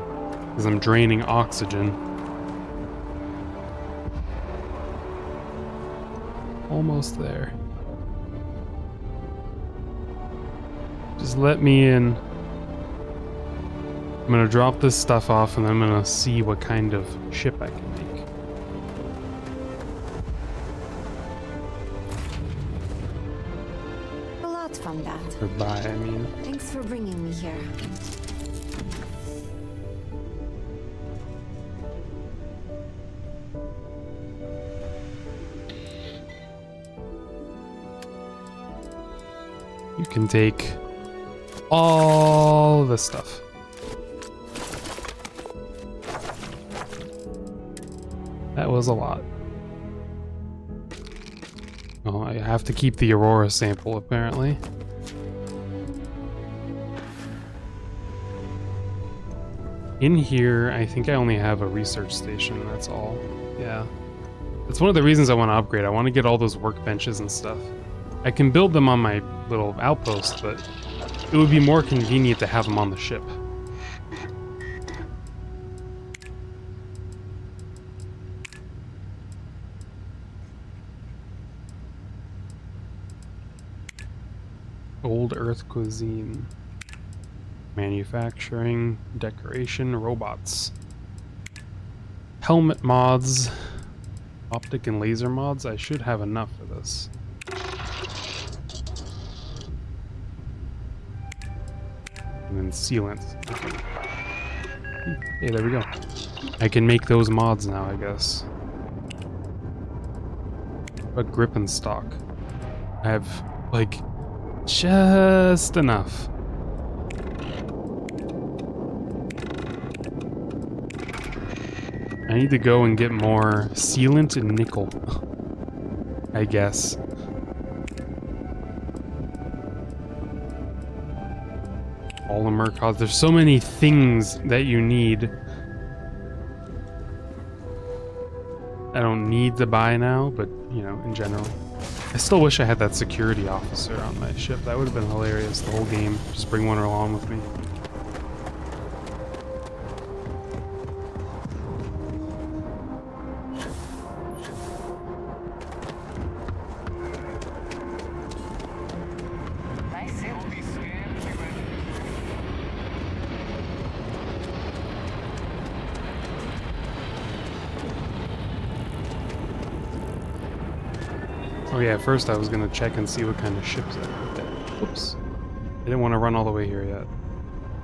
because I'm draining oxygen. almost there. Just let me in. I'm gonna drop this stuff off and then I'm gonna see what kind of ship I can make. A lot from that. Or buy, I mean. Thanks for bringing me here. You can take all this stuff. That was a lot. Oh, I have to keep the Aurora sample, apparently. In here, I think I only have a research station, that's all. Yeah. That's one of the reasons I want to upgrade. I want to get all those workbenches and stuff. I can build them on my little outpost, but it would be more convenient to have them on the ship. Old Earth cuisine. Manufacturing, decoration, robots. Helmet mods. Optic and laser mods. I should have enough for this. And then sealant. Hey, there we go. I can make those mods now, I guess. But grip and stock. I have, like, just enough. I need to go and get more sealant and nickel. I guess. Polymer costs. There's so many things that you need. I don't need to buy now, but you know, in general. I still wish I had that security officer on my ship. That would have been hilarious the whole game. Just bring one along with me. Oh yeah, first I was gonna check and see what kind of ships I could get. Oops. I didn't want to run all the way here yet.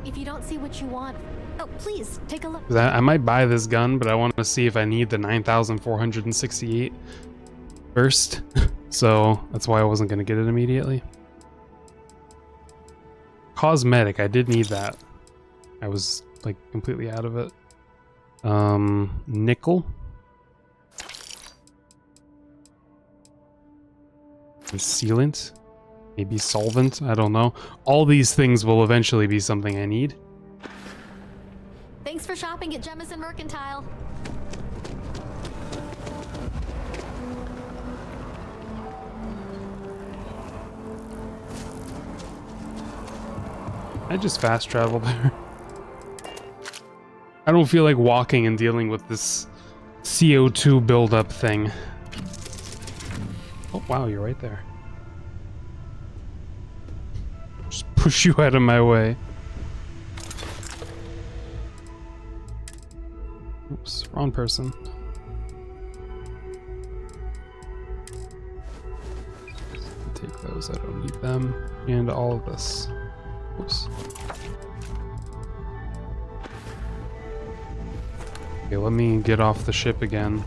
If you don't see what you want, oh, please, take a look. 'Cause I might buy this gun, but I want to see if I need the 9,468 first. So that's why I wasn't gonna get it immediately. Cosmetic, I did need that. I was like completely out of it. Nickel. Sealant, maybe solvent, I don't know. All these things will eventually be something I need. Thanks for shopping at Jemison Mercantile. I just fast travel there. I don't feel like walking and dealing with this CO2 buildup thing. Oh, wow, you're right there. Just push you out of my way. Oops, wrong person. Take those, I don't need them. And all of this. Oops. Okay, let me get off the ship again.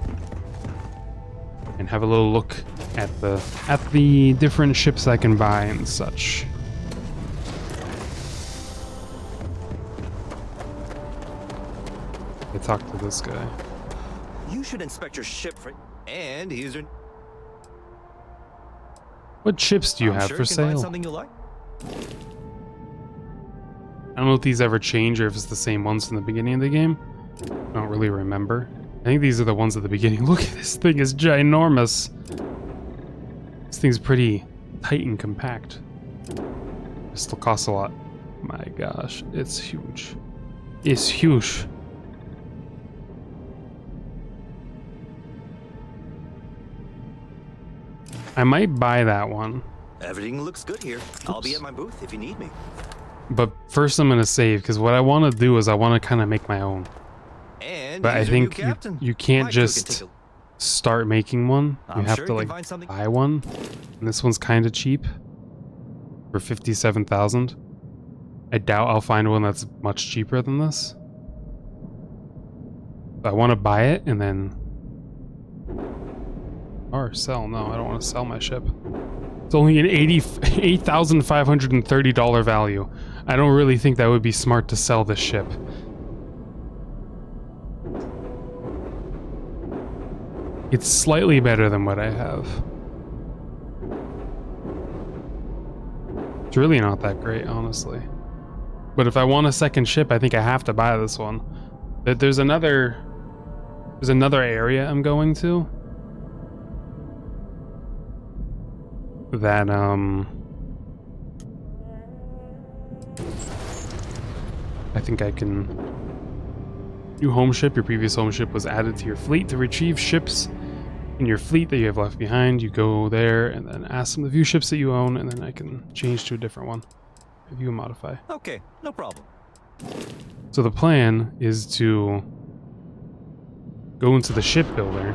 And have a little look at the different ships I can buy and such. I talked to this guy. You should inspect your ship for. And he's a. What ships do you have for sale? Something you like? I don't know if these ever change or if it's the same ones from the beginning of the game. I don't really remember. I think these are the ones at the beginning. Look, this thing is ginormous. This thing's pretty tight and compact. It still costs a lot. My gosh, it's huge. It's huge. I might buy that one. Everything looks good here. I'll be at my booth if you need me. But first I'm gonna save, because what I want to do is I want to kind of make my own. And But I he's your new think captain. you can't My crew can just take start making one. You I'm have sure to you can like find something- buy one. And this one's kind of cheap. For 57,000. I doubt I'll find one that's much cheaper than this. But I want to buy it and then... Or sell. No, I don't want to sell my ship. It's only an $88,530 value. I don't really think that would be smart to sell this ship. It's slightly better than what I have. It's really not that great, honestly. But if I want a second ship, I think I have to buy this one. There's another area I'm going to that I think I can. New home ship. Your previous home ship was added to your fleet. To retrieve ships in your fleet that you have left behind, you go there and then ask them to view ships that you own, and then I can change to a different one. View and modify. Okay, no problem. So the plan is to go into the shipbuilder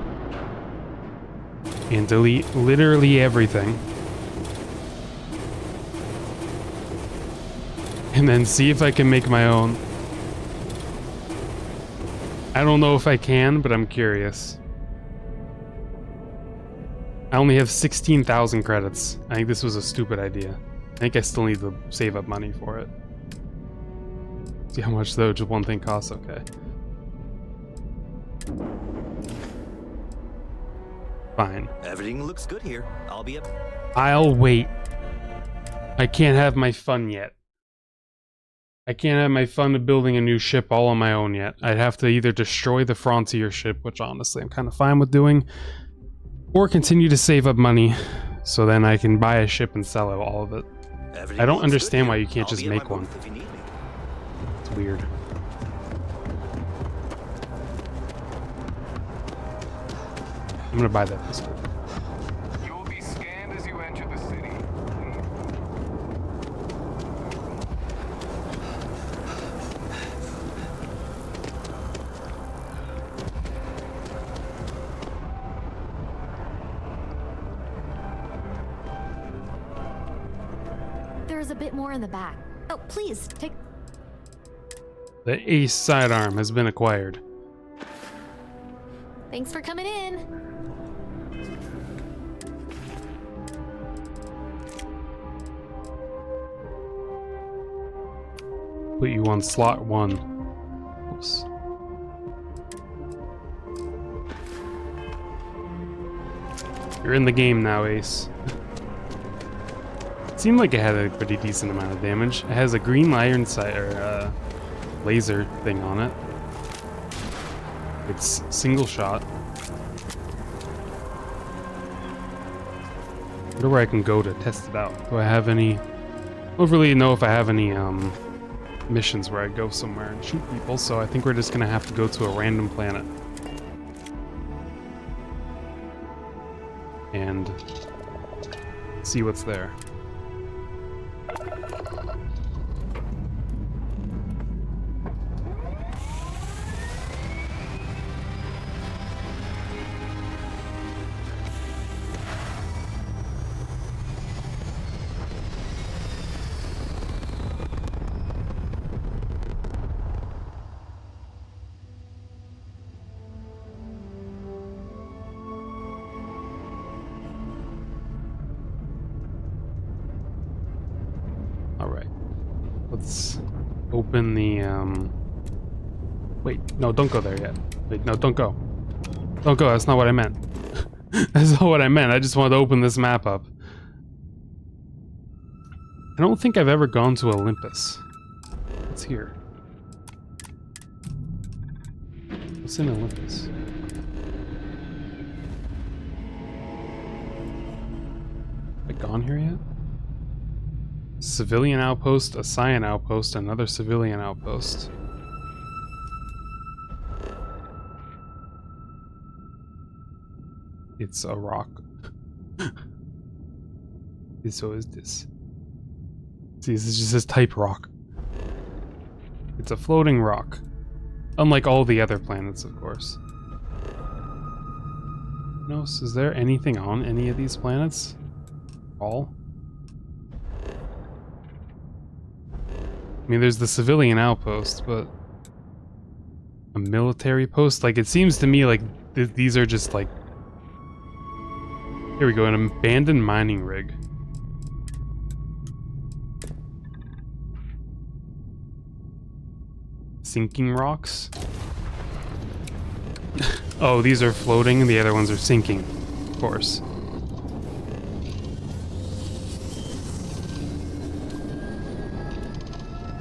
and delete literally everything. And then see if I can make my own. I don't know if I can, but I'm curious. I only have 16,000 credits. I think this was a stupid idea. I think I still need to save up money for it. See how much though just one thing costs? Okay. Fine. Everything looks good here. I'll be up. I'll wait. I can't have my fun yet. I can't have my fun of building a new ship all on my own yet. I'd have to either destroy the Frontier ship, which honestly I'm kind of fine with doing, or continue to save up money so then I can buy a ship and sell all of it. Everything I don't looks understand good why here. you can't I'll just be at make my one. booth if you need me. It's weird. I'm gonna buy that pistol. You will be scanned as you enter the city. There's a bit more in the back. Oh, please, take... The Ace sidearm has been acquired. Thanks for coming in. Put you on slot 1. Oops. You're in the game now, Ace. It seemed like it had a pretty decent amount of damage. It has a green iron sight or laser thing on it. It's single shot. I wonder where I can go to test it out. Do I have any... I don't really know if I have any missions where I go somewhere and shoot people, so I think we're just gonna have to go to a random planet. And see what's there. Alright. Let's open the, Wait, no, don't go there yet. Wait, no, don't go. Don't go, that's not what I meant. That's not what I meant, I just wanted to open this map up. I don't think I've ever gone to Olympus. What's here? What's in Olympus? Have I gone here yet? Civilian outpost, a Scion outpost, another civilian outpost. It's a rock. So is this. See, this is just this type rock. It's a floating rock. Unlike all the other planets, of course. No, so is there anything on any of these planets? All? I mean, there's the civilian outpost, but a military post? Like, it seems to me like these are just like... Here we go, an abandoned mining rig. Sinking rocks? Oh, these are floating and the other ones are sinking, of course.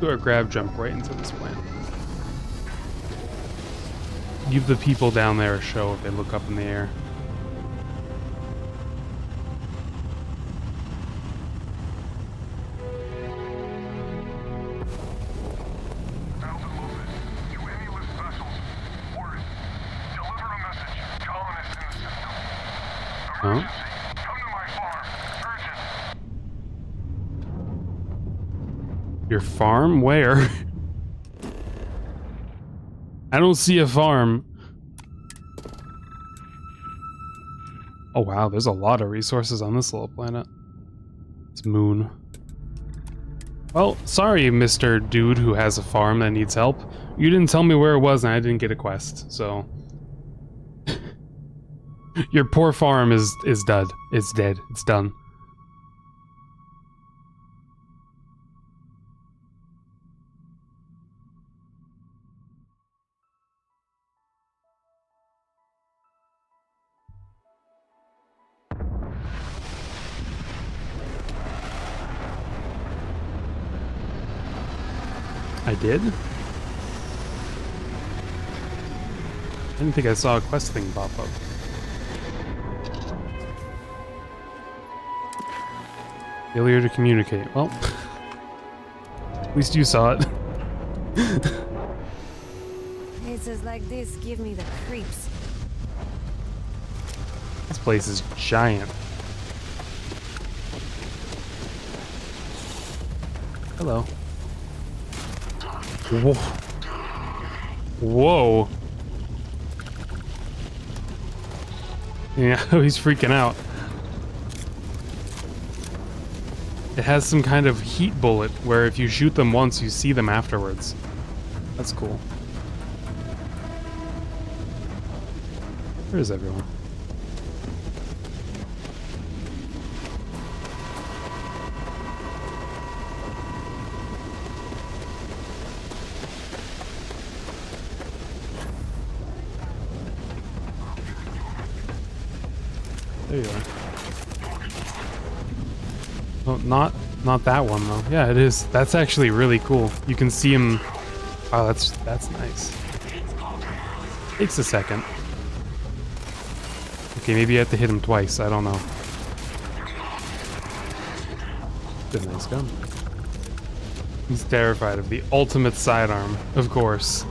Do our grab jump right into this plant. Give the people down there a show if they look up in the air. Huh? Your farm? Where? I don't see a farm. Oh wow, there's a lot of resources on this little planet. It's moon. Well, sorry, Mr. Dude who has a farm that needs help. You didn't tell me where it was and I didn't get a quest, so... Your poor farm is dead. It's dead. It's done. I did? I didn't think I saw a quest thing pop up. Failure to communicate. Well, at least you saw it. Places like this give me the creeps. This place is giant. Hello. Whoa. Whoa. Yeah, he's freaking out. It has some kind of heat bullet where if you shoot them once, you see them afterwards. That's cool. Where is everyone? There you are. Oh, not that one though. Yeah, it is. That's actually really cool. You can see him. Oh, that's nice. Takes a second. Okay, maybe you have to hit him twice. I don't know. Good, nice gun. He's terrified of the ultimate sidearm, of course.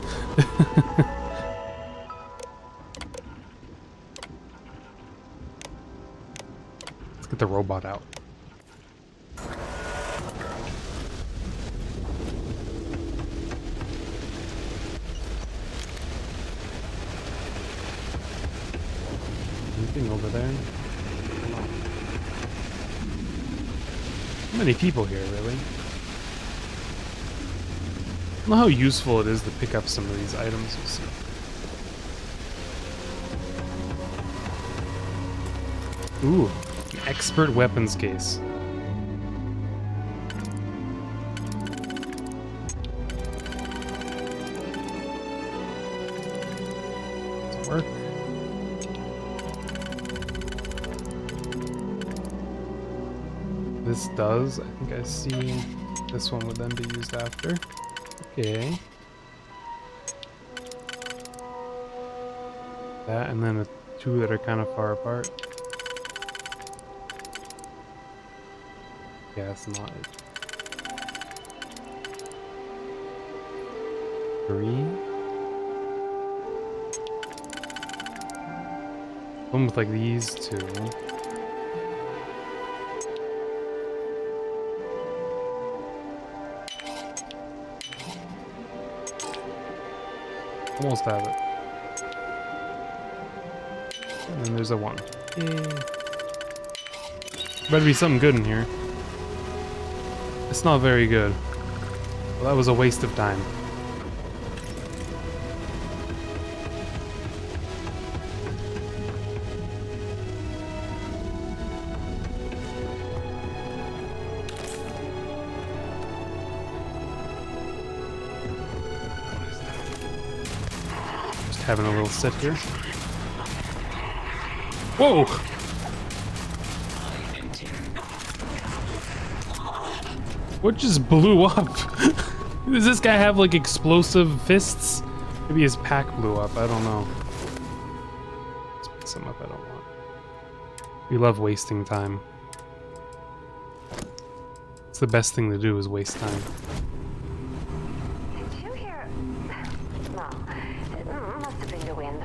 Let's get the robot out. Anything over there? How many people here, really? I don't know how useful it is to pick up some of these items you see. Ooh, an expert weapons case. Does it work? This does. I think I see this one would then be used after. Okay. That and then two that are kind of far apart. Yeah, that's not it. 3. One with like these two. Almost have it. And then there's a 1. Yay. Better be something good in here. It's not very good. Well, that was a waste of time. Just having a little sit here. Whoa! What just blew up? Does this guy have like explosive fists? Maybe his pack blew up, I don't know. Let's pick some up I don't want. We love wasting time. It's the best thing to do is waste time. Did you hear? No, it must have been the wind.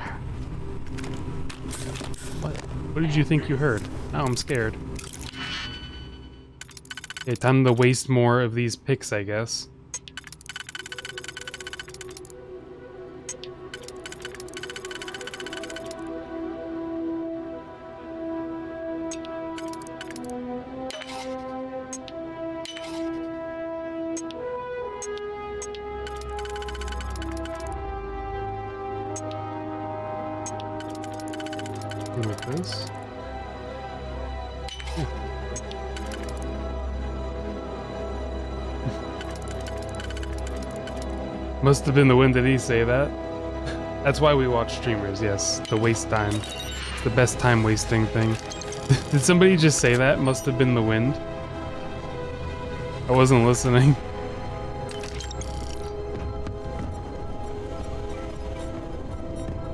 What did you think you heard? Now I'm scared. Okay, time to waste more of these picks, I guess. With this. Must have been the wind. Did he say that? That's why we watch streamers, yes. The waste time. It's the best time wasting thing. Did somebody just say that? Must have been the wind. I wasn't listening.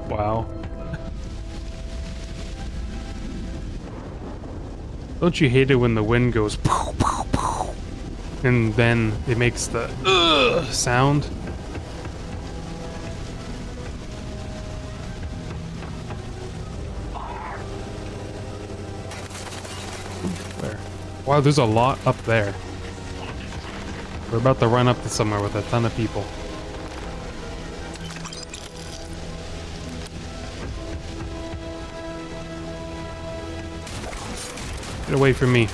Wow. Don't you hate it when the wind goes pow, pow, pow, and then it makes the sound? There. Wow, there's a lot up there. We're about to run up to somewhere with a ton of people. Get away from me.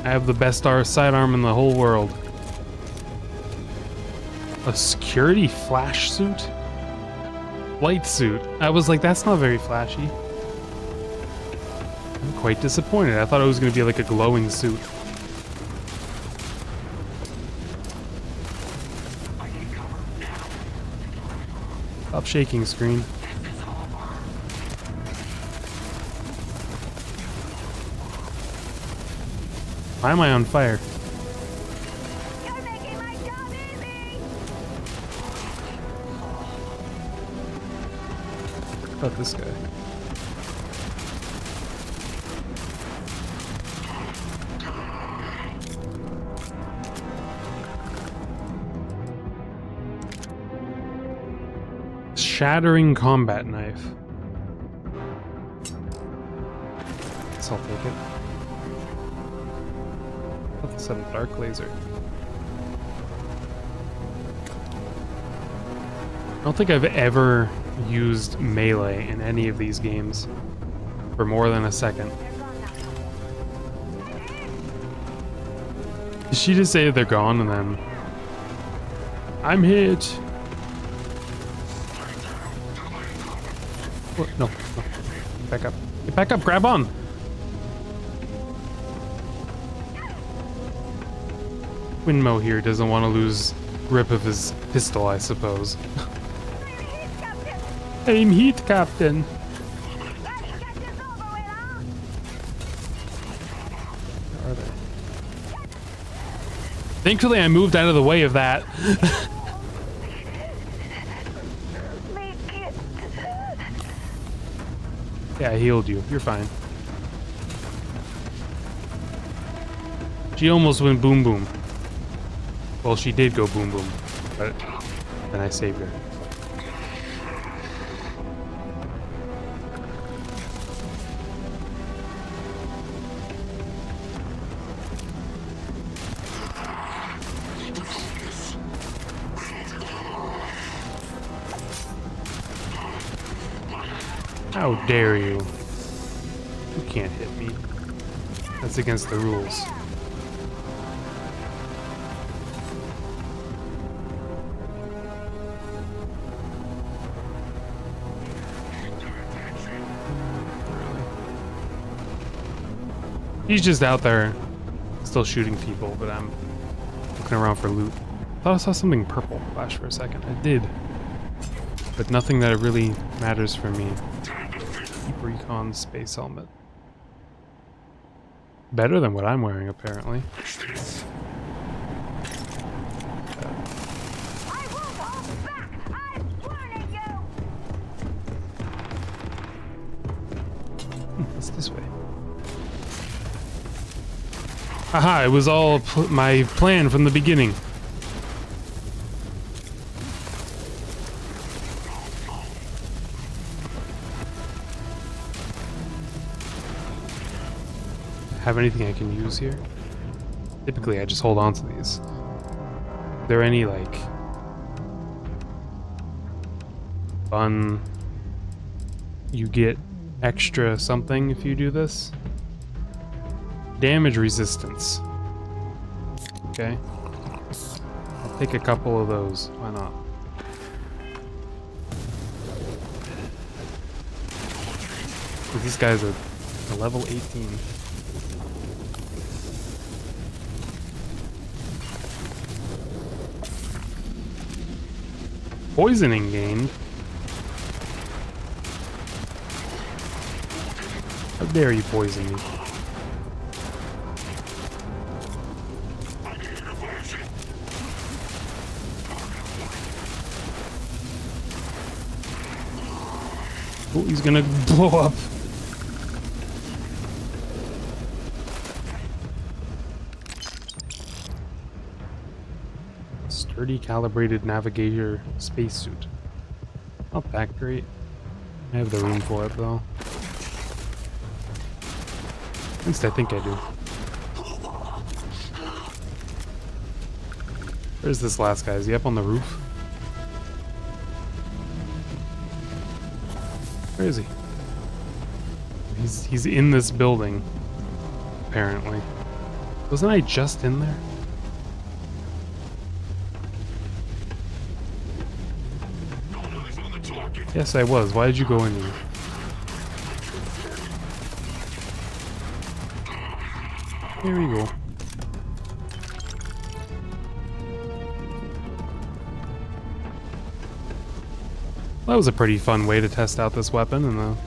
I have the best sidearm in the whole world. A security flash suit? Light suit. I was like, that's not very flashy. I'm quite disappointed. I thought it was going to be like a glowing suit. Stop shaking, screen. Why am I on fire? You're making my job easy. What about this guy? Shattering combat knife. Guess I'll take it. Let's have a dark laser. I don't think I've ever used melee in any of these games for more than a second. Did she just say they're gone and then I'm hit? What? No, no. Back up. Get back up, grab on! Winmo here doesn't want to lose grip of his pistol, I suppose. I'm heat captain. Where are they? Thankfully, I moved out of the way of that. Yeah, I healed you. You're fine. She almost went boom boom. Well, she did go boom boom, but then I saved her. How dare you? You can't hit me. That's against the rules. He's just out there still shooting people, but I'm looking around for loot. I thought I saw something purple flash for a second. I did. But nothing that really matters for me. Deep Recon space helmet. Better than what I'm wearing, apparently. What's this way? Haha, it was all my plan from the beginning. Have anything I can use here? Typically, I just hold on to these. Are there any, like, fun, you get extra something if you do this? Damage resistance. Okay. I'll take a couple of those. Why not? This guy's a level 18. Poisoning gained. How dare you poison me? Oh, he's gonna blow up. Sturdy calibrated navigator spacesuit. Not that great. I have the room for it though. At least I think I do. Where's this last guy? Is he up on the roof? Where is he? He's in this building, apparently. Wasn't I just in there? Yes, I was. Why did you go in here? Here we go. Well, that was a pretty fun way to test out this weapon, and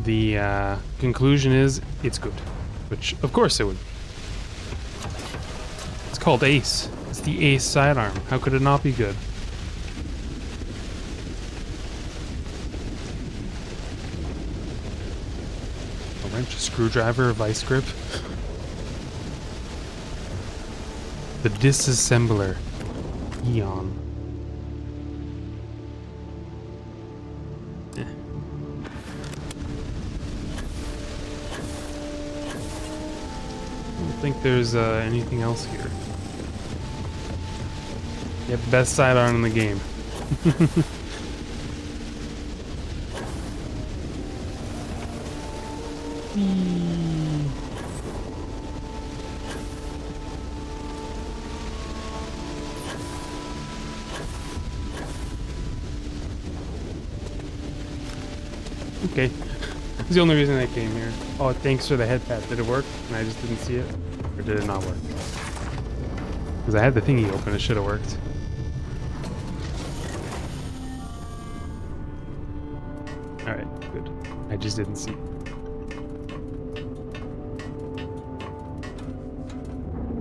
the conclusion is it's good. Which, of course it would. It's called Ace. It's the Ace sidearm. How could it not be good? A wrench, a screwdriver, a vice grip. The disassembler. Eon. I don't think there's anything else here. Yep, best sidearm in the game. Okay. That's the only reason I came here. Oh, thanks for the head pat. Did it work? And I just didn't see it? Or did it not work? Because I had the thingy open, it should have worked. Alright, good. I just didn't see.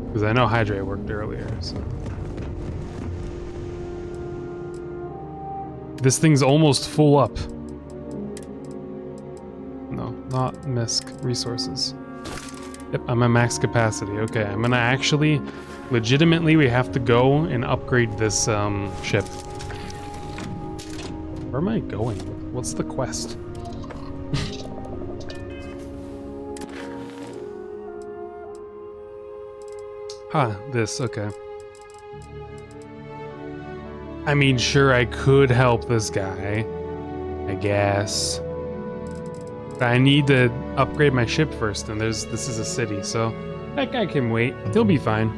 Because I know Hydrate worked earlier, so. This thing's almost full up. No, not MISC resources. Yep, I'm at max capacity. Okay, I'm gonna actually, legitimately, we have to go and upgrade this ship. Where am I going? What's the quest? This, okay. I mean, sure, I could help this guy, I guess. But I need to upgrade my ship first, and this is a city, so that guy can wait. He'll be fine.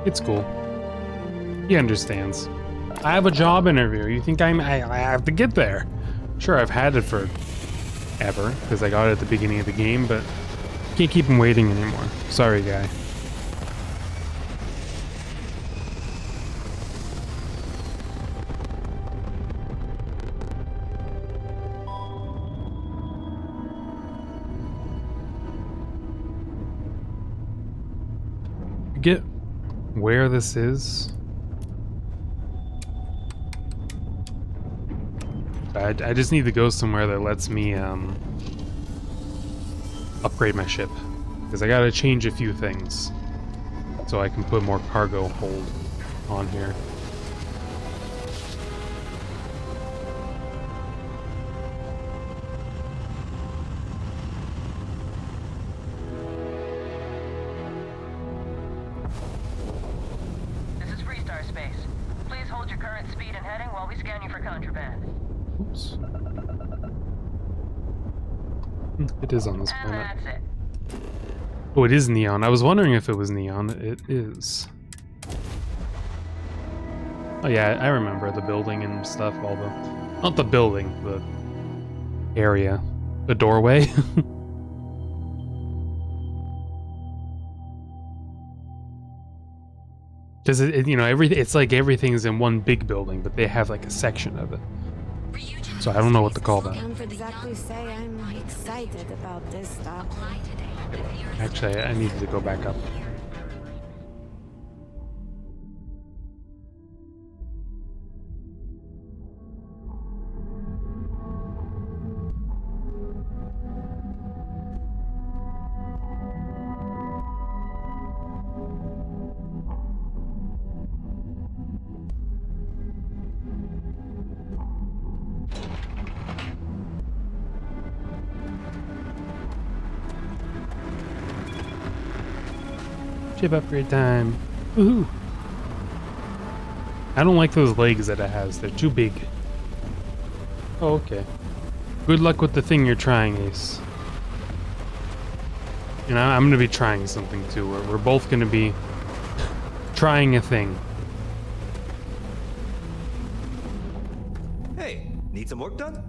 It's cool. He understands. I have a job interview. You think I have to get there? Sure, I've had it for ever, because I got it at the beginning of the game, but can't keep him waiting anymore. Sorry, guy. Get where this is. I just need to go somewhere that lets me upgrade my ship, because I gotta change a few things so I can put more cargo hold on here. This is Freestar Space. Please hold your current speed and heading while we scan you for contraband. Oops. It is on this And planet. that's it. Oh, it is neon. I was wondering if it was neon. It is. Oh yeah, I remember the building and stuff, all the... Not the building, the area. The doorway. Because you know, it's like everything's in one big building, but they have like a section of it. So I don't know what to call that. I can't exactly say I'm excited about this stuff. Actually, I needed to go back up. Ship upgrade time. Woohoo! I don't like those legs that it has. They're too big. Oh, okay. Good luck with the thing you're trying, Ace. You know, I'm gonna be trying something too. We're both gonna be trying a thing. Hey, need some work done?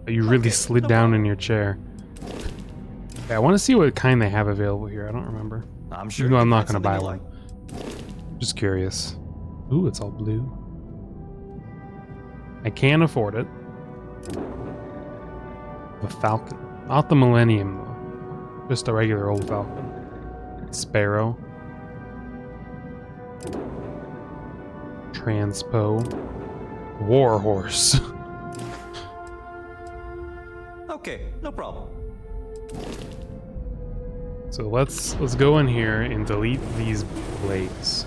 You really slid down in your chair. Okay, I want to see what kind they have available here. I don't remember. I'm sure. Even though I'm you not can gonna find buy something you one. Just curious. Ooh, it's all blue. I can afford it. The Falcon. Not the Millennium, though. Just a regular old Falcon. Sparrow. Transpo. Warhorse. Okay, no problem. So let's go in here and delete these blades.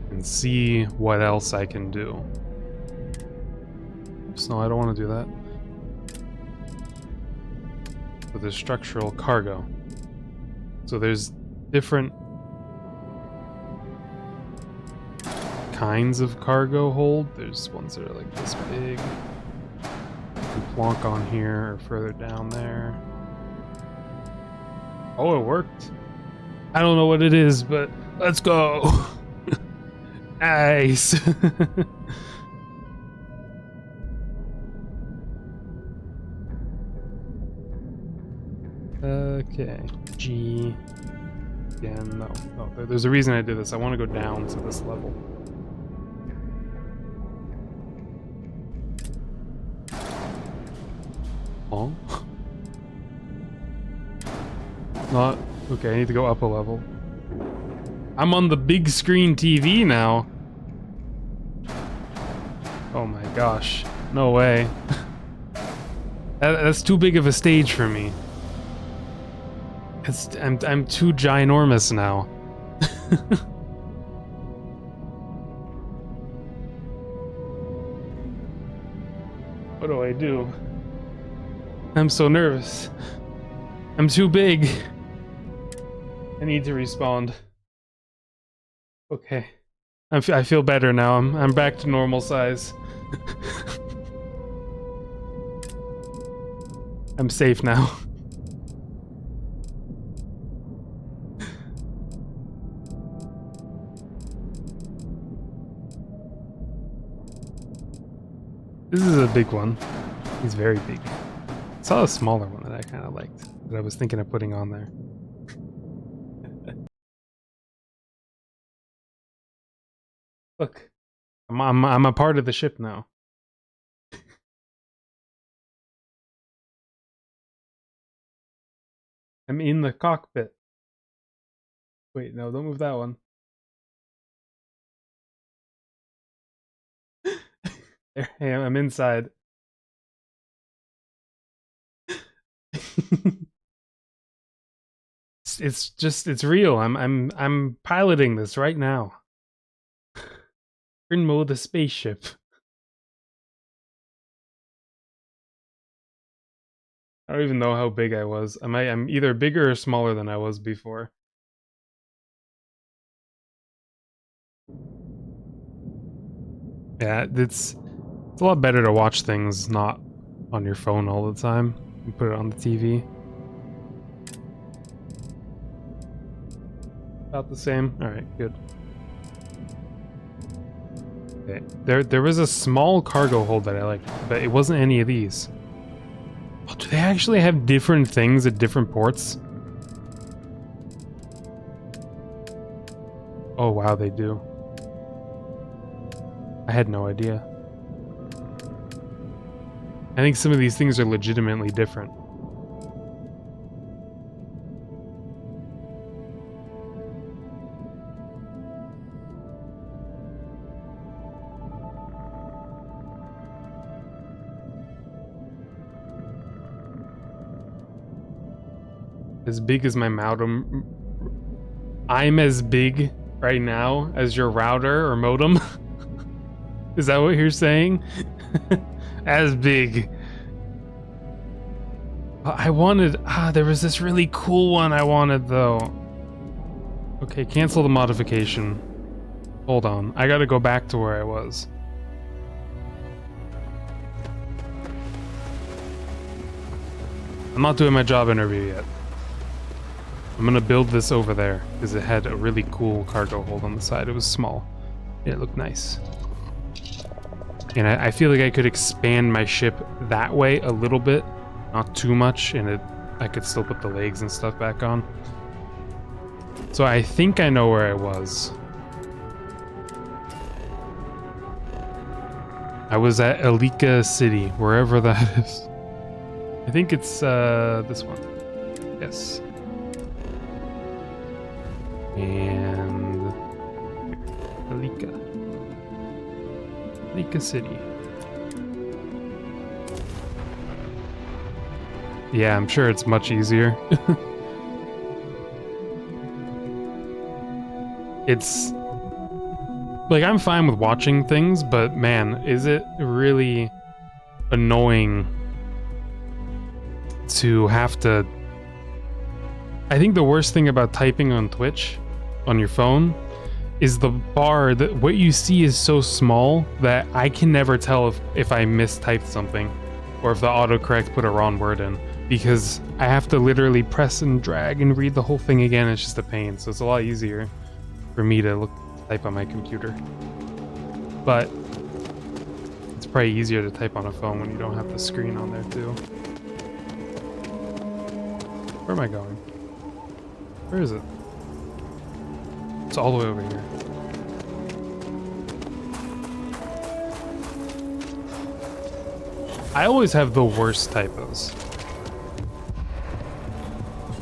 And see what else I can do. Oops, no, I don't want to do that. With the structural cargo. So there's different kinds of cargo hold. There's ones that are like this big. You can plonk on here or further down there. Oh, it worked. I don't know what it is, but let's go. Nice. Okay. G. Again, no. There's a reason I did this. I want to go down to this level. Oh. Not okay. I need to go up a level. I'm on the big screen TV now. Oh my gosh! No way. That's too big of a stage for me. I'm too ginormous now. What do I do? I'm so nervous. I'm too big. I need to respond. Okay. I feel better now. I'm back to normal size. I'm safe now. This is a big one. He's very big. I saw a smaller one that I kind of liked, that I was thinking of putting on there. Look, I'm a part of the ship now. I'm in the cockpit. Wait, no, don't move that one. There I am, I'm inside. It's real. I'm piloting this right now. We're in mode the spaceship. I don't even know how big I was. I'm either bigger or smaller than I was before. Yeah, it's a lot better to watch things not on your phone all the time. You put it on the TV. About the same. All right, good. Okay, there was a small cargo hold that I liked, but it wasn't any of these. Oh, do they actually have different things at different ports? Oh wow, they do. I had no idea. I think some of these things are legitimately different. As big as my modem. I'm as big right now as your router or modem. Is that what you're saying? As big. I wanted... there was this really cool one I wanted, though. Okay, cancel the modification. Hold on. I gotta go back to where I was. I'm not doing my job interview yet. I'm gonna build this over there, because it had a really cool cargo hold on the side. It was small. It looked nice. And I feel like I could expand my ship that way a little bit. Not too much, and I could still put the legs and stuff back on. So I think I know where I was. I was at Elika City, wherever that is. I think it's this one. Yes. And Elika City. Yeah, I'm sure it's much easier. It's like, I'm fine with watching things, but man, is it really annoying to have to... I think the worst thing about typing on Twitch on your phone is the bar, that what you see is so small that I can never tell if I mistyped something or if the autocorrect put a wrong word in, because I have to literally press and drag and read the whole thing again. It's just a pain. So it's a lot easier for me to type on my computer. But it's probably easier to type on a phone when you don't have the screen on there too. Where am I going? Where is it? It's all the way over here. I always have the worst typos.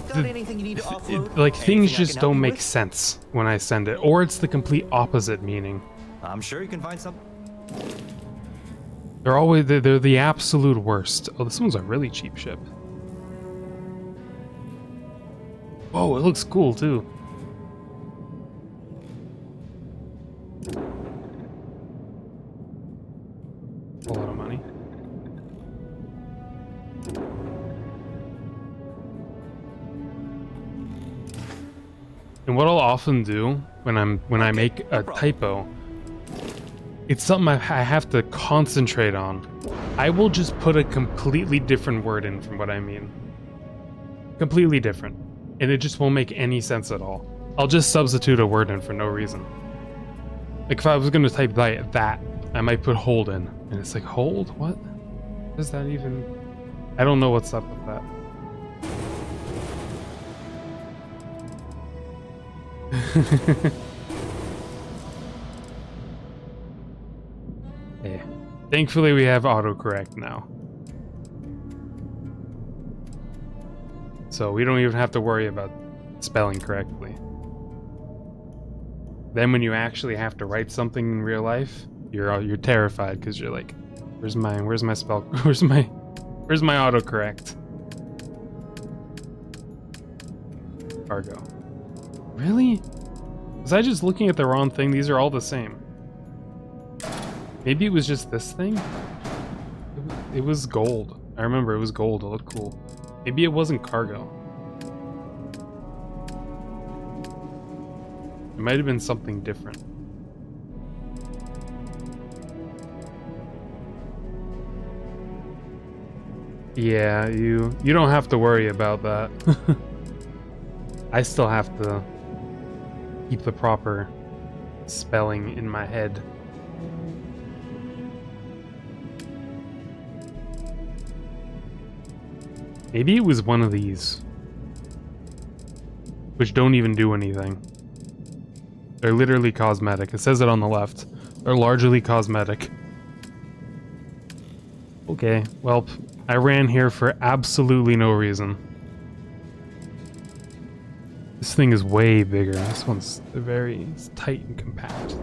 Got anything you need to offload? Like, things Anything I just can help don't you make with? sense when I send it, or it's the complete opposite meaning. I'm sure you can find some. They're the absolute worst. Oh, this one's a really cheap ship. Whoa, it looks cool too. A lot of money. And what I'll often do when I make a typo It's something I have to concentrate on. I will just put a completely different word in from what I mean. Completely different. And it just won't make any sense at all. I'll just substitute a word in for no reason. Like if I was going to type that, I might put hold in. And it's like, hold? What? Does that even... I don't know what's up with that. Hey, thankfully we have autocorrect now. So we don't even have to worry about spelling correctly. Then when you actually have to write something in real life, you're terrified because you're like, where's my spell, where's my autocorrect? Cargo. Really? Was I just looking at the wrong thing? These are all the same. Maybe it was just this thing? It was gold. I remember it was gold. It looked cool. Maybe it wasn't cargo. It might have been something different. Yeah, you don't have to worry about that. I still have to keep the proper spelling in my head. Maybe it was one of these, which don't even do anything. They're literally cosmetic. It says it on the left. They're largely cosmetic. Okay, well, I ran here for absolutely no reason. This thing is way bigger. This one's it's tight and compact.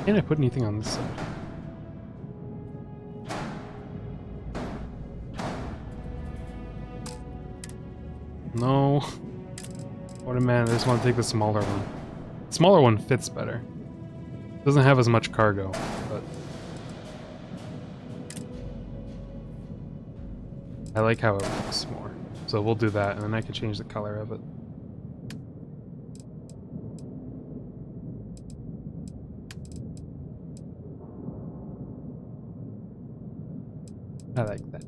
Can I put anything on this side? No. What a man, I just want to take the smaller one. The smaller one fits better. Doesn't have as much cargo, but I like how it looks more. So we'll do that, and then I can change the color of it. I like that.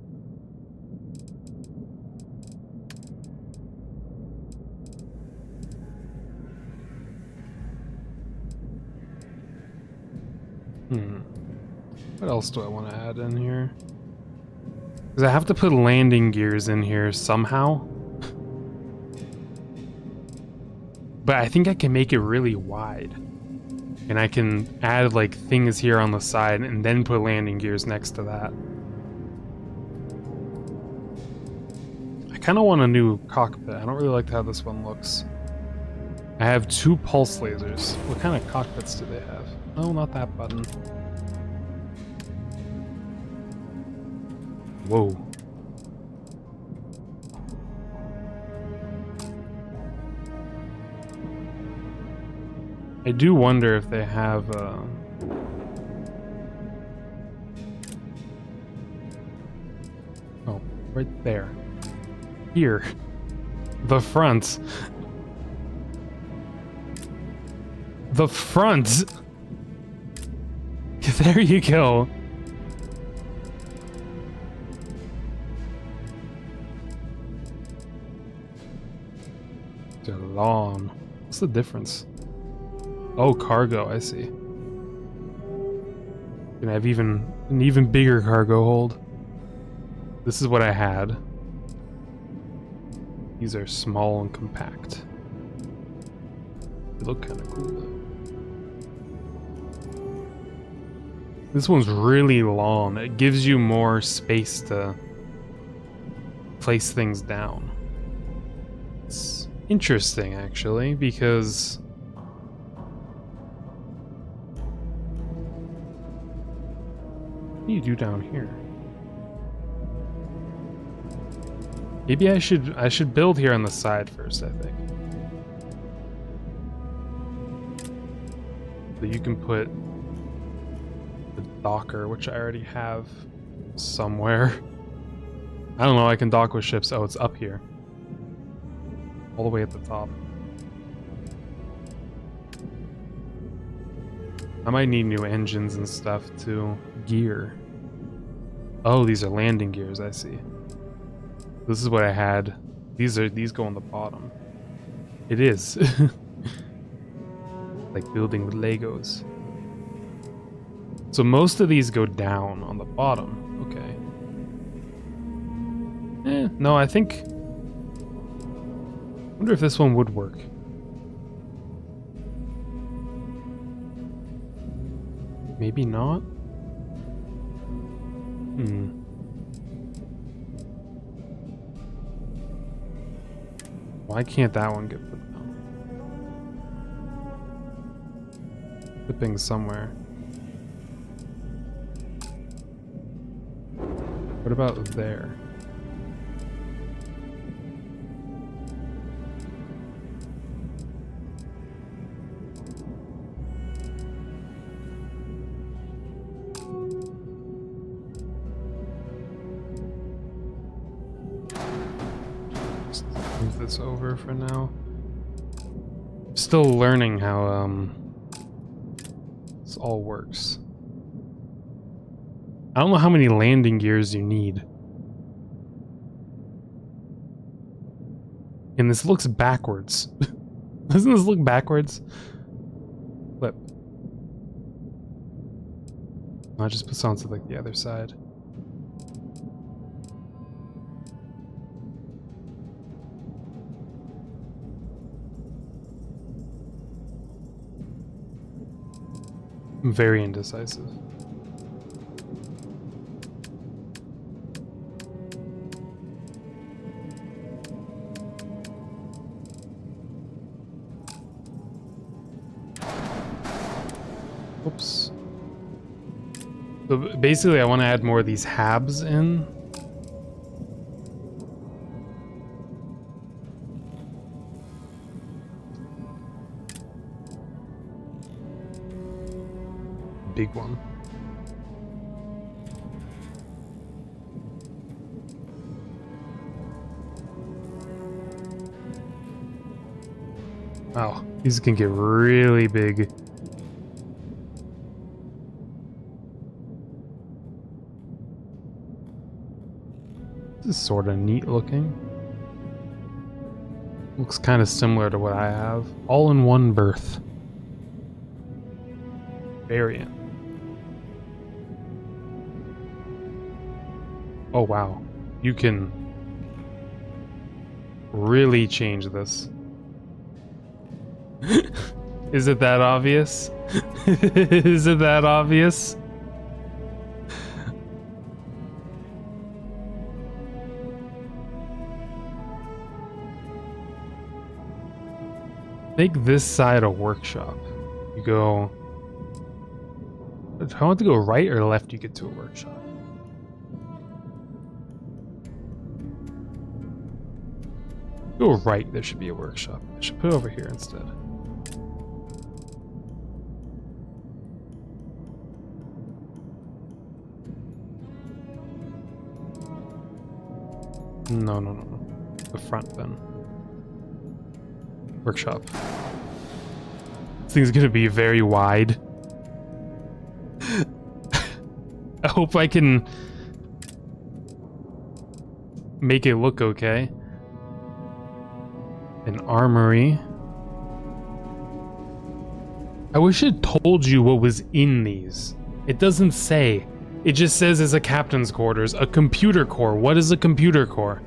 What else do I want to add in here? Because I have to put landing gears in here somehow. But I think I can make it really wide. And I can add like things here on the side and then put landing gears next to that. I kind of want a new cockpit. I don't really like how this one looks. I have 2 pulse lasers. What kind of cockpits do they have? No, not that button. Whoa. I do wonder if they have oh, right there. Here. The front. The front! There you go. They're long. What's the difference? Oh, cargo, I see. Gonna have an even bigger cargo hold. This is what I had. These are small and compact. They look kind of cool though. This one's really long. It gives you more space to place things down. It's interesting actually, because what do you do down here? Maybe I should build here on the side first, I think. So you can put the docker, which I already have somewhere. I don't know, I can dock with ships. Oh, it's up here. All the way at the top. I might need new engines and stuff too. Gear. Oh, these are landing gears, I see. This is what I had. These go on the bottom. It is. Like building with Legos. So most of these go down on the bottom. Okay. No, I think... I wonder if this one would work. Maybe not? Why can't that one get put down? Flipping somewhere. What about there? Move this over for now. Still learning how this all works. I don't know how many landing gears you need. And this looks backwards. Doesn't this look backwards? Flip. I just put onto like the other side. I'm very indecisive. Oops. So basically I want to add more of these habs in. Big one. Wow, these can get really big. This is sort of neat looking. Looks kind of similar to what I have. All in one berth. Variant. Oh wow, you can really change this. Is it that obvious? Is it that obvious? Make this side a workshop. You go... I want to go right or left, you get to a workshop. Go right, there should be a workshop. I should put it over here instead. No. The front then. Workshop. This thing's gonna be very wide. I hope I can make it look okay. An armory. I wish it told you what was in these. It doesn't say. It just says it's a captain's quarters, a computer core. What is a computer core?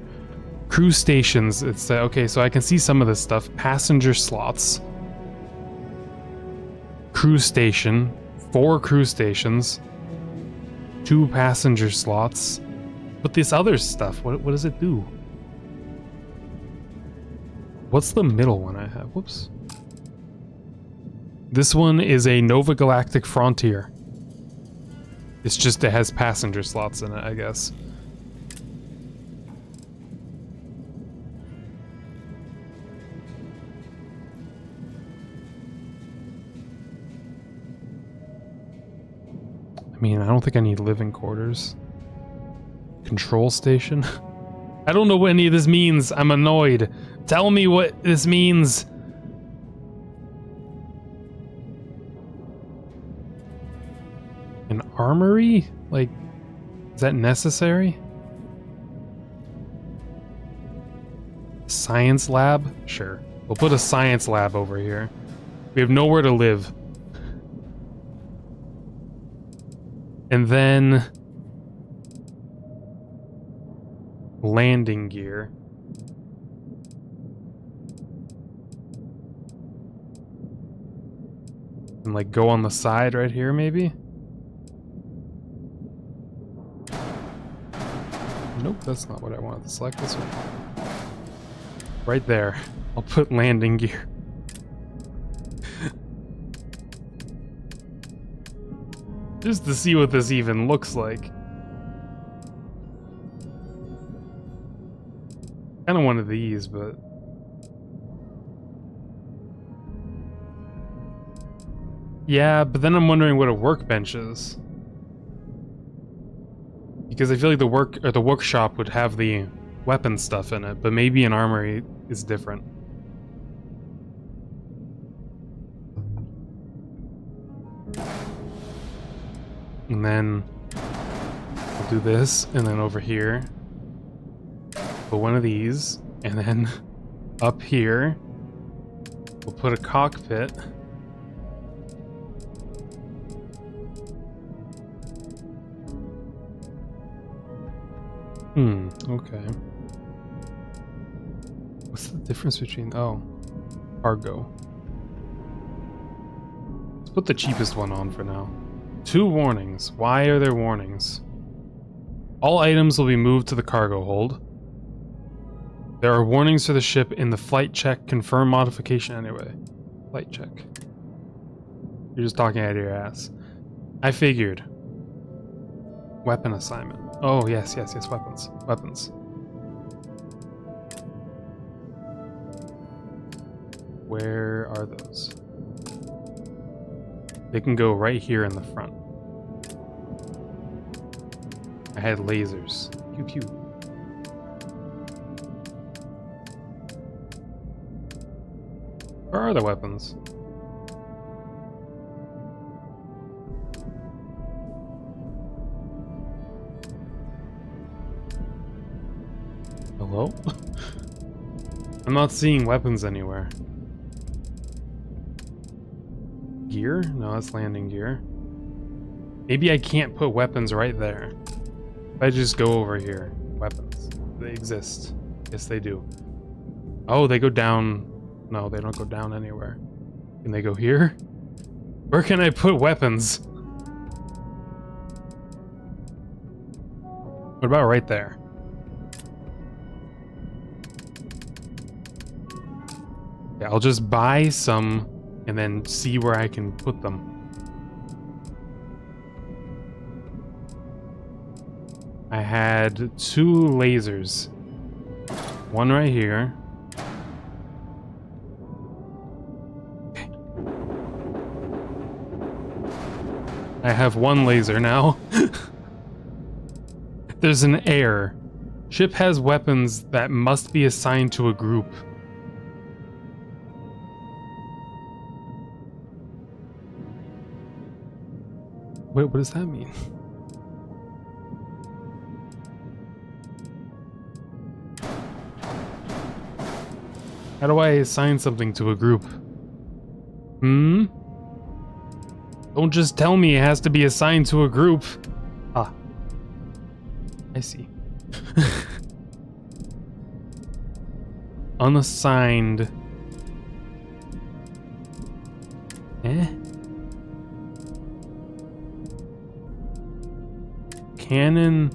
Crew stations. It's okay, so I can see some of this stuff. Passenger slots. Crew station. 4 crew stations. 2 passenger slots. But this other stuff, what does it do? What's the middle one I have? Whoops. This one is a Nova Galactic Frontier. It's just it has passenger slots in it, I guess. I mean, I don't think I need living quarters. Control station. I don't know what any of this means. I'm annoyed. Tell me what this means. An armory? Like, is that necessary? Science lab? Sure. We'll put a science lab over here. We have nowhere to live. And then landing gear. And like go on the side right here maybe? Nope, that's not what I wanted to select. This one. Right there. I'll put landing gear. Just to see what this even looks like. Kind of one of these, but... Yeah, but then I'm wondering what a workbench is. Because I feel like the workshop would have the weapon stuff in it, but maybe an armory is different. And then we'll do this, and then over here, put one of these, and then up here, we'll put a cockpit. Okay. What's the difference between, oh, cargo. Let's put the cheapest one on for now. 2 warnings. Why are there warnings? All items will be moved to the cargo hold. There are warnings for the ship in the flight check. Confirm modification anyway. Flight check. You're just talking out of your ass. I figured. Weapon assignment. Oh, yes, weapons. Weapons. Where are those? They can go right here in the front. I had lasers. Pew pew. Where are the weapons? Hello? I'm not seeing weapons anywhere. Gear? No, that's landing gear. Maybe I can't put weapons right there. If I just go over here. Weapons. They exist. Yes, they do. Oh, they go down. No, they don't go down anywhere. Can they go here? Where can I put weapons? What about right there? Yeah, I'll just buy some and then see where I can put them. I had 2 lasers. One right here. Okay. I have 1 laser now. There's an error. Ship has weapons that must be assigned to a group. Wait, what does that mean? How do I assign something to a group? Don't just tell me it has to be assigned to a group. Ah. I see. Unassigned. Cannon,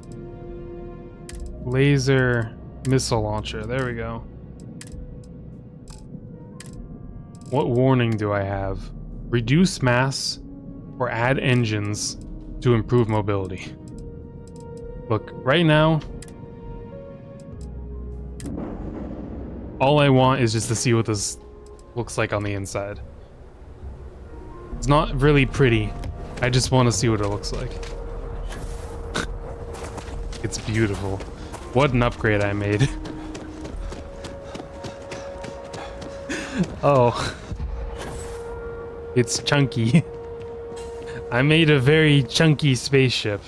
laser, missile launcher. There we go. What warning do I have? Reduce mass or add engines to improve mobility. Look, right now, all I want is just to see what this looks like on the inside. It's not really pretty. I just want to see what it looks like. It's beautiful. What an upgrade I made. Oh. It's chunky. I made a very chunky spaceship.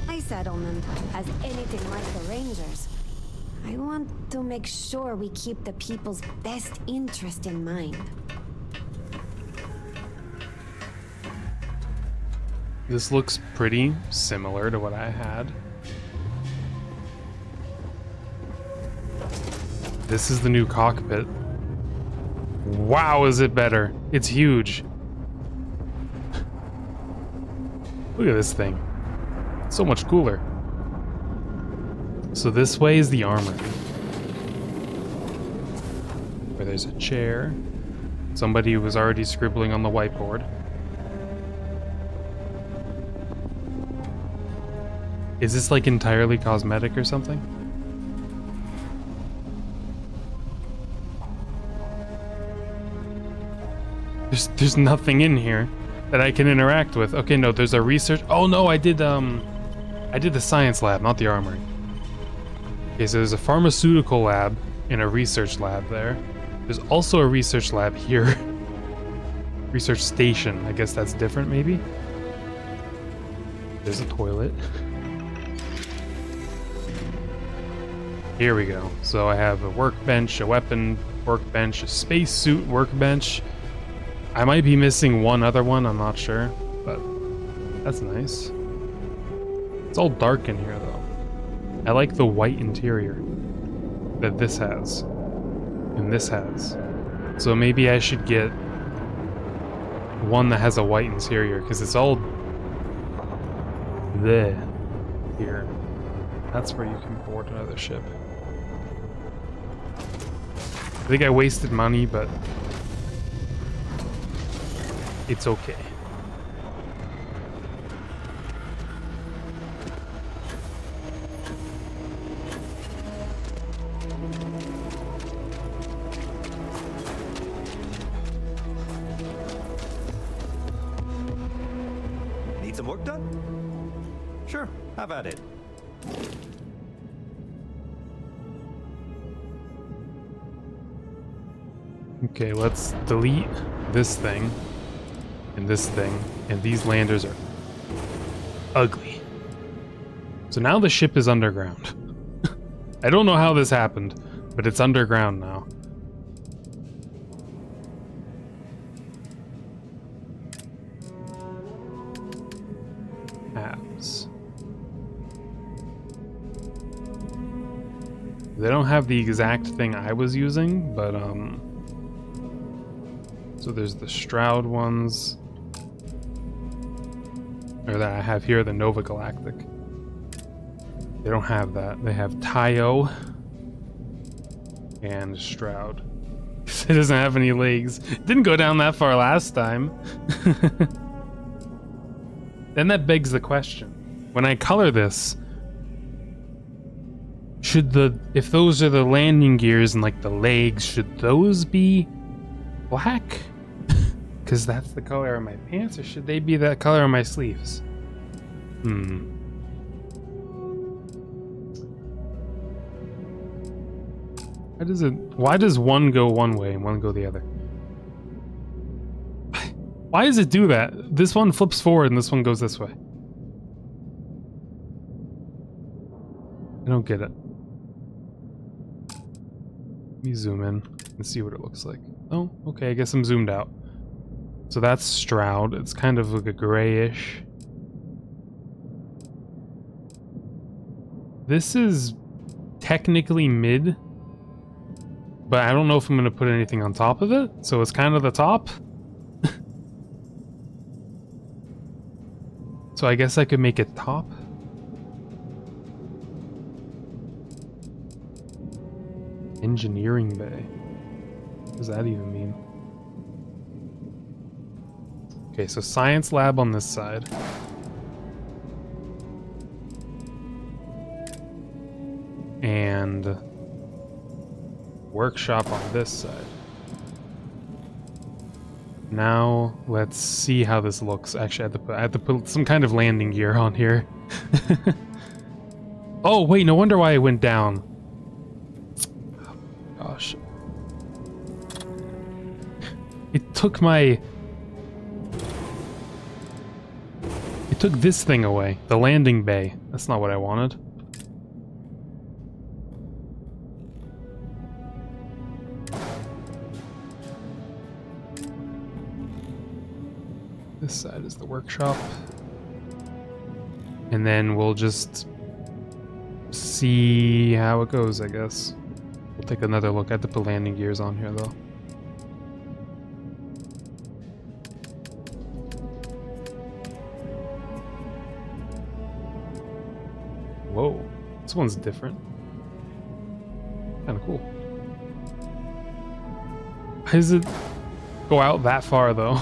My settlement as anything like the Rangers. I want to make sure we keep the people's best interest in mind. This looks pretty similar to what I had. This is the new cockpit. Wow, is it better? It's huge. Look at this thing. So much cooler. So this way is the armor. Where there's a chair. Somebody was already scribbling on the whiteboard. Is this like entirely cosmetic or something? There's nothing in here that I can interact with. Okay, no, there's a research. Oh no, I did the science lab, not the armory. Okay, so there's a pharmaceutical lab and a research lab there. There's also a research lab here. Research station. I guess that's different, maybe? There's a toilet. Here we go. So I have a workbench, a weapon workbench, a spacesuit workbench. I might be missing one other one, I'm not sure, but that's nice. It's all dark in here, though. I like the white interior that this has, and this has. So maybe I should get one that has a white interior, because it's all there. Here. That's where you can board another ship. I think I wasted money, but it's okay. Need some work done? Sure, have at it. Okay, let's delete this thing. And this thing, and these landers are ugly. So now the ship is underground. I don't know how this happened, but it's underground now. Apps. They don't have the exact thing I was using, but so there's the Stroud ones. Or that I have here, the Nova Galactic. They don't have that. They have Tayo and Stroud. It doesn't have any legs. It didn't go down that far last time. Then that begs the question. When I color this, should if those are the landing gears and like the legs, should those be black? Because that's the color of my pants, or should they be that color of my sleeves? Why does one go one way and one go the other? Why does it do that? This one flips forward and this one goes this way. I don't get it. Let me zoom in and see what it looks like. Oh, okay, I guess I'm zoomed out. So that's Stroud. It's kind of like a grayish. This is technically mid, but I don't know if I'm going to put anything on top of it, so it's kind of the top. So I guess I could make it top. Engineering bay. What does that even mean? Okay, so science lab on this side. And workshop on this side. Now let's see how this looks. Actually, I had to put some kind of landing gear on here. Oh wait, no wonder why it went down. Gosh. It took this thing away. The landing bay. That's not what I wanted. This side is the workshop. And then we'll just see how it goes, I guess. We'll take another look at the landing gears on here, though. Whoa, this one's different. Kind of cool. Why does it go out that far, though?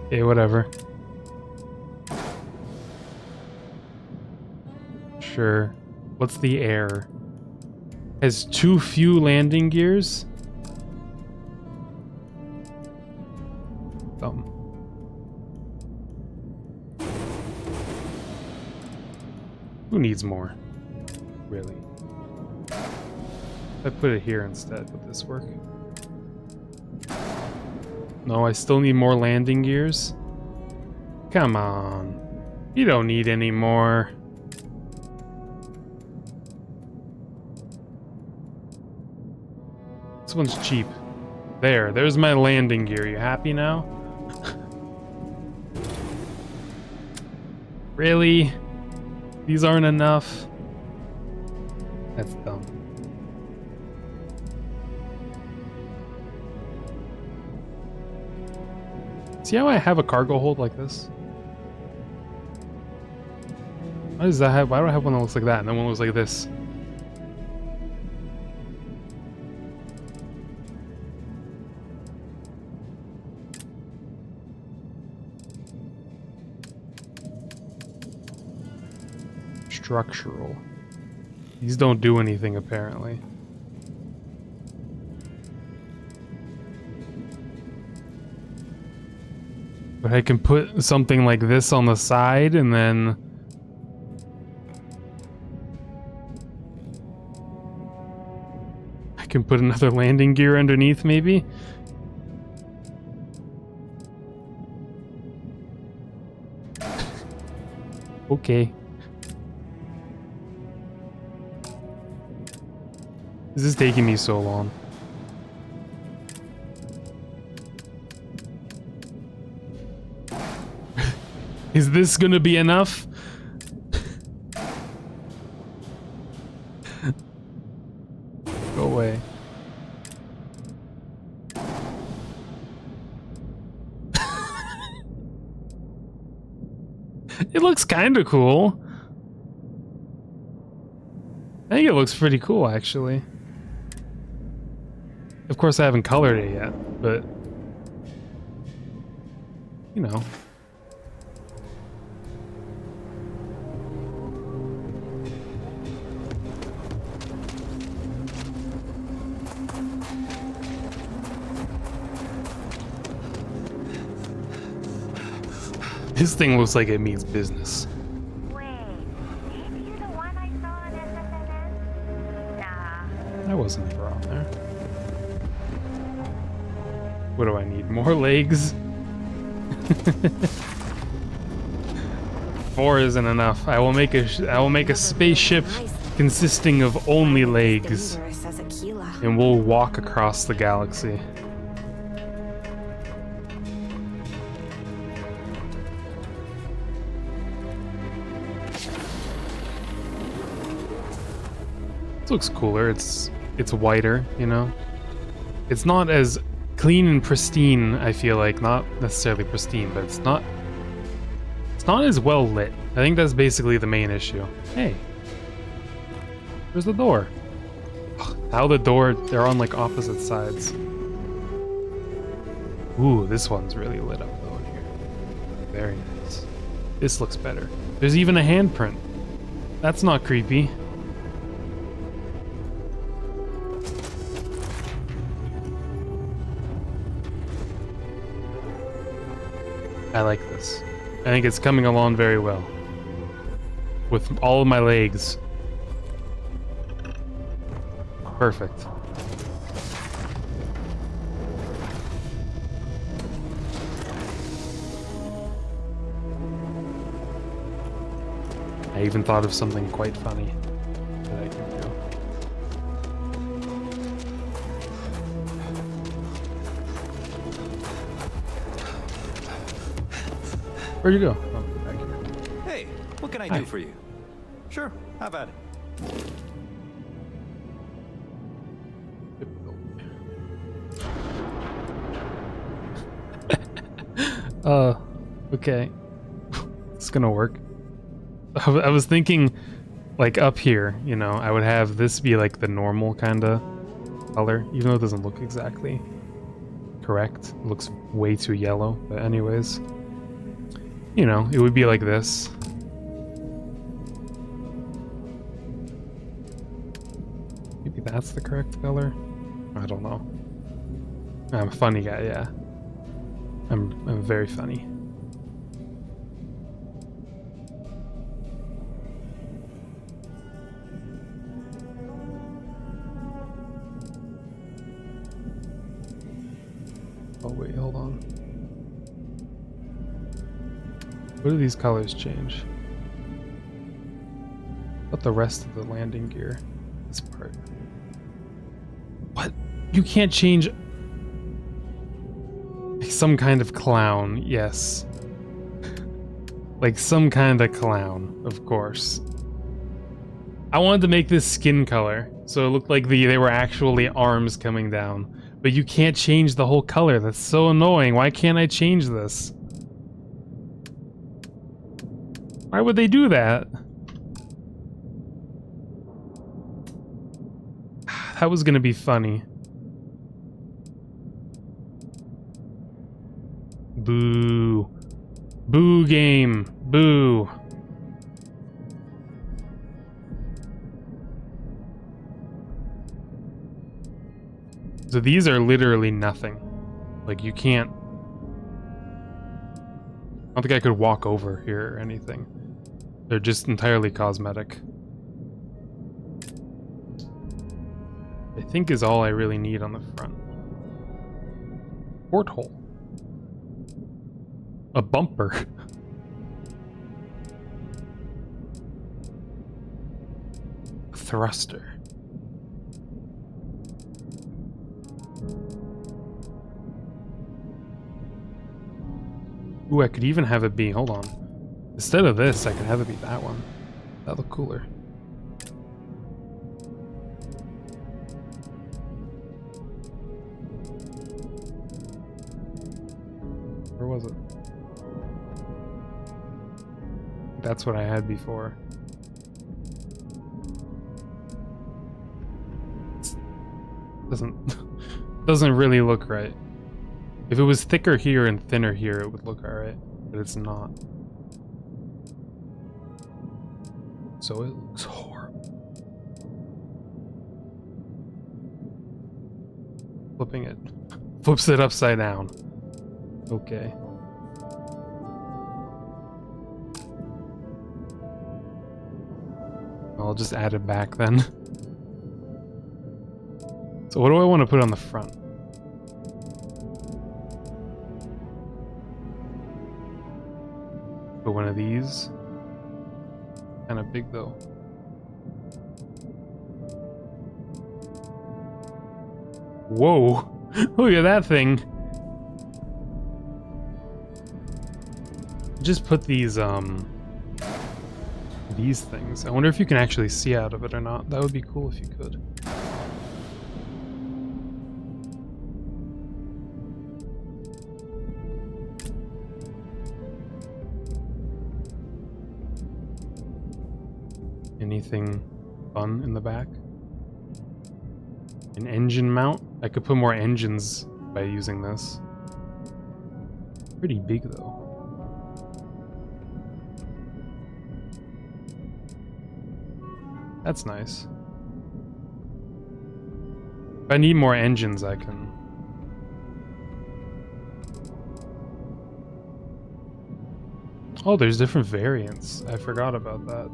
Okay, whatever. Sure. What's the error? Has too few landing gears? Dumb. Who needs more? Really? If I put it here instead, would this work? No, I still need more landing gears. Come on. You don't need any more. This one's cheap. There's my landing gear. You happy now? Really? These aren't enough? That's dumb. See how I have a cargo hold like this? Why do I have one that looks like that and then one looks like this? Structural. These don't do anything apparently. But I can put something like this on the side and then I can put another landing gear underneath maybe. Okay. This is taking me so long. Is this gonna be enough? Go away. It looks kinda cool. I think it looks pretty cool, actually. Of course, I haven't colored it yet, but... you know. This thing looks like it means business. I wasn't ever on there. What do I need? More legs? 4 isn't enough. I will make a spaceship consisting of only legs, and we'll walk across the galaxy. This looks cooler. It's whiter, you know. It's not as clean and pristine, I feel like. Not necessarily pristine, but it's not as well lit. I think that's basically the main issue. Hey, where's the door? Now they're on like opposite sides. Ooh, this one's really lit up though in here. Very nice. This looks better. There's even a handprint. That's not creepy. I like this. I think it's coming along very well. With all of my legs. Perfect. I even thought of something quite funny that I can do. Where'd you go? Oh, back here. Hey, what can I Hi. do for you? Sure, have at it. Okay. It's gonna work. I was thinking, like, up here, you know, I would have this be, like, the normal kind of color, even though it doesn't look exactly correct. It looks way too yellow, but anyways. You know, it would be like this. Maybe that's the correct color? I don't know. I'm a funny guy, yeah. I'm very funny. Oh wait, hold on. What do these colors change? But the rest of the landing gear, this part. What? You can't change some kind of clown, yes. Like some kind of clown, of course. I wanted to make this skin color, so it looked like they were actually arms coming down. But you can't change the whole color. That's so annoying. Why can't I change this? Why would they do that? That was gonna be funny. Boo. Boo game. Boo. So these are literally nothing. Like, you can't... I don't think I could walk over here or anything. They're just entirely cosmetic. I think is all I really need on the front. Porthole. A bumper. A thruster. Ooh, I could even have it be, hold on. Instead of this, I could have it be that one. That look cooler. Where was it? That's what I had before. Doesn't really look right. If it was thicker here and thinner here, it would look alright, but it's not. So it looks horrible. Flipping it. Flips it upside down. Okay. I'll just add it back then. So what do I want to put on the front? Put one of these. Kind of big though. Whoa! Look at that thing! Just put these things. I wonder if you can actually see out of it or not. That would be cool if you could. Anything fun in the back? An engine mount? I could put more engines by using this. Pretty big though. That's nice. If I need more engines, I can Oh, there's different variants. I forgot about that.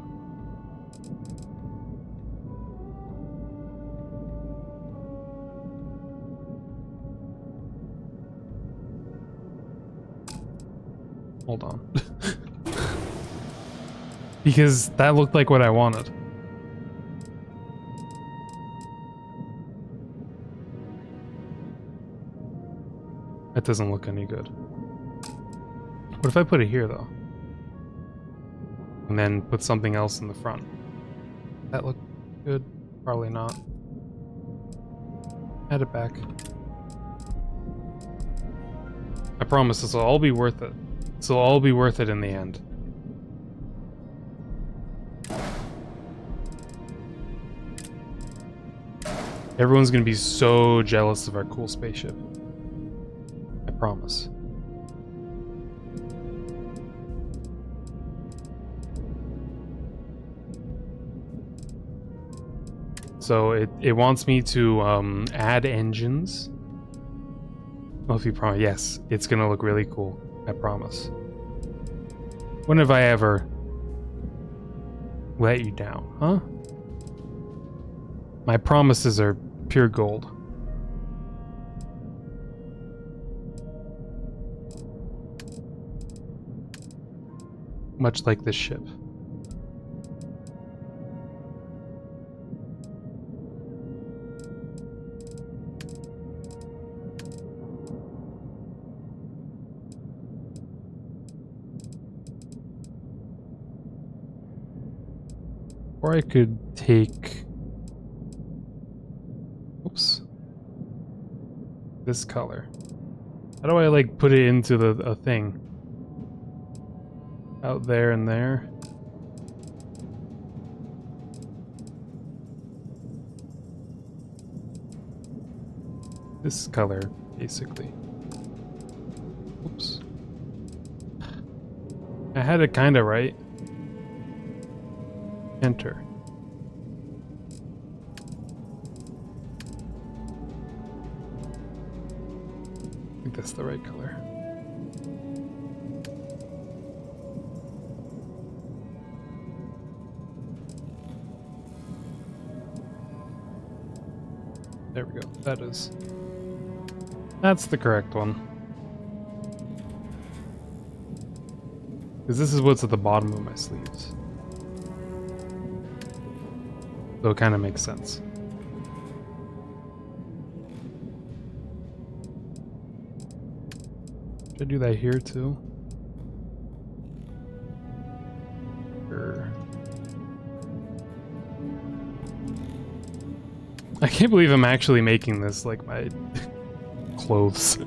Hold on. Because that looked like what I wanted. That doesn't look any good. What if I put it here, though? And then put something else in the front? That look good? Probably not. Add it back. I promise this will all be worth it. This will all be worth it in the end. Everyone's gonna be so jealous of our cool spaceship. I promise. So it wants me to add engines. Well, if you promise, yes, it's gonna look really cool. I promise. When have I ever let you down, huh? My promises are pure gold. Much like this ship. Or I could take, oops, this color. How do I like put it into a thing? Out there and there. This color, basically. Oops. I had it kinda right. Enter. I think that's the right color. There we go. That is. That's the correct one. Because this is what's at the bottom of my sleeves. So it kind of makes sense. Should I do that here too? Sure. I can't believe I'm actually making this like my clothes.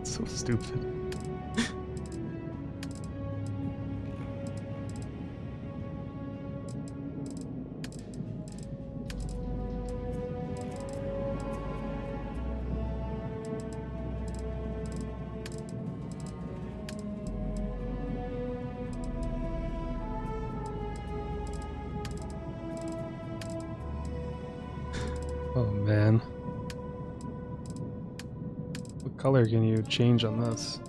It's so stupid. Oh man. What color can you change on this?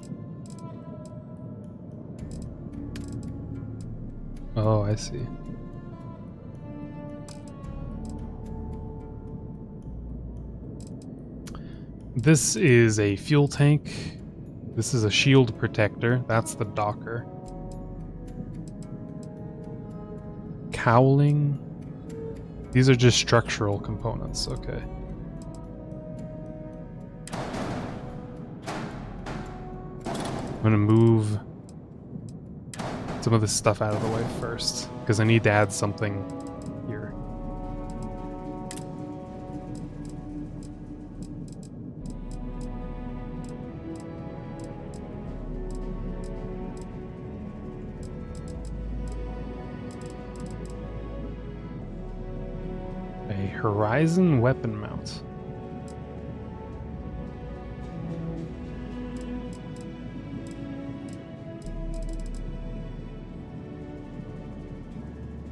Oh, I see. This is a fuel tank. This is a shield protector. That's the docker. Cowling. These are just structural components, okay. I'm gonna move some of this stuff out of the way first, because I need to add something here. Horizon weapon mount.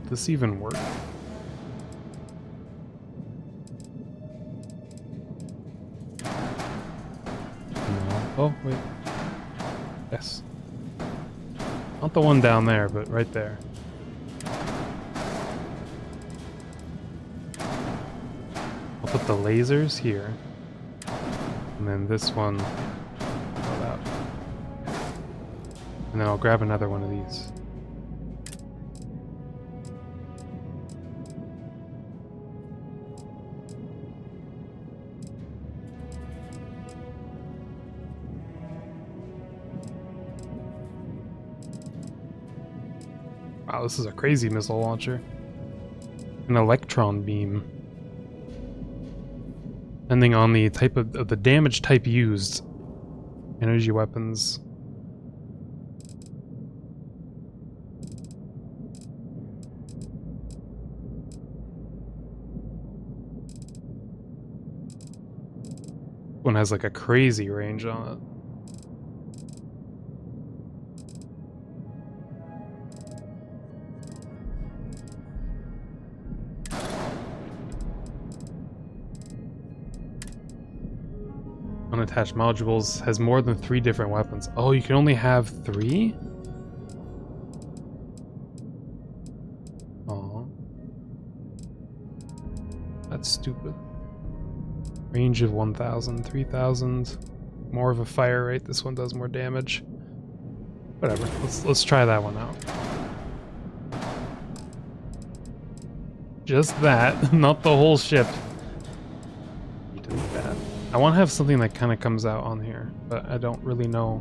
Does this even work? No. Oh, wait. Yes. Not the one down there, but right there. I'll put the lasers here. And then this one. And then I'll grab another one of these. Wow, this is a crazy missile launcher. An electron beam. Depending on the type of the damage type used. Energy weapons. One has like a crazy range on it. Unattached modules has more than 3 different weapons. Oh, you can only have 3? Oh, that's stupid. Range of 1,000, 3,000. More of a fire rate. This one does more damage. Whatever. Let's try that one out. Just that, not the whole ship. You did that. I want to have something that kind of comes out on here, but I don't really know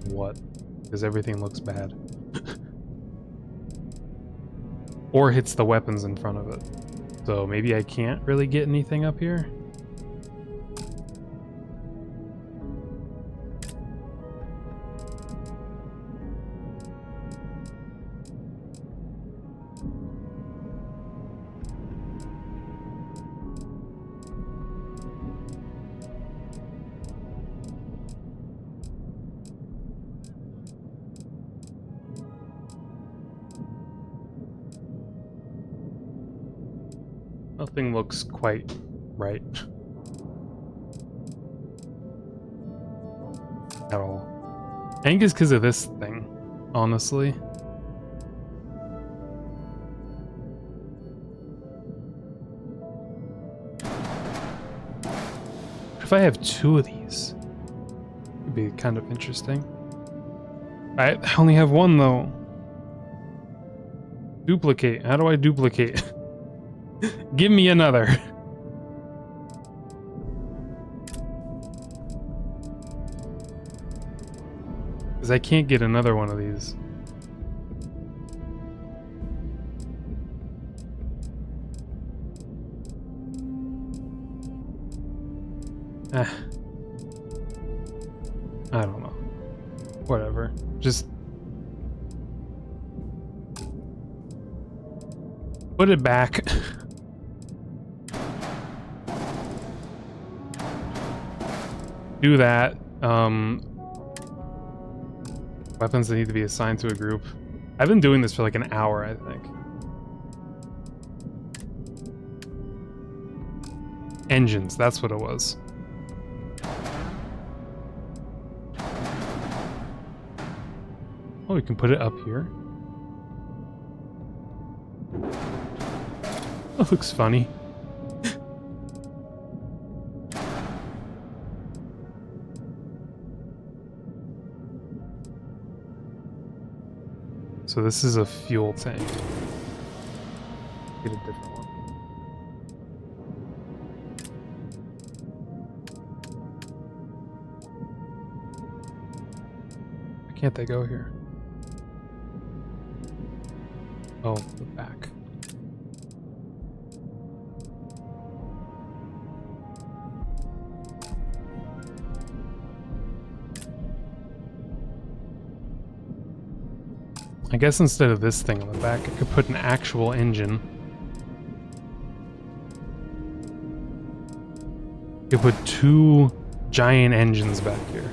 what, because everything looks bad. Or hits the weapons in front of it. So maybe I can't really get anything up here? Nothing looks quite right at all. I think it's because of this thing, honestly. If I have 2 of these, it'd be kind of interesting. I only have 1 though. Duplicate. How do I duplicate? Give me another. Because I can't get another one of these. I don't know. Whatever. Just put it back. Do that. Weapons that need to be assigned to a group. I've been doing this for like an hour, I think. Engines, that's what it was. Oh, we can put it up here. That looks funny. So this is a fuel tank. Get a different one. Why can't they go here? Oh, the back. I guess instead of this thing on the back, I could put an actual engine. I could put 2 giant engines back here.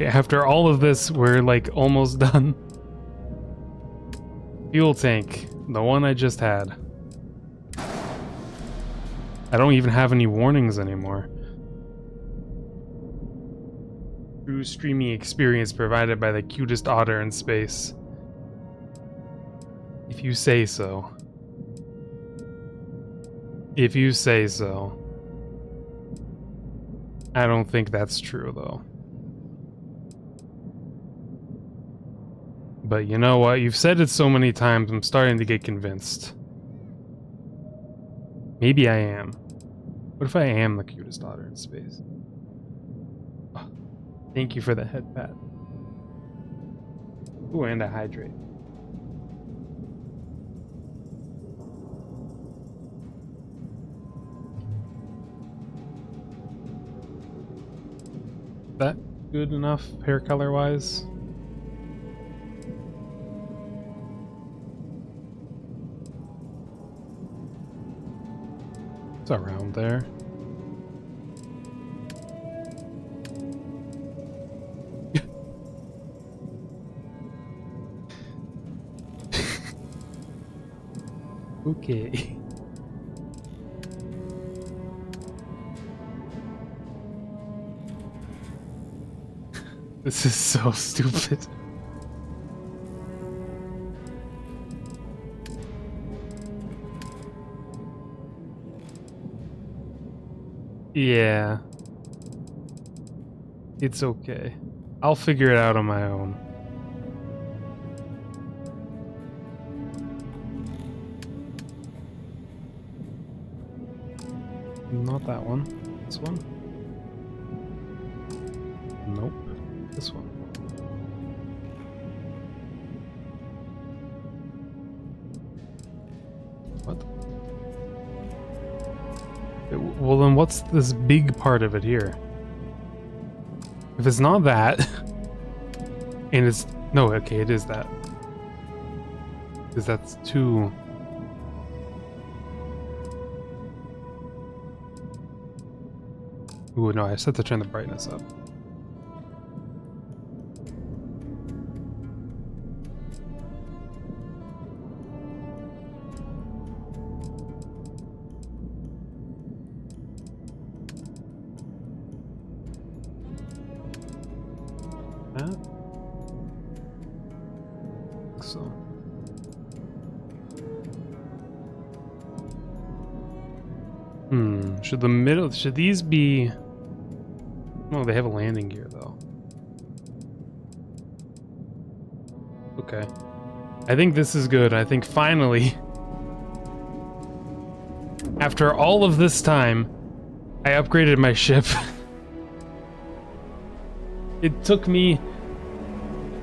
Okay, after all of this, we're like almost done. Fuel tank, the one I just had. I don't even have any warnings anymore. True streaming experience provided by the cutest otter in space. If you say so. If you say so. I don't think that's true, though. But you know what? You've said it so many times, I'm starting to get convinced. Maybe I am. What if I am the cutest otter in space? Oh, thank you for the head pat. Ooh, and a hydrate. That good enough hair color wise? It's around there. Okay. This is so stupid. Yeah. It's okay. I'll figure it out on my own. Not that one. This one? Nope. This one. What? Well, then what's this big part of it here? If it's not that, and it's... No, okay, it is that. Because that's too... Ooh, no, I just have to turn the brightness up. So. Should these be... No, they have a landing gear though. Okay. I think this is good. I think finally, after all of this time, I upgraded my ship. It took me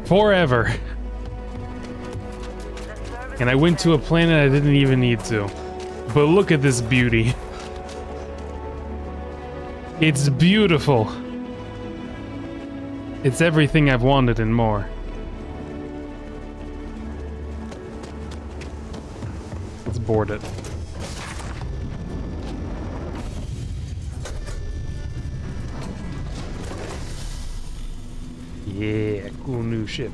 forever. And I went to a planet I didn't even need to. But look at this beauty. It's beautiful. It's everything I've wanted and more. Let's board it. Yeah, cool new ship.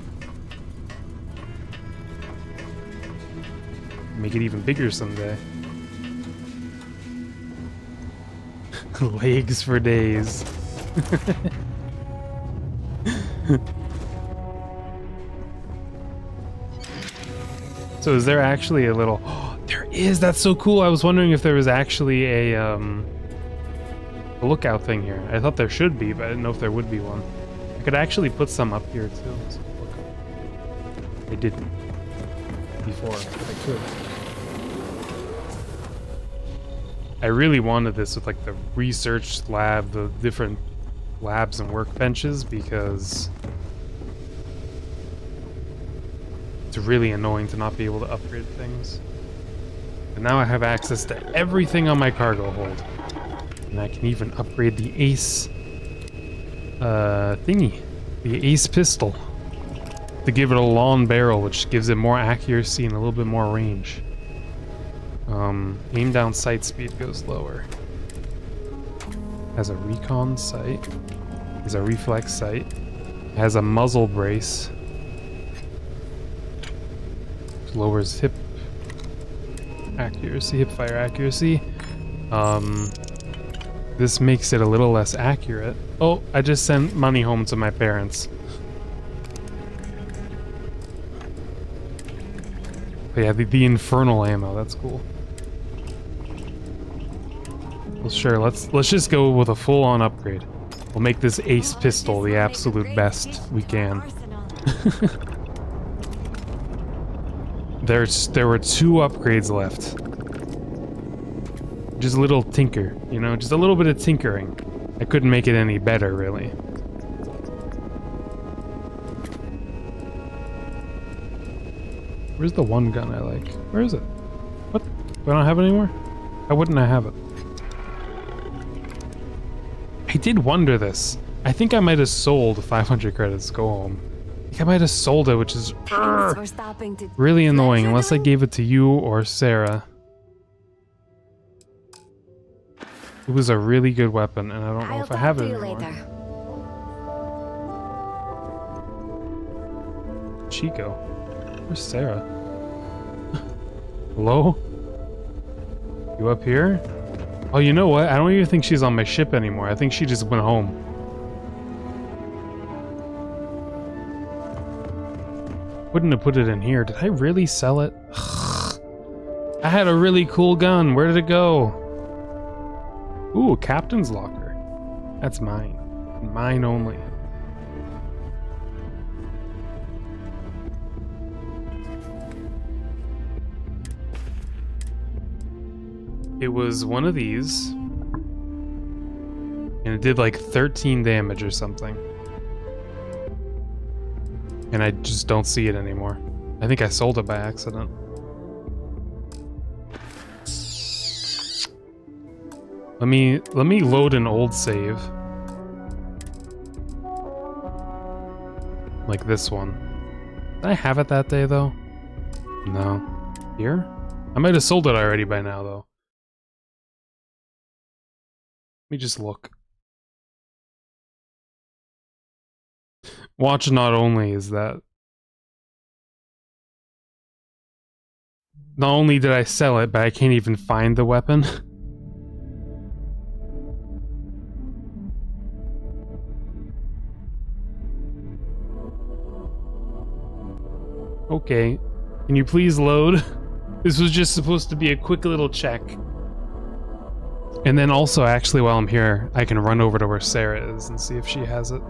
Make it even bigger someday. Legs for days. So is there actually a little... Oh, there is! That's so cool! I was wondering if there was actually a lookout thing here. I thought there should be, but I didn't know if there would be one. I could actually put some up here too. So I didn't before, but I could. I really wanted this with like the research lab, the different labs and workbenches, because it's really annoying to not be able to upgrade things. And now I have access to everything on my cargo hold. And I can even upgrade the ace thingy, the ace pistol, to give it a long barrel, which gives it more accuracy and a little bit more range. Aim down sight speed goes lower. Has a recon sight. Has a reflex sight. It has a muzzle brace. Lowers hip accuracy, hip fire accuracy. This makes it a little less accurate. Oh, I just sent money home to my parents. But yeah, the infernal ammo, that's cool. Well, sure, let's just go with a full-on upgrade. We'll make this ace pistol the absolute best we can. There were 2 upgrades left. Just a little tinker, you know, just a little bit of tinkering. I couldn't make it any better, really. Where's the one gun I like? Where is it? What? Do I not have it anymore? Why wouldn't I have it? I did wonder this. I think I might have sold 500 credits. Go home. I think I might have sold it, which is really annoying, unless I gave it to you or Sarah. It was a really good weapon, and I don't know if I have it anymore. Chico. Where's Sarah? Hello? You up here? Oh, you know what? I don't even think she's on my ship anymore. I think she just went home. Wouldn't have put it in here. Did I really sell it? I had a really cool gun. Where did it go? Ooh, captain's locker. That's mine. Mine only. It was one of these. And it did like 13 damage or something. And I just don't see it anymore. I think I sold it by accident. Let me load an old save. Like this one. Did I have it that day though? No. Here? I might have sold it already by now though. Let me just look. Watch not only is that. Not only did I sell it, but I can't even find the weapon. Okay, can you please load? This was just supposed to be a quick little check. And then also, actually, while I'm here, I can run over to where Sarah is and see if she has it.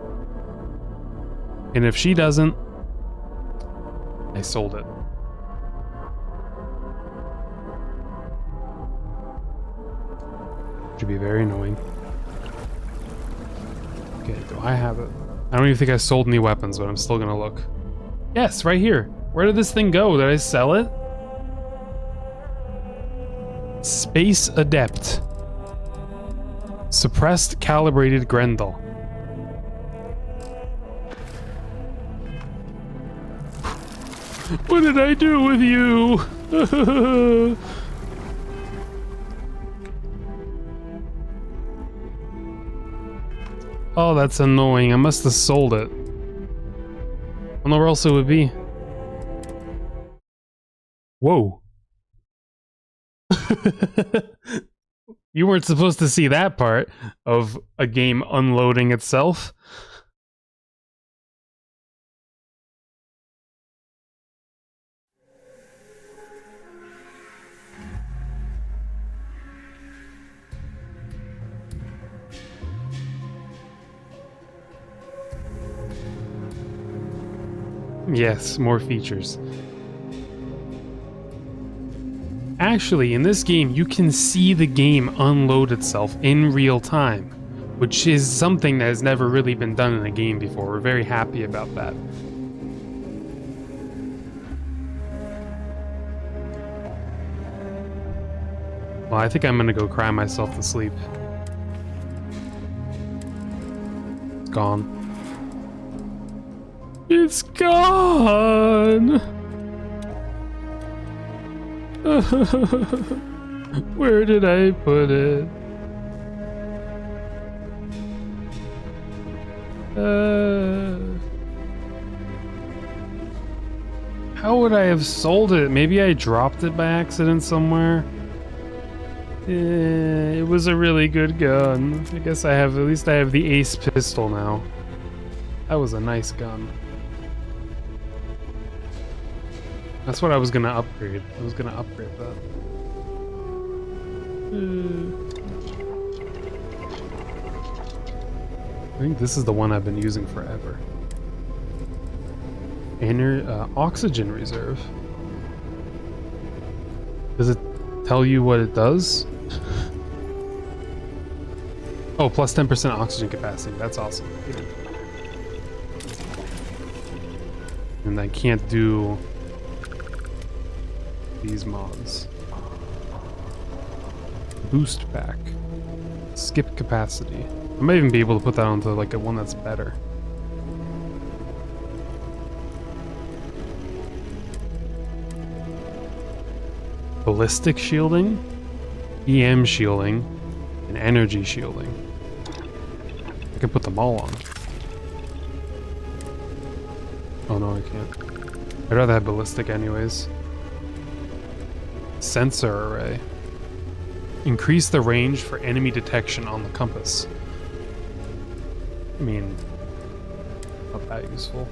And if she doesn't, I sold it. Should be very annoying. Okay, do I have it? I don't even think I sold any weapons, but I'm still gonna look. Yes, right here. Where did this thing go? Did I sell it? Space Adept. Suppressed Calibrated Grendel. What did I do with you? Oh, that's annoying. I must have sold it. I don't know where else it would be. Whoa. You weren't supposed to see that part of a game unloading itself. Yes, more features. Actually, in this game, you can see the game unload itself in real time, which is something that has never really been done in a game before. We're very happy about that. Well, I think I'm gonna go cry myself to sleep. It's gone. It's gone! Where did I put it? How would I have sold it? Maybe I dropped it by accident somewhere. It was a really good gun. I guess at least I have the ace pistol now. That was a nice gun. That's what I was gonna upgrade. I was gonna upgrade that. I think this is the one I've been using forever. Oxygen reserve. Does it tell you what it does? Oh, plus 10% oxygen capacity. That's awesome. And I can't do these mods. Boost pack. Skip capacity. I might even be able to put that onto like a one that's better. Ballistic shielding, EM shielding, and energy shielding. I can put them all on. Oh no, I can't. I'd rather have ballistic anyways. Sensor array. Increase the range for enemy detection on the compass. I mean, not that useful.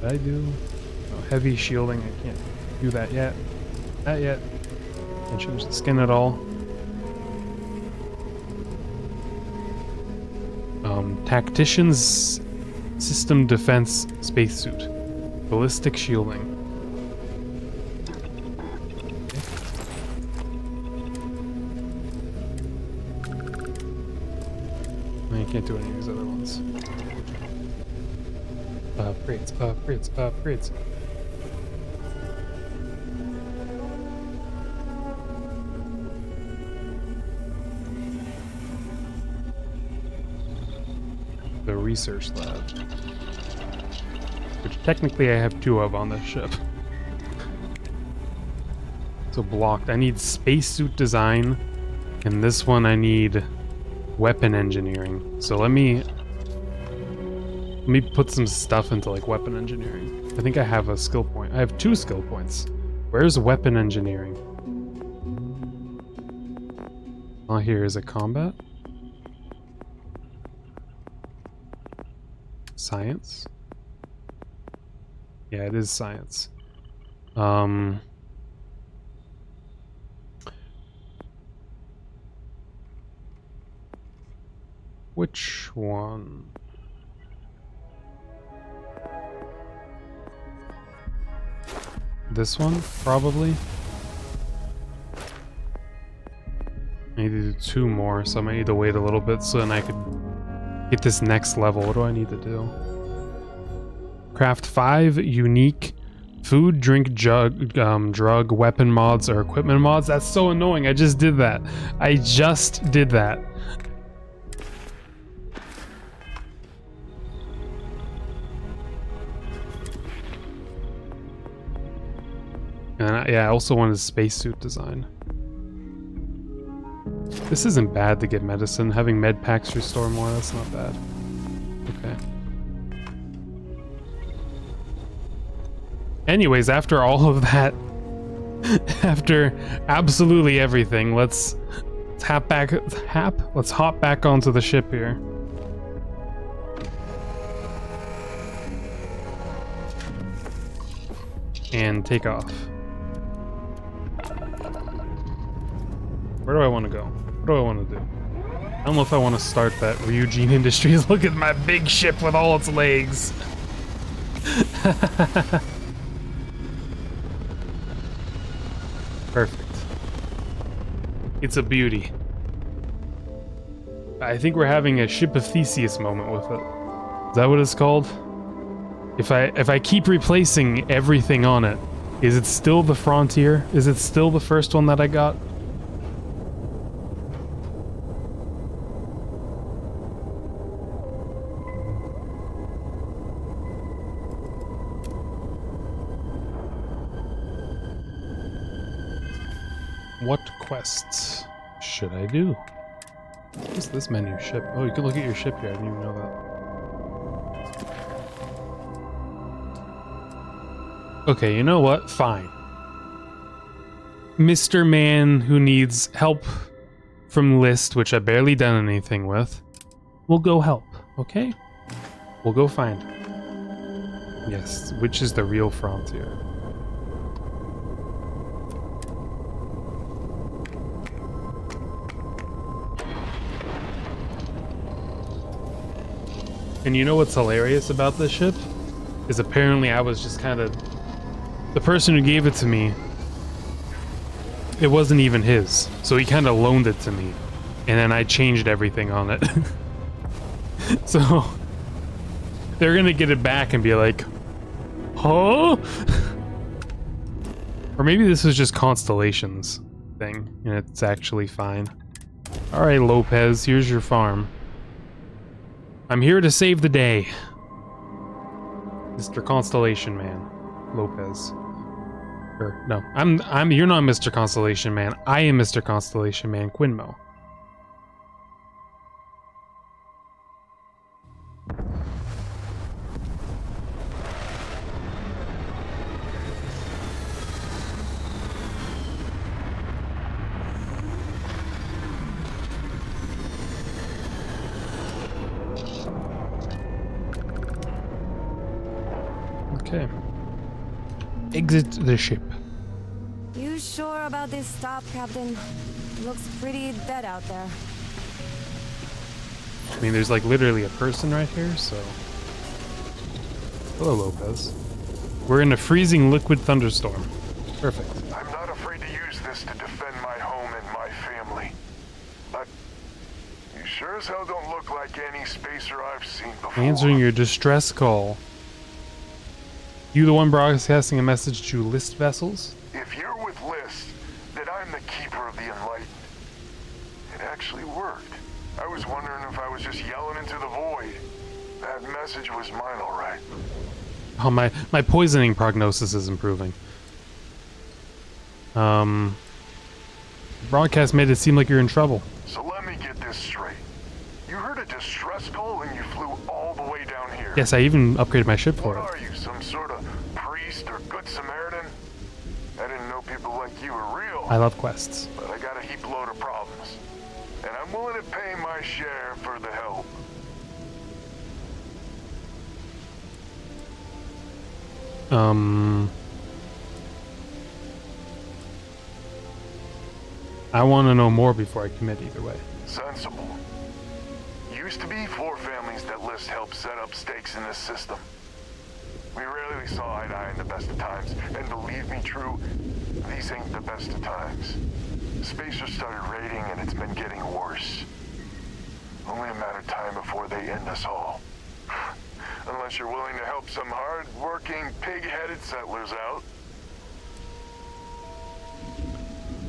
Did I do? No, heavy shielding, I can't do that yet. Not yet. Can't change the skin at all. Tactician's system defense spacesuit. Ballistic shielding. I can't do any of these other ones. Upgrades, upgrades, upgrades. The research lab, which technically I have 2 of on this ship. So blocked. I need spacesuit design, and this one I need weapon engineering. So let me put some stuff into like weapon engineering. I think I have a skill point. I have 2 skill points. Where's weapon engineering? Oh, here is it combat. Science? Yeah, it is science. Which one? This one, probably. I need to do 2 more, so I might need to wait a little bit so then I could get this next level. What do I need to do? Craft 5 unique food, drink, drug, weapon mods, or equipment mods. That's so annoying. I just did that. I just did that. And yeah, I also wanted spacesuit design. This isn't bad to get medicine. Having med packs restore more, that's not bad. Okay. Anyways, after all of that, after absolutely everything, let's hop back onto the ship here. And take off. Where do I want to go? What do I want to do? I don't know if I want to start that Ryujin Industries. Look at my big ship with all its legs. Perfect. It's a beauty. I think we're having a Ship of Theseus moment with it. Is that what it's called? If I keep replacing everything on it, is it still the Frontier? Is it still the first one that I got? What quests should I do? What's this menu? Ship. Oh, you can look at your ship here. I didn't even know that. Okay, you know what? Fine. Mr. Man who needs help from List, which I barely done anything with, we'll go help, okay? We'll go find her. Yes, which is the real frontier. And you know what's hilarious about this ship? Is apparently I was just kind of... The person who gave it to me, it wasn't even his. So he kind of loaned it to me. And then I changed everything on it. So they're gonna get it back and be like, huh? Or maybe this is just Constellation's thing and it's actually fine. Alright, Lopez, here's your farm. I'm here to save the day. Mr. Constellation Man, Lopez. Or no, you're not Mr. Constellation Man. I am Mr. Constellation Man, Quinmo. Okay. Exit the ship. You sure about this stop, Captain? Looks pretty dead out there. I mean, there's like literally a person right here, so... Hello, Lopez. We're in a freezing liquid thunderstorm. Perfect. I'm not afraid to use this to defend my home and my family. But you sure as hell don't look like any spacer I've seen before. Answering your distress call. You the one broadcasting a message to List vessels? If you're with List, then I'm the keeper of the enlightened. It actually worked. I was wondering if I was just yelling into the void. That message was mine, all right. Oh, my poisoning prognosis is improving. Broadcast made it seem like you're in trouble. So let me get this straight. You heard a distress call and you flew all the way down here. Yes, I even upgraded my ship for it. What are you, some sort of priest or good Samaritan? I didn't know people like you were real. I love quests. But I got a heap load of problems. And I'm willing to pay my share for the help. I want to know more before I commit either way. Sensible. Used to be 4 families that List helped set up stakes in this system. We rarely saw eye to eye in the best of times, and believe me, True, these ain't the best of times. Spacers started raiding, and it's been getting worse. Only a matter of time before they end us all. Unless you're willing to help some hard-working, pig-headed settlers out.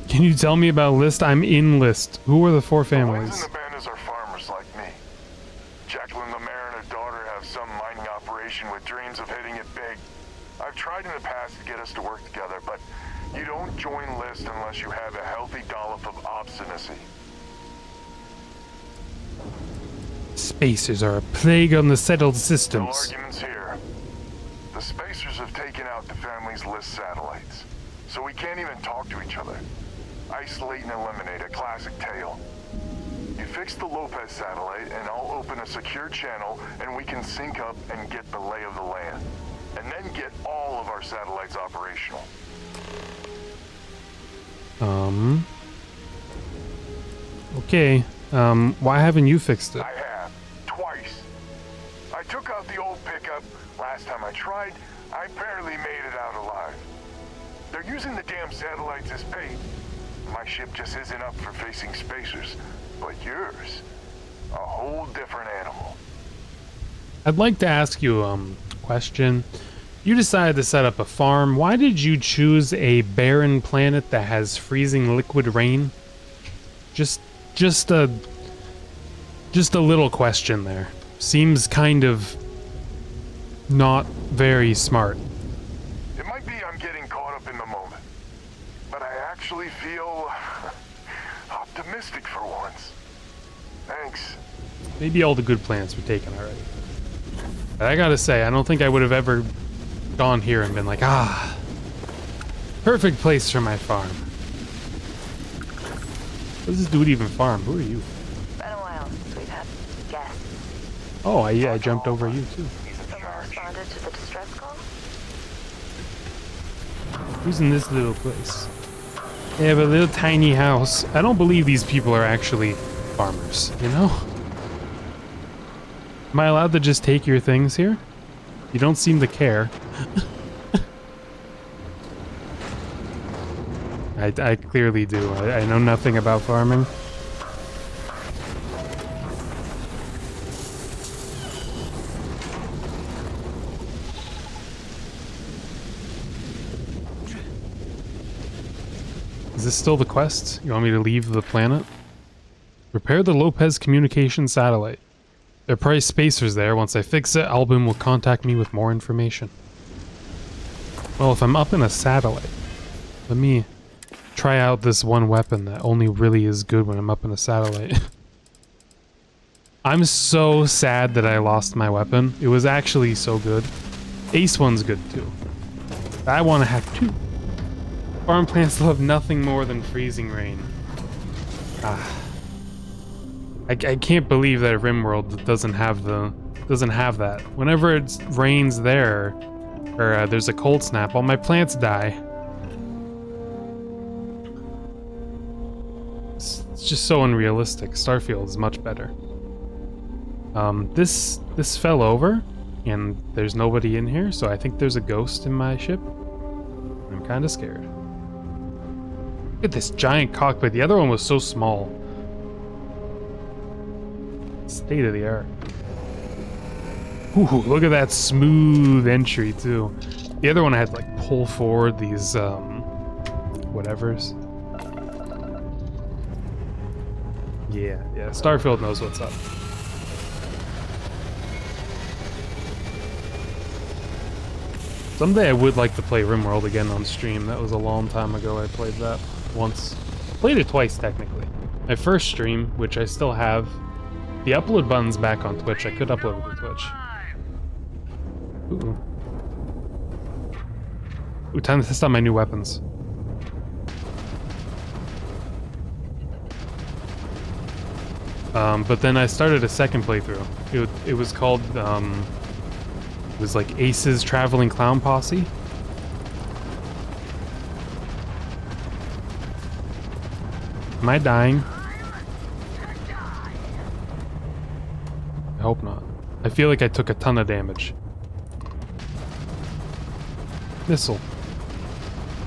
Can you tell me about List? I'm in List. Who are the 4 families? The ones in the bandits are farmers like me. Jacqueline Lemaire and her daughter have some mining operation with dreams of hitting it big. I've tried in the past to get us to work together, but you don't join List unless you have a healthy dollop of obstinacy. Spacers are a plague on the settled systems. No arguments here. The Spacers have taken out the family's List satellites, so we can't even talk to each other. Isolate and eliminate, a classic tale. You fix the Lopez satellite and I'll open a secure channel and we can sync up and get the lay of the land. And then get all of our satellites operational. Okay. Why haven't you fixed it? I have. Twice. I took out the old pickup. Last time I tried, I barely made it out alive. They're using the damn satellites as bait. My ship just isn't up for facing spacers. But yours, a whole different animal. I'd like to ask you a question. You decided to set up a farm. Why did you choose a barren planet that has freezing liquid rain? Just a little question there. Seems kind of not very smart. It might be I'm getting caught up in the moment, but I actually feel optimistic for once. Thanks. Maybe all the good plans were taken already. But I gotta say, I don't think I would have ever gone here and been like, ah, perfect place for my farm. What does this dude even farm? Who are you? Been a while since we've had guests. Oh, I jumped over you too. Someone responded to the distress call? Who's in this little place? They have a little tiny house. I don't believe these people are actually farmers, you know? Am I allowed to just take your things here? You don't seem to care. I clearly do. I know nothing about farming. Is this still the quest? You want me to leave the planet? Repair the Lopez communication satellite. There are probably spacers there. Once I fix it, Albin will contact me with more information. Well, if I'm up in a satellite, let me try out this one weapon that only really is good when I'm up in a satellite. I'm so sad that I lost my weapon. It was actually so good. Ace one's good too. I want to have two. Farm plants love nothing more than freezing rain. I can't believe that RimWorld doesn't have that. Whenever it rains there, or there's a cold snap, all my plants die. It's just so unrealistic. Starfield is much better. This fell over, and there's nobody in here, so I think there's a ghost in my ship. I'm kind of scared. Look at this giant cockpit. The other one was so small. State of the art. Ooh, look at that smooth entry too. The other one I had to like pull forward these whatevers. Yeah, Starfield knows what's up. Someday I would like to play RimWorld again on stream. That was a long time ago I played that once. Played it twice technically. My first stream, which I still have. The upload button's back on Twitch. I could upload it to Twitch. Ooh, time to test out my new weapons. But then I started a second playthrough. It was called, it was like Ace's Traveling Clown Posse. Am I dying? I hope not. I feel like I took a ton of damage. Missile.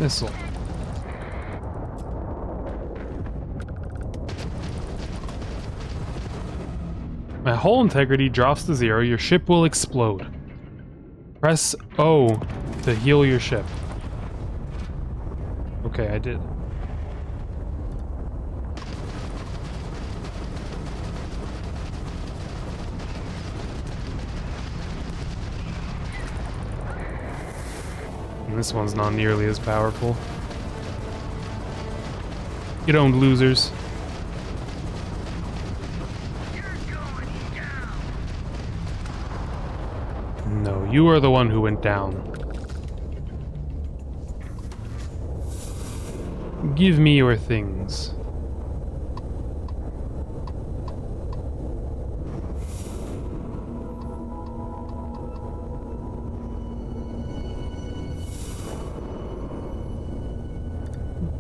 Missile. My hull integrity drops to 0. Your ship will explode. Press O to heal your ship. Okay, I did. And this one's not nearly as powerful. Get owned, losers. No, you are the one who went down. Give me your things.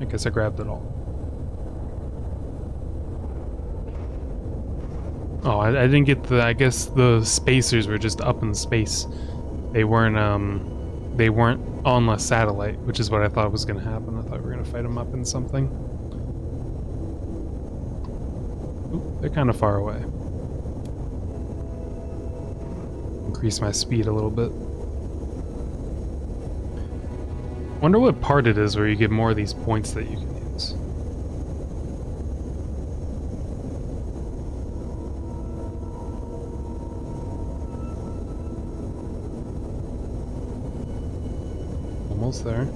I guess I grabbed it all. Oh, I didn't get the, I guess the spacers were just up in space. They weren't on a satellite, which is what I thought was gonna happen. I thought we were gonna fight them up in something. Oop, they're kind of far away. Increase my speed a little bit. Wonder what part it is where you get more of these points that you can use. Almost there.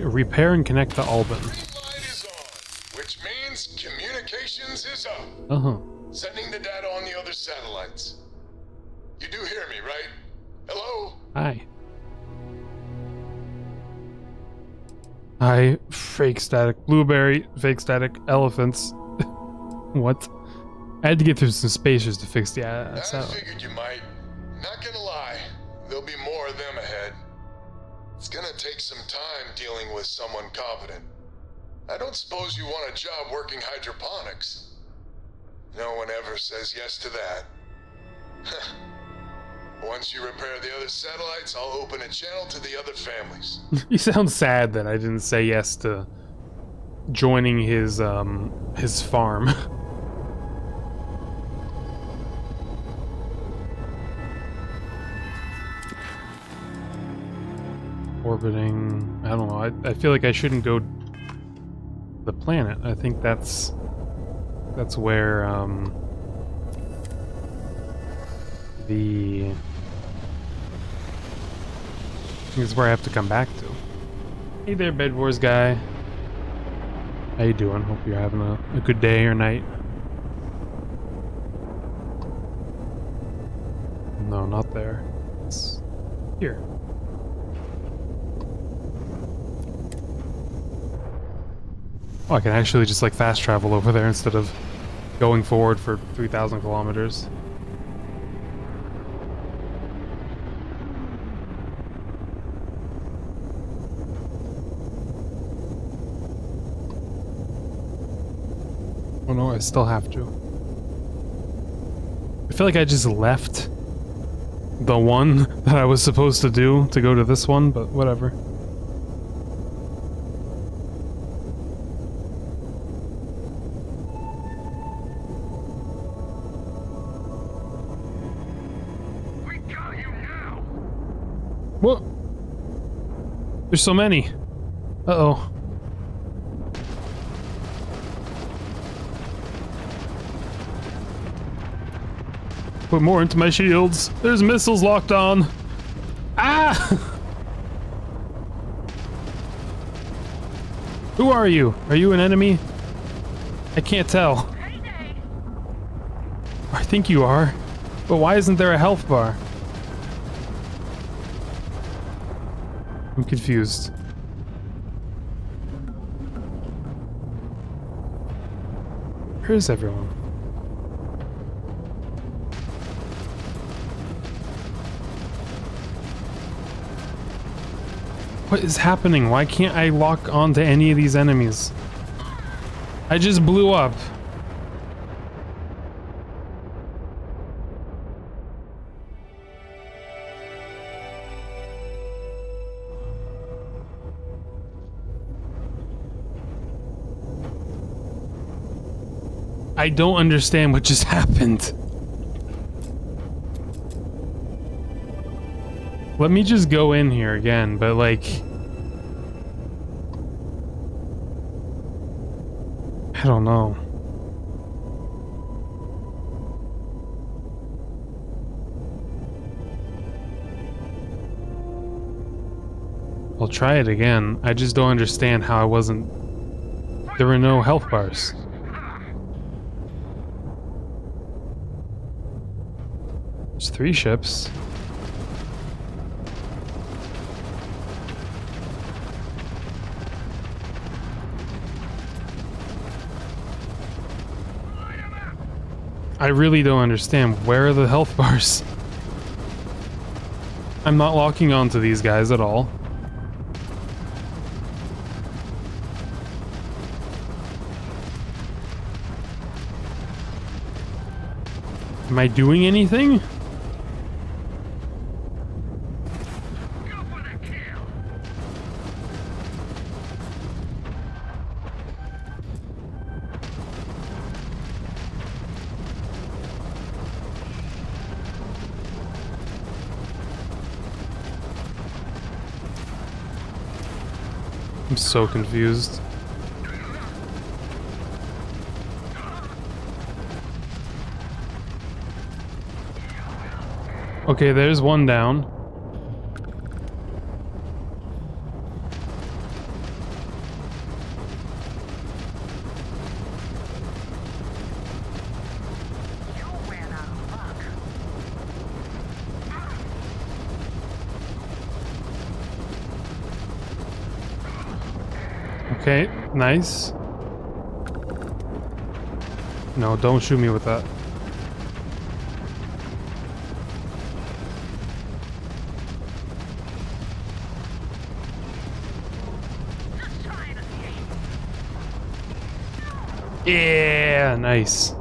Repair and connect to Albin. Which means communications is up. Uh-huh. Sending the data on the other satellites. You do hear me, right? Hello? Hi. Hi, fake static. Blueberry, fake static. Elephants. What? I had to get through some spaces to fix the I satellite. figured you might. Not gonna lie, there'll be more of them ahead. It's gonna take some time dealing with someone competent. I don't suppose you want a job working hydroponics. No one ever says yes to that. Once you repair the other satellites, I'll open a channel to the other families. You sound sad that I didn't say yes to joining his farm. Orbiting, I don't know. I feel like I shouldn't go the planet. I think that's where the is where I have to come back to. Hey there, Bed Wars guy. How you doing? Hope you're having a good day or night. No, not there. It's here. Oh, I can actually just like fast travel over there instead of going forward for 3,000 kilometers. Oh no, I still have to. I feel like I just left the one that I was supposed to do to go to this one, but whatever. What? There's so many. Uh-oh. Put more into my shields. There's missiles locked on. Ah! Who are you? Are you an enemy? I can't tell. I think you are. But why isn't there a health bar? I'm confused. Where is everyone? What is happening? Why can't I lock onto any of these enemies? I just blew up. I don't understand what just happened. Let me just go in here again, but like... I don't know. I'll try it again. I just don't understand how I wasn't... There were no health bars. There's 3 ships. I really don't understand. Where are the health bars? I'm not locking onto these guys at all. Am I doing anything? I'm so confused. Okay, there's one down. Okay, nice. No, don't shoot me with that. Yeah, nice.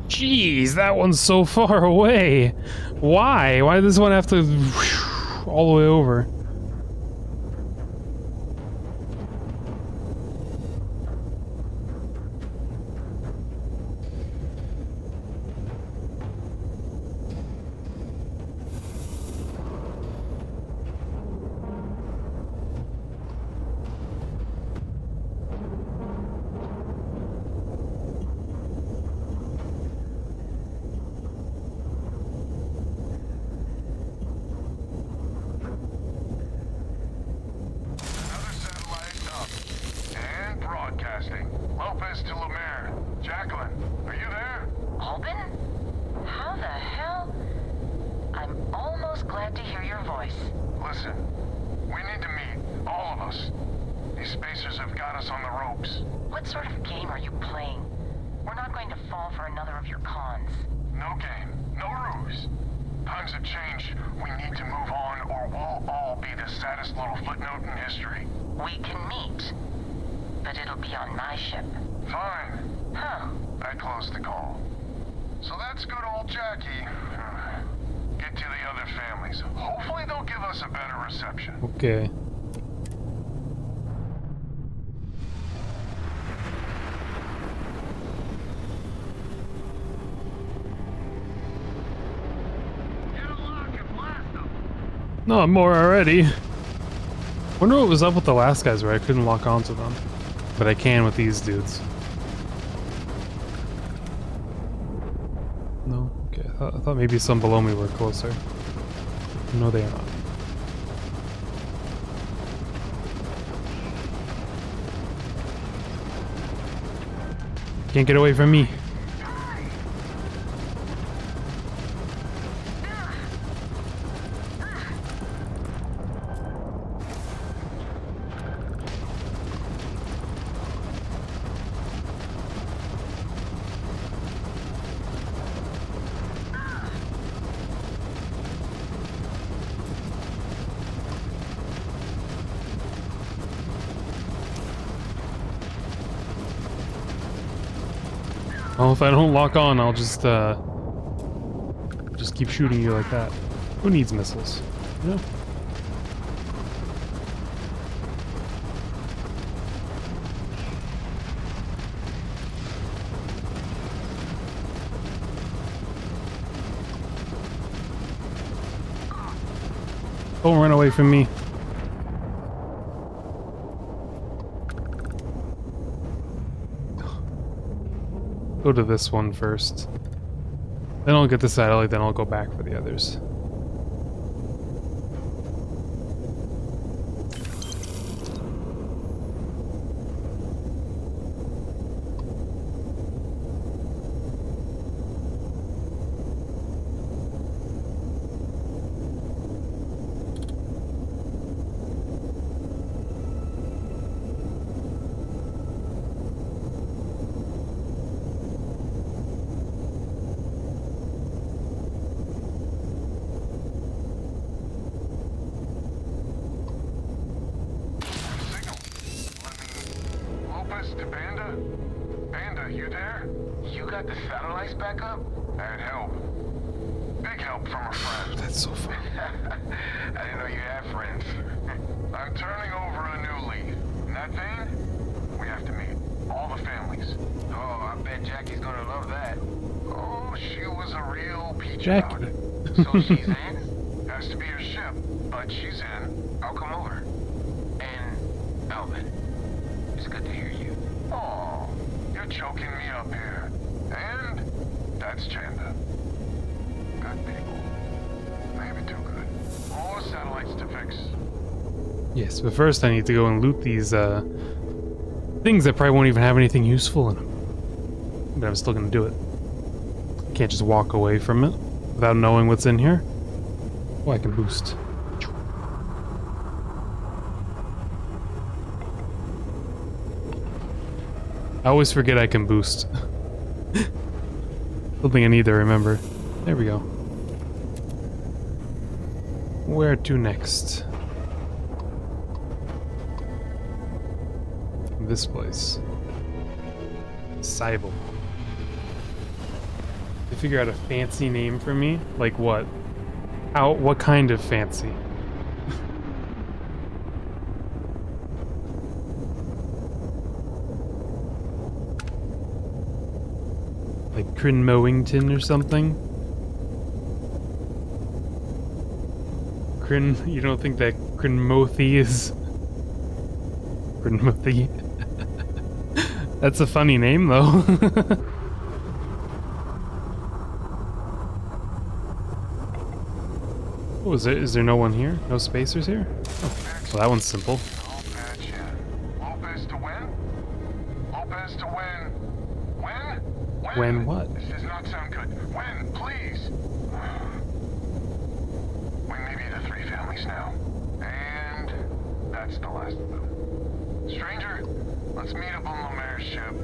Jeez, that one's so far away. Why? Why does this one have to all the way over? Lopez to Lumiere. Jacqueline, are you there? Albin? How the hell? I'm almost glad to hear your voice. Listen, we need to meet, all of us. These spacers have got us on the ropes. What sort of game are you playing? We're not going to fall for another of your cons. No game, no ruse. Times have changed. We need to move on or we'll all be the saddest little footnote in history. We can meet, but it'll be on my ship. Fine. Huh. I closed the call. So that's good old Jackie. Get to the other families. Hopefully they'll give us a better reception. Okay. No, more already. Wonder what was up with the last guys where I couldn't lock onto them. But I can with these dudes. No? Okay, I thought maybe some below me were closer. No, they are not. Can't get away from me. Well, if I don't lock on, I'll just keep shooting you like that. Who needs missiles? You know? Don't run away from me. Go to this one first. Then I'll get the satellite, then I'll go back for the others. To Banda? Banda, you there? You got the satellites back up? Had help. Big help from a friend. That's so fun. I didn't know you had friends. I'm turning over a new leaf. In that vein, we have to meet. All the families. Oh, I bet Jackie's gonna love that. Oh, she was a real peach Jackie. about it. So she's in? Has to be her ship, but she's in. I'll come over. And Alvin, it's good to hear you. Oh, you're choking me up here. And that's Chanda. Good people. Maybe too good. More satellites to fix. Yes, but first I need to go and loot these things that probably won't even have anything useful in them. But I'm still gonna do it. I can't just walk away from it without knowing what's in here. Oh, I can boost. I always forget I can boost. Something I need to remember. There we go. Where to next? This place. Cybele. They figure out a fancy name for me? Like what? How? What kind of fancy? Like Crin Mowington or something? Crin, you don't think that Crinmothy is... Crinmothy? That's a funny name, though. Oh, is there no one here? No spacers here? Oh, well, that one's simple. Lopez to win? Lopez to win. When? When what? This does not sound good. When, please? We may be the 3 families now. And that's the last of them. Stranger, let's meet up on Lemaire's ship.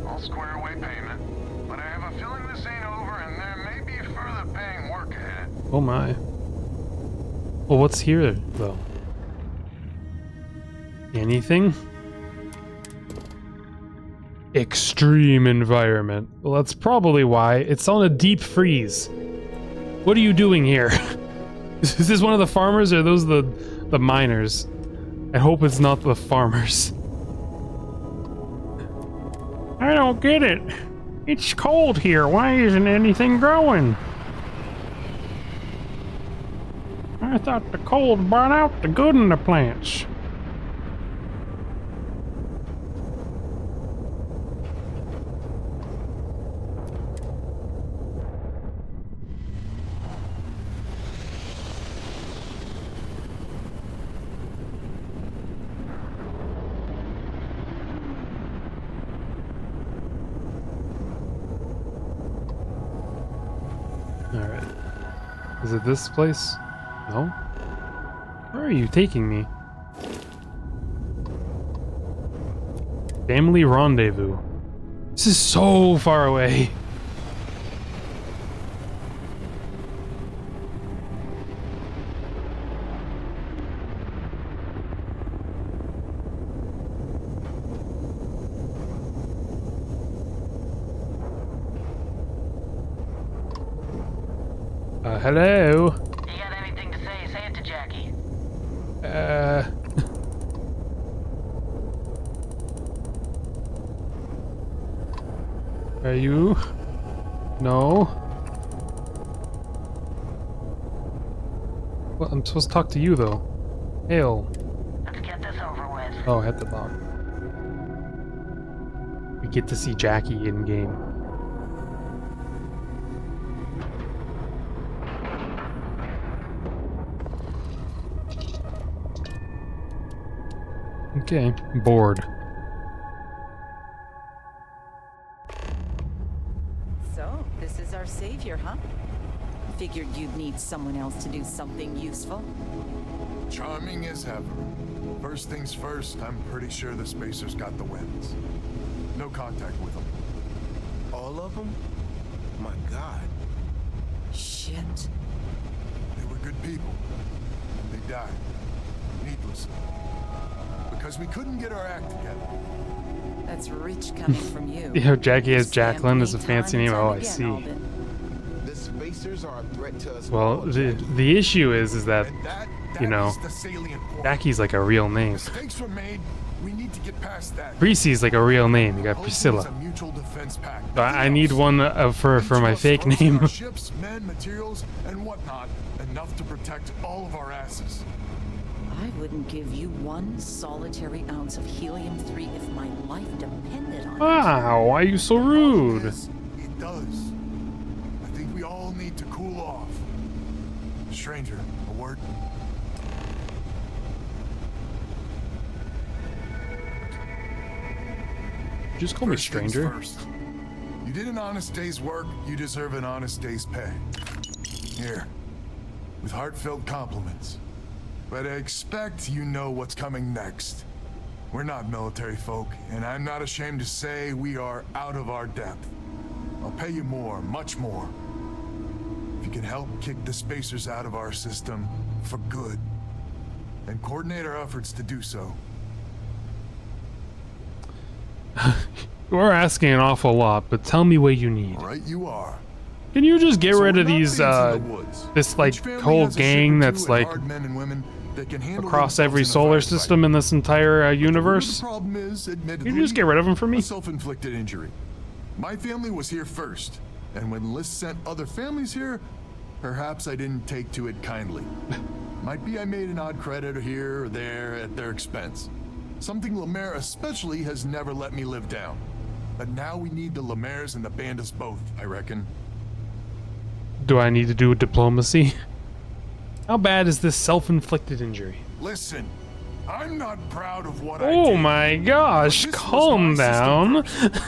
I'll square away payment. But I have a feeling this ain't over and there may be further paying work ahead. Oh my. Well, what's here, though? Anything? Extreme environment. Well, that's probably why. It's on a deep freeze. What are you doing here? Is this one of the farmers, or are those the miners? I hope it's not the farmers. I don't get it. It's cold here. Why isn't anything growing? I thought the cold brought out the good in the plants. Alright. Is it this place? No? Where are you taking me? Family rendezvous. This is so far away. Hello? You got anything to say? Say it to Jackie. Are you? No? Well, I'm supposed to talk to you, though. Hail. Let's get this over with. Oh, at the bottom. We get to see Jackie in-game. Okay, bored. So, this is our savior, huh? Figured you'd need someone else to do something useful. Charming as ever. First things first, I'm pretty sure the Spacers got the wins. No contact with them. All of them? My God. Shit. They were good people. And they died. Needlessly. Because we couldn't get our act together. That's rich coming from you. Yeah, Jackie has Jacqueline as a fancy name. Oh, I see. The Spacers are a threat to us. Well, the issue is that, you know, Jackie's like a real name. Mistakes were made. We need to get past that. Precy's like a real name. You got Priscilla. A mutual defense pact. So I need one for my fake name. Ships, men, materials, and whatnot, enough to protect all of our asses. I wouldn't give you one solitary ounce of helium-3 if my life depended on it. Wow, why are you so rude? It does. I think we all need to cool off. Stranger, a word? Just call me First things stranger. first. You did an honest day's work, you deserve an honest day's pay. Here, with heartfelt compliments. But I expect you know what's coming next. We're not military folk, and I'm not ashamed to say we are out of our depth. I'll pay you more, much more. If you can help kick the spacers out of our system for good, and coordinate our efforts to do so. You're asking an awful lot, but tell me what you need. Right, you are. Can you just get rid of we're not these, being in the woods. this like Each family whole has a ship or gang two that's and like hard men and women that can handle across every themselves in a solar firefight. system in this entire universe? The problem is, admittedly, Can you just get rid of them for me? a self-inflicted injury. My family was here first, and when Liz sent other families here, perhaps I didn't take to it kindly. Might be I made an odd credit here or there at their expense. Something Lemaire especially has never let me live down. But now we need the Lemaires and the Bandits both, I reckon. Do I need to do diplomacy? How bad is this self-inflicted injury? Listen, I'm not proud of what I Oh did. my gosh, But this was calm my system down. first.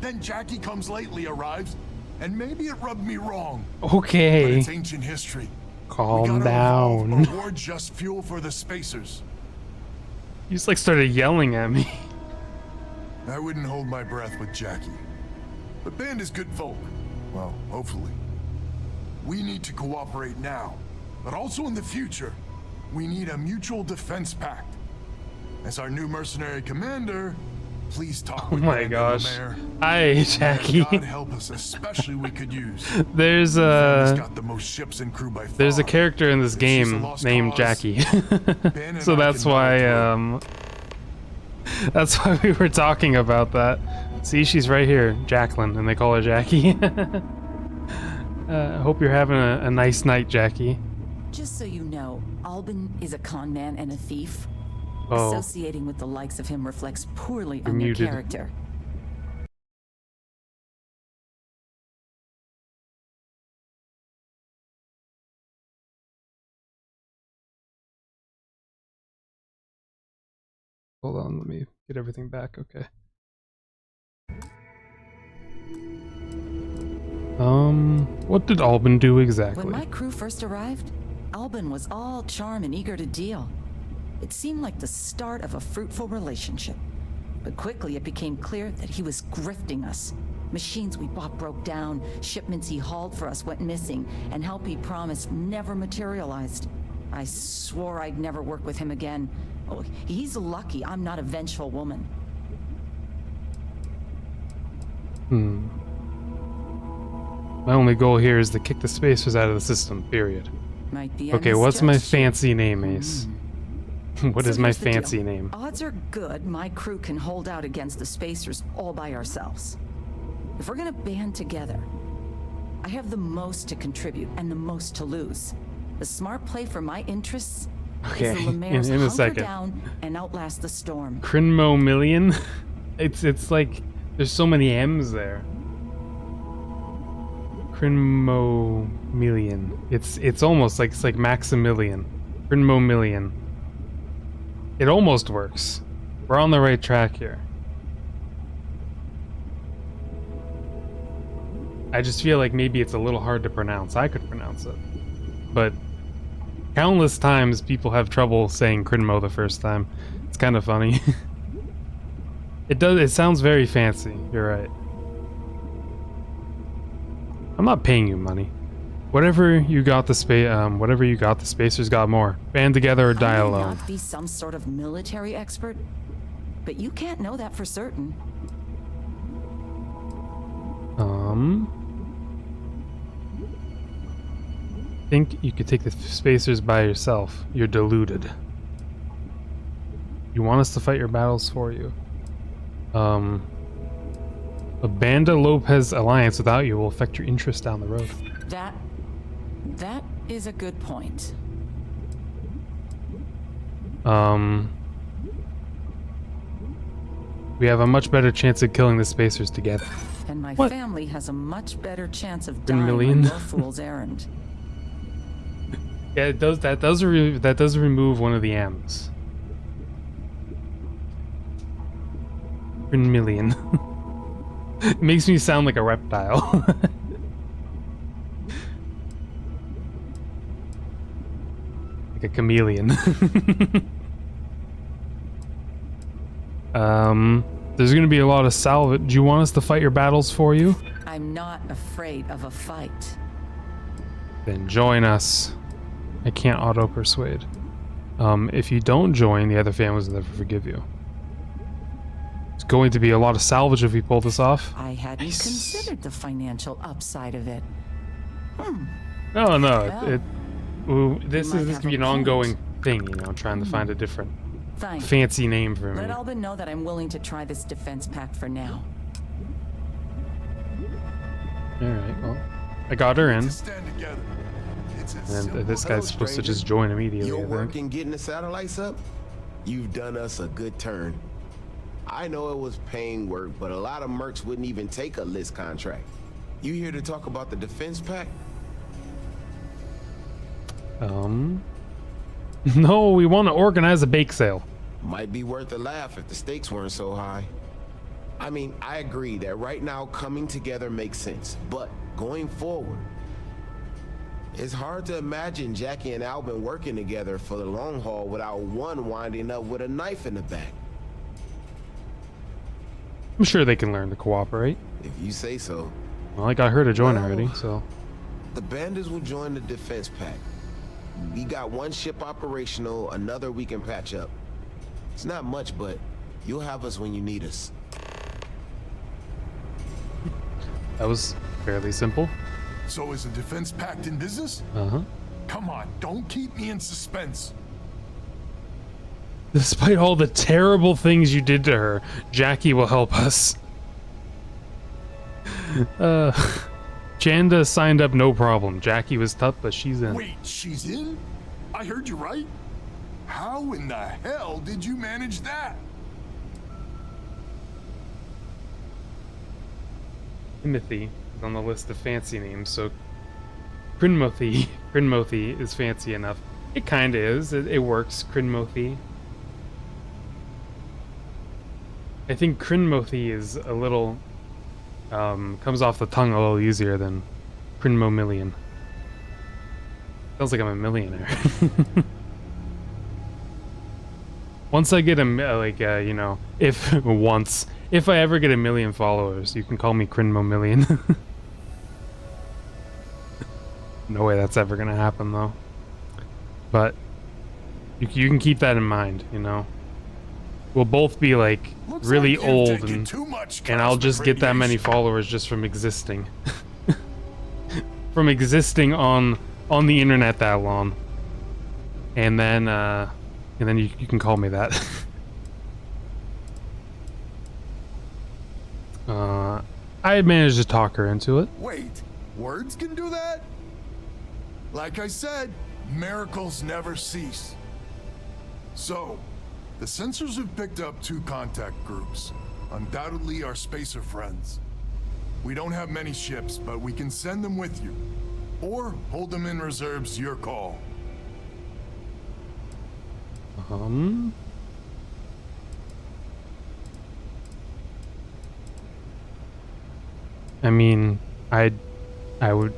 Then Jackie comes lately arrives, and maybe it rubbed me wrong. But Okay, it's ancient history. We calm gotta down. evolve or we're just fuel for the spacers. You just like started yelling at me. I wouldn't hold my breath with Jackie. But Band is good folk. Well, hopefully. We need to cooperate now, but also in the future. We need a mutual defense pact. As our new mercenary commander, please talk Oh with my Band and gosh. Lemaire. Hi, Jackie. God help us, especially we could use. There's Bandit's got the most ships and crew by far. there's a character in this If she's a game lost named cause, Jackie. Ben and So I that's can why muddle through. that's why we were talking about that. See, she's right here, Jacqueline, and they call her Jackie. Hope you're having a nice night, Jackie. Just so you know, Albin is a con man and a thief. Oh. Associating with the likes of him reflects poorly You're on your muted. character. Hold on, let me get everything back. Okay. What did Albin do exactly? When my crew first arrived, Albin was all charm and eager to deal. It seemed like the start of a fruitful relationship. But quickly it became clear that he was grifting us. Machines we bought broke down, shipments he hauled for us went missing, and help he promised never materialized. I swore I'd never work with him again. Oh, he's lucky I'm not a vengeful woman. My only goal here is to kick the spacers out of the system, period. Might be I Okay, what's my misjudged you. fancy name, Ace? What So is my here's the deal. fancy name? Odds are good my crew can hold out against the spacers all by ourselves. If we're gonna band together, I have the most to contribute and the most to lose. The smart play for my interests Okay, is the Lemaire's in a hunker second. down and outlast the storm. Crinmo Million? It's like there's so many M's there. Crinmo Million. It's almost like it's like Maximilian. Crinmo Million. It almost works. We're on the right track here. I just feel like maybe it's a little hard to pronounce. I could pronounce it. But countless times people have trouble saying Crinmo the first time. It's kind of funny. It sounds very fancy. You're right. I'm not paying you money. Whatever you got the spacers got more. Band together or die I may alone. not be some sort of military expert, but you can't know that for certain. Think you could take the spacers by yourself. You're deluded. You want us to fight your battles for you. A Banda Lopez alliance without you will affect your interests down the road. That is a good point. We have a much better chance of killing the spacers together. And my What? family has a much better chance of One dying million. on your fool's errand. Yeah, it does. That does remove one of the M's. 1 million. It makes me sound like a reptile. Like a chameleon. There's gonna be a lot of salvage. Do you want us to fight your battles for you? I'm not afraid of a fight. Then join us. I can't auto-persuade. If you don't join, the other families will never forgive you. It's going to be a lot of salvage if we pull this off. I hadn't considered the financial upside of it. No, Well, this might is have gonna be a an point. ongoing thing, you know, trying to find a different Fine. fancy name for me. Let Albin know that I'm willing to try this defense pact for now. Alright, well, I got her in. Stand together. It's as And simple- this Hello, guy's supposed to stranger. just join immediately, Your I work think. in getting the satellites up? You've done us a good turn. I know it was paying work, but a lot of mercs wouldn't even take a list contract. You here to talk about the defense pact? No, we want to organize a bake sale. Might be worth a laugh if the stakes weren't so high. I mean, I agree that right now coming together makes sense, but going forward, it's hard to imagine Jackie and Albin working together for the long haul without one winding up with a knife in the back. I'm sure they can learn to cooperate. If you say so. Well, I got her to join Well, already, so... The bandits will join the defense pact. We got one ship operational, another we can patch up. It's not much, but you'll have us when you need us. That was fairly simple. So is the defense pact in business? Uh-huh. Come on, don't keep me in suspense. Despite all the terrible things you did to her, Jackie will help us. Janda signed up no problem. Jackie was tough, but she's in. Wait, she's in? I heard you right. How in the hell did you manage that? Timothy is on the list of fancy names, so Crinmothy is fancy enough. It kinda is. It works, Crinmothy. I think Crinmothy is a little comes off the tongue a little easier than Crinmomillion. Sounds like I'm a millionaire. Once I get you know, if I ever get 1 million followers, you can call me Crinmomillion. No way that's ever gonna happen though. But you can keep that in mind, you know. We'll both be like Looks really like you've old taken too much and I'll cosmic just get that many radiation. followers just from existing. From existing on the internet that long. And then you can call me that. I managed to talk her into it. Wait, words can do that? Like I said, miracles never cease. So, the sensors have picked up 2 contact groups. Undoubtedly our spacer friends. We don't have many ships, but we can send them with you. Or hold them in reserves, your call. I mean, I would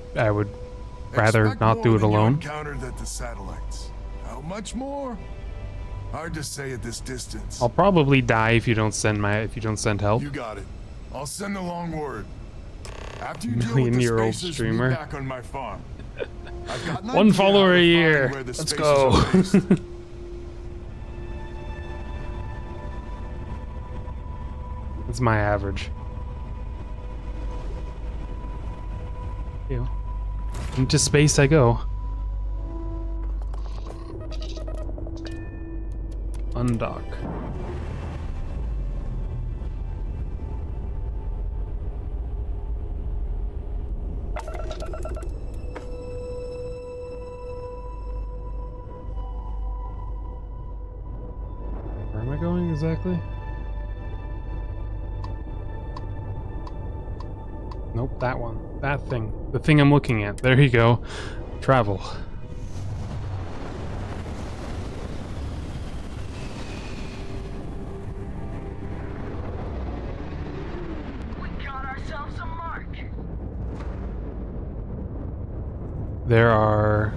rather Expect not more do it than you alone. encountered at the satellites. How much more? Hard to say at this distance. I'll probably die if you don't send help. You got it. I'll send the long word. After you Million-year-old deal with the spacers, streamer. meet back on my farm. I've got an One idea follower how a to year. find where the Let's spacers go. are based. That's my average. Ew. Into space I go. Undock. exactly? Nope, that one. That thing. The thing I'm looking at. There you go. Travel. We got ourselves a mark. There are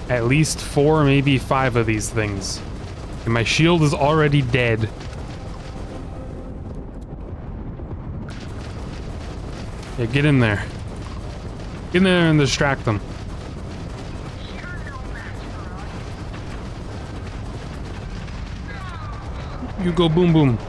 at least 4, maybe 5 of these things. And my shield is already dead. Yeah, get in there. Get in there and distract them. You go boom boom.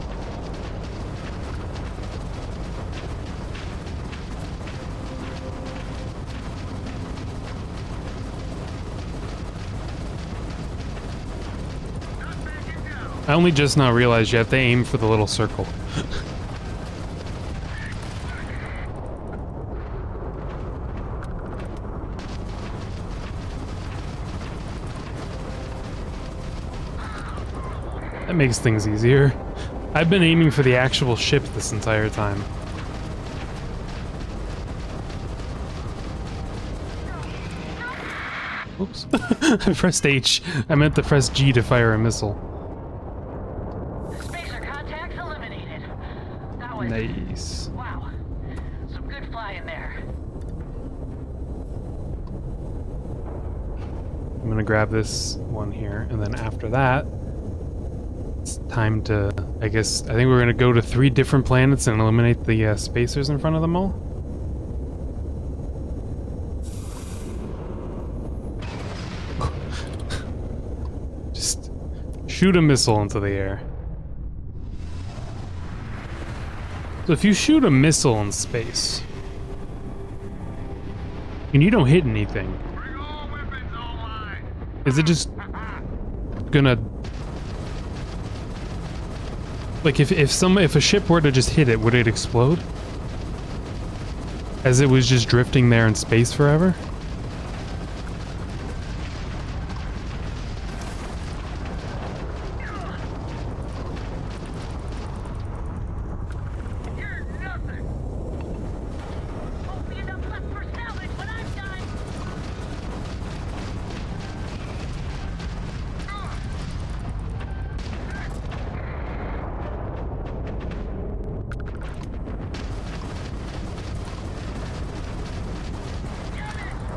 I only just now realized you have to aim for the little circle. That makes things easier. I've been aiming for the actual ship this entire time. Oops. I pressed H. I meant to press G to fire a missile. Spacer contacts eliminated. That was Nice. wow. Some good flying there. I'm gonna grab this one here, and then after that, it's time to, I think we're gonna go to 3 different planets and eliminate the spacers in front of them all. Just shoot a missile into the air. So if you shoot a missile in space, and you don't hit anything, is it just gonna... Like, if a ship were to just hit it, would it explode? As it was just drifting there in space forever?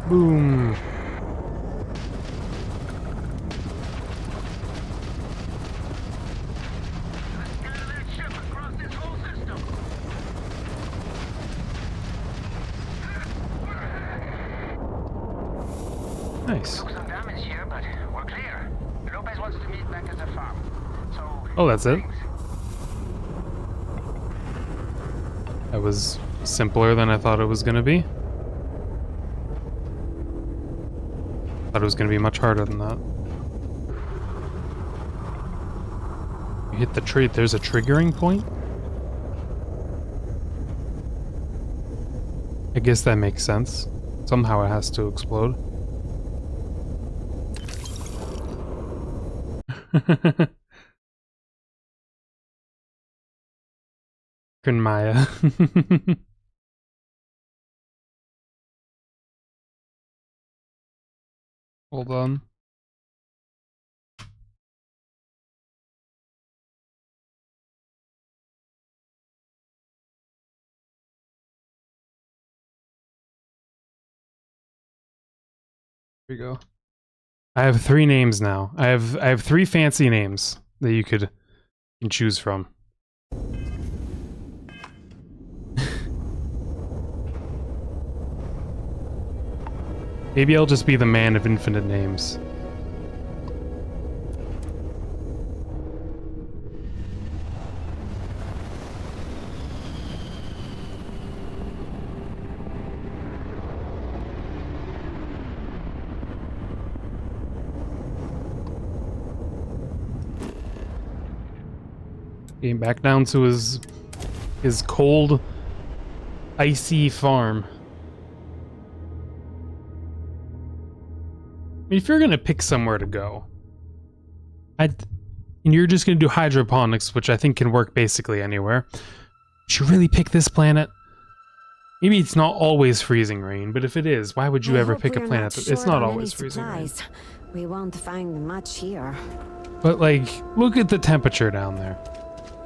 Boom. Nice. Took some damage here, but we're clear. Lopez wants to meet back at the farm. So Oh, that's it? That was simpler than I thought it was gonna be. Thought it was gonna be much harder than that. You hit the tree, there's a triggering point? I guess that makes sense. Somehow it has to explode. Maya. Hold on. Here we go. I have 3 names now. I have 3 fancy names that you can choose from. Maybe I'll just be the man of infinite names. Getting back down to his cold, icy farm. I mean, if you're gonna pick somewhere to go, and you're just going to do hydroponics, which I think can work basically anywhere. Should you really pick this planet? Maybe it's not always freezing rain, but if it is, why would you ever pick a planet that it's not always freezing rain? We won't find much here. But like, look at the temperature down there.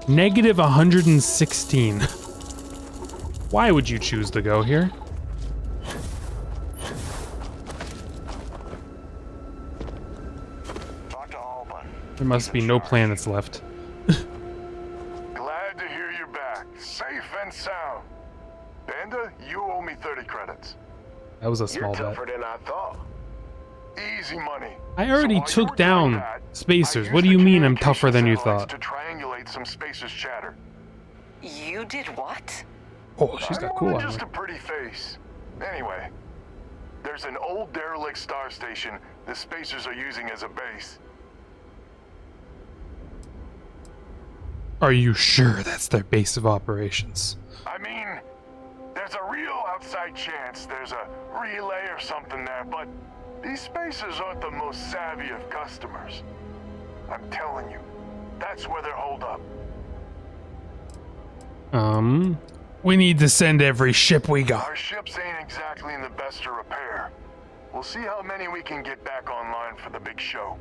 Negative 116. Why would you choose to go here? There must be no planets left. Glad to hear you're back, safe and sound. Banda, you owe me 30 credits. That was a small You're bet. tougher than I thought. Easy money. I already took down spacers. What do you mean I'm tougher than you thought? To triangulate some spacers chatter. You did what? Oh, she's got cool Just armor. a pretty face. Anyway, there's an old derelict star station the spacers are using as a base. Are you sure that's their base of operations? I mean, there's a real outside chance there's a relay or something there, but these spacers aren't the most savvy of customers. I'm telling you, that's where they're holed up. We need to send every ship we got. Our ships ain't exactly in the best of repair. We'll see how many we can get back online for the big show.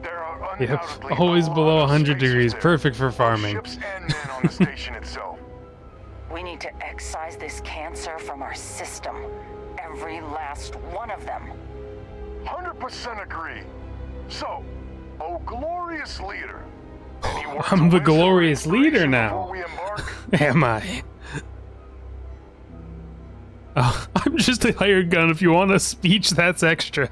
There are Yep, undoubtedly always a below lot of 100 spacers degrees, there, perfect for both farming. Ships and men on the station itself. We need to excise this cancer from our system. Every last one of them. 100% agree. So, oh glorious leader. I'm the glorious leader now. Am I? I'm just a hired gun. If you want a speech, that's extra.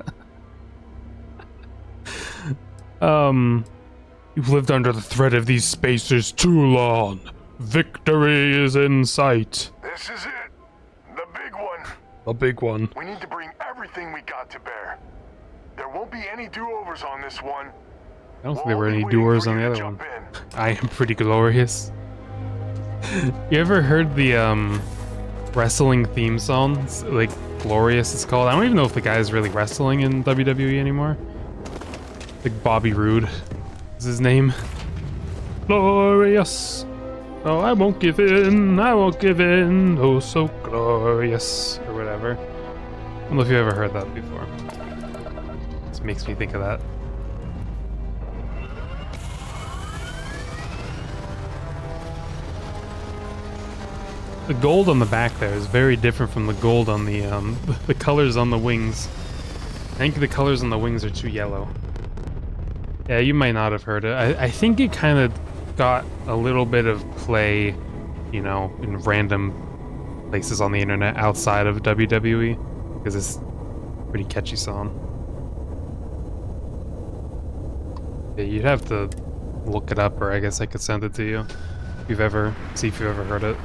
You've lived under the threat of these spacers too long. Victory is in sight. This is it. The big one. The big one. We need to bring everything we got to bear. There won't be any do-overs on this one. I don't think there were any doers on the other one. I am pretty glorious. You ever heard the wrestling theme song? It's like Glorious it's called. I don't even know if the guy's really wrestling in WWE anymore. Like Bobby Roode is his name. Glorious. Oh, I won't give in. I won't give in. Oh, so glorious. Or whatever. I don't know if you've ever heard that before. This makes me think of that. The gold on the back there is very different from the gold on the colors on the wings. I think the colors on the wings are too yellow. Yeah, you might not have heard it. I think it kind of got a little bit of play, you know, in random places on the internet outside of WWE, because it's a pretty catchy song. Yeah, you'd have to look it up, or I guess I could send it to you if you've ever heard it.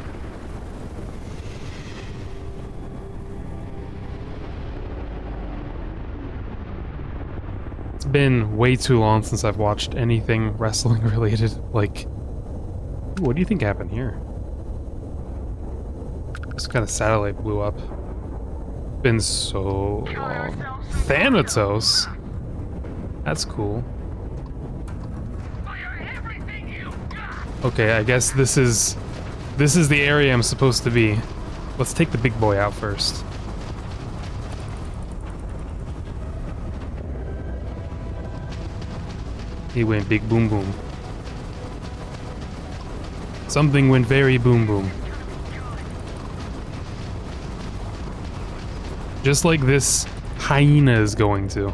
It's been way too long since I've watched anything wrestling related. Like, what do you think happened here? This kind of satellite blew up. Been so long. Thanatos? That's cool. Okay, I guess this is the area I'm supposed to be. Let's take the big boy out first. He went big boom boom. Something went very boom boom. Just like this hyena is going to.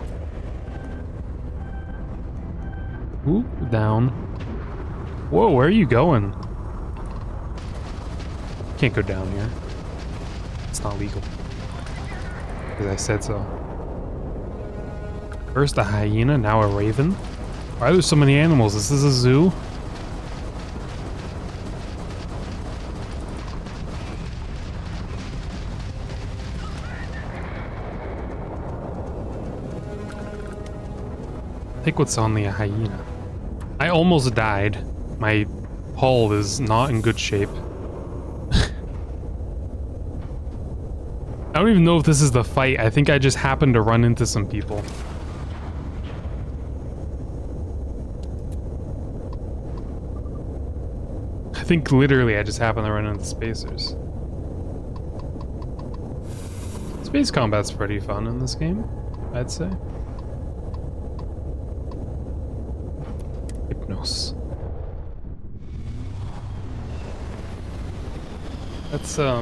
Ooh, down. Whoa, where are you going? Can't go down here. It's not legal. Because I said so. First a hyena, now a raven. Why are there so many animals? Is this a zoo? Take what's on the hyena. I almost died. My hull is not in good shape. I don't even know if this is the fight. I think I just happened to run into some people. think literally I just happened to run into spacers. Space combat's pretty fun in this game, I'd say. Hypnos. That's, I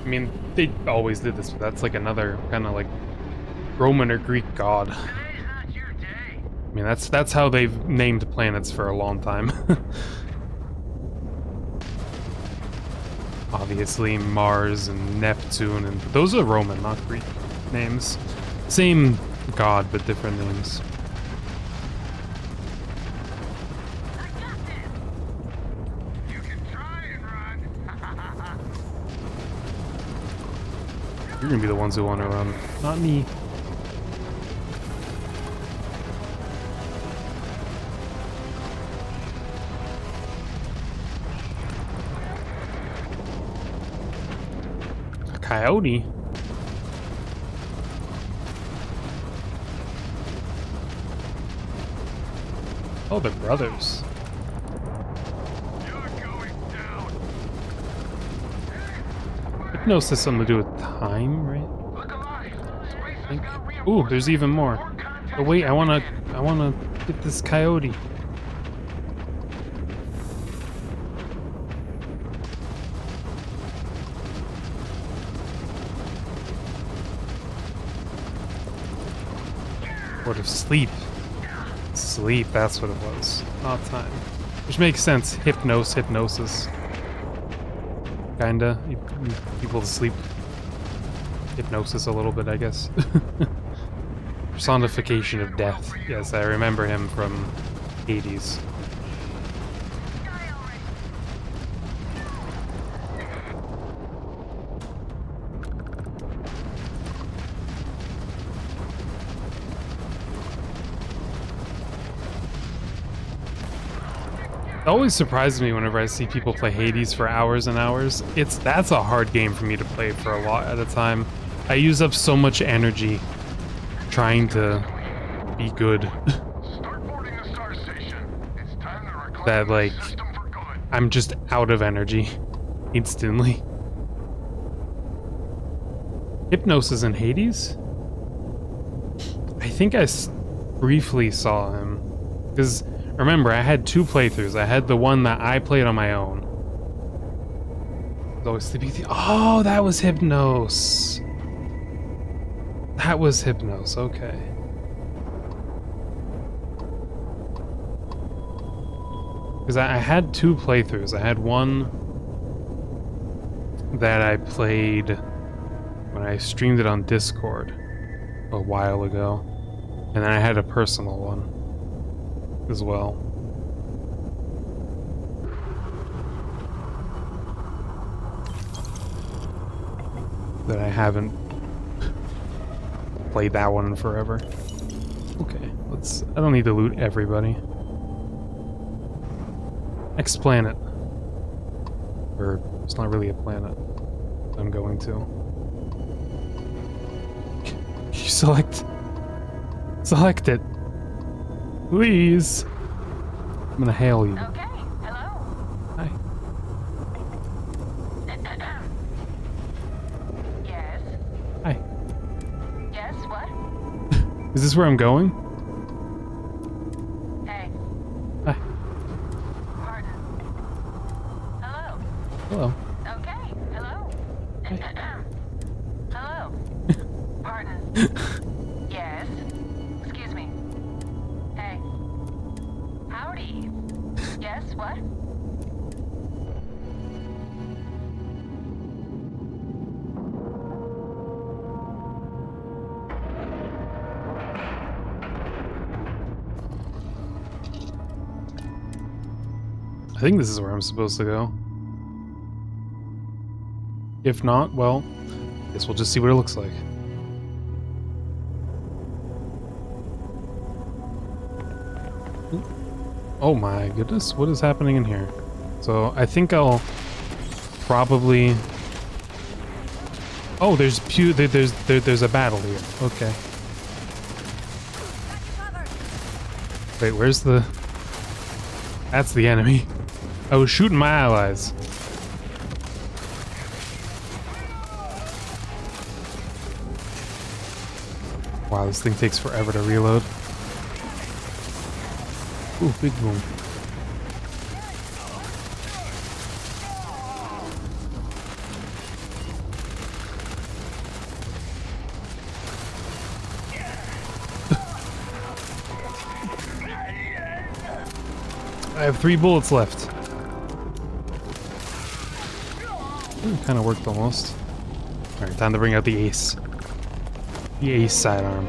mean, they always did this, but that's like another kind of like Roman or Greek god. I mean, that's how they've named planets for a long time. Obviously, Mars and Neptune, and those are Roman, not Greek names. Same god, but different names. You're gonna be the ones who want to run, not me. A coyote? Oh, they're brothers. Hypnos has something to do with time, right? I think. Ooh, there's even more. Oh wait, I wanna get this coyote. What of sleep? Sleep, that's what it was. Not time. Which makes sense. Hypnosis. Kinda. You people to sleep. Hypnosis a little bit, I guess. Personification of death. Yes, I remember him from Hades. It always surprises me whenever I see people play Hades for hours and hours. That's a hard game for me to play for a lot at a time. I use up so much energy trying to be good that like I'm just out of energy instantly. Hypnosis in Hades? I think I briefly saw him because remember, I had two playthroughs. I had the one that I played on my own. Always sleepy. Oh, that was Hypnos. That was Hypnos. Okay. Because I had two playthroughs. I had one that I played when I streamed it on Discord a while ago, and then I had a personal one as well. That I haven't played that one in forever. Okay, I don't need to loot everybody. Next planet. Or, it's not really a planet I'm going to. You select it. Please. I'm gonna hail you. Okay, hello. Hi. Yes. Hi. Yes, what? Is this where I'm going? Hey. Hi. Pardon. Hello. Hello. Okay, hello. Hello. Pardon. Yes. Excuse me. Hey. Howdy. Yes, what? I think this is where I'm supposed to go. If not, well, guess we'll just see what it looks like. Oh my goodness, what is happening in here? So I think I'll probably... Oh, there's a battle here. Okay. Wait, where's the... That's the enemy. I was shooting my allies. Wow, this thing takes forever to reload. Ooh, big boom. I have 3 bullets left. Kind of worked almost. Alright, time to bring out the ace. The ace sidearm.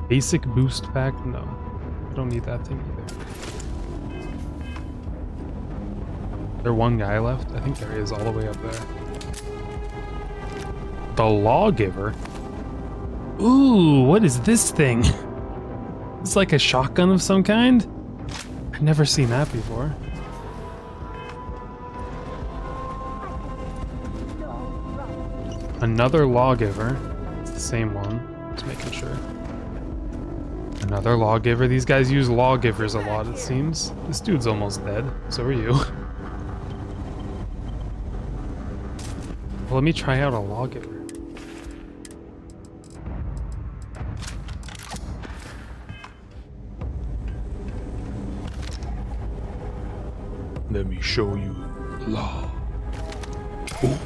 Basic boost pack? No. I don't need that thing either. There one guy left? I think there is, all the way up there. The Lawgiver? Ooh, what is this thing? It's like a shotgun of some kind? I've never seen that before. Another Lawgiver. It's the same one. Just making sure. Another Lawgiver. These guys use Lawgivers a lot, it seems. This dude's almost dead. So are you. Well, let me try out a Lawgiver. Let me show you law. Ooh.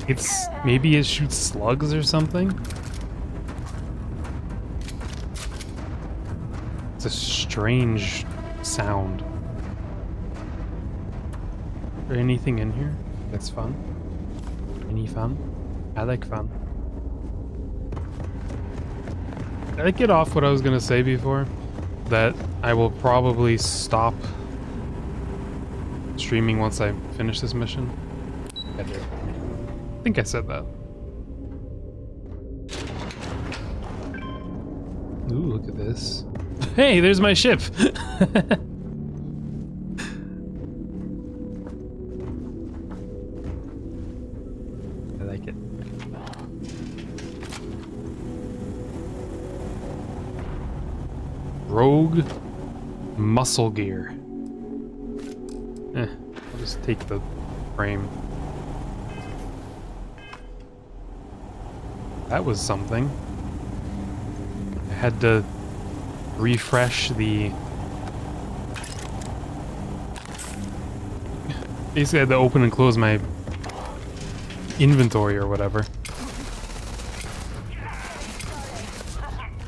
It's maybe it shoots slugs or something. It's a strange sound. Is there anything in here that's fun? Any fun? I like fun. Did I get off what I was gonna say before? That I will probably stop streaming once I finish this mission. I did. I think I said that. Ooh, look at this. Hey, there's my ship! I like it. Rogue muscle gear. I'll just take the frame. That was something. I had to refresh the... Basically I had to open and close my inventory or whatever.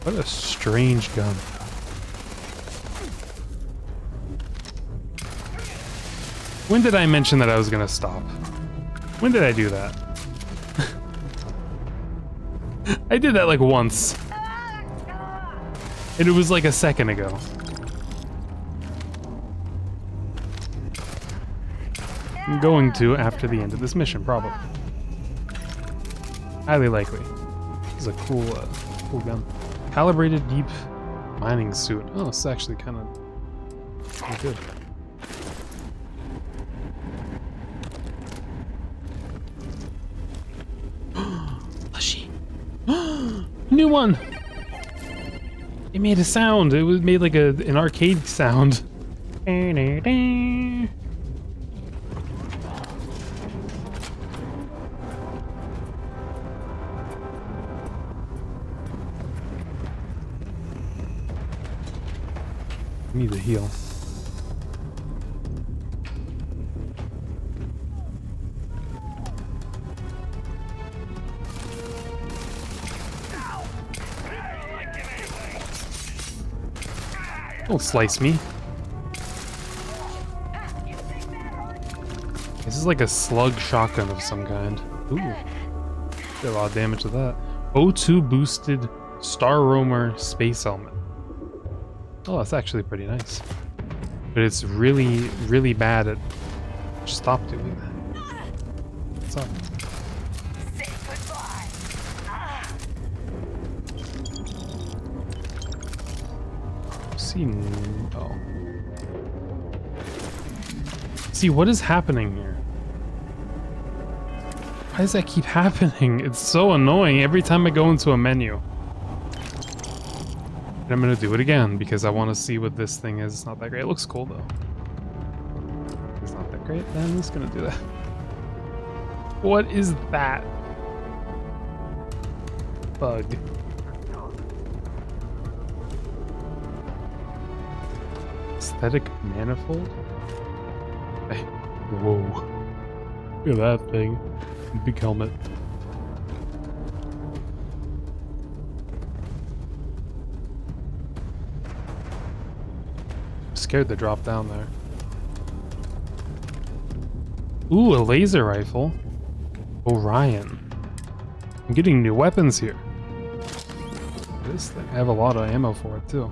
What a strange gun. When did I mention that I was gonna stop? When did I do that? I did that like once. And it was like a second ago. I'm going to after the end of this mission, probably. Highly likely. This is a cool, cool gun. Calibrated deep mining suit. Oh, it's actually kind of good. New one! It made a sound. It was made like an arcade sound. Give me the heal. Don't slice me. This is like a slug shotgun of some kind. Ooh. Did a lot of damage to that. O2 boosted Star Roamer space helmet. Oh, that's actually pretty nice. But it's really, really bad at... Stop doing that. What's up? Oh. See, what is happening here? Why does that keep happening? It's so annoying every time I go into a menu. And I'm gonna do it again because I want to see what this thing is. It's not that great. It looks cool though. It's not that great. Then I'm just gonna do that. What is that? Bug. Aesthetic manifold? Hey, whoa. Look at that thing. Big helmet. Scared to drop down there. Ooh, a laser rifle. Orion. I'm getting new weapons here. This thing, I have a lot of ammo for it too.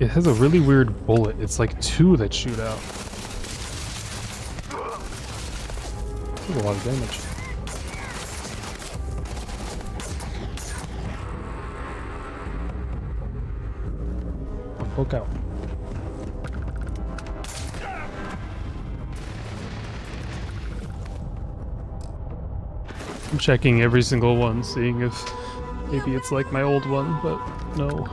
It has a really weird bullet. It's like 2 that shoot out. That's a lot of damage. I'll poke out. I'm checking every single one, seeing if maybe it's like my old one, but no.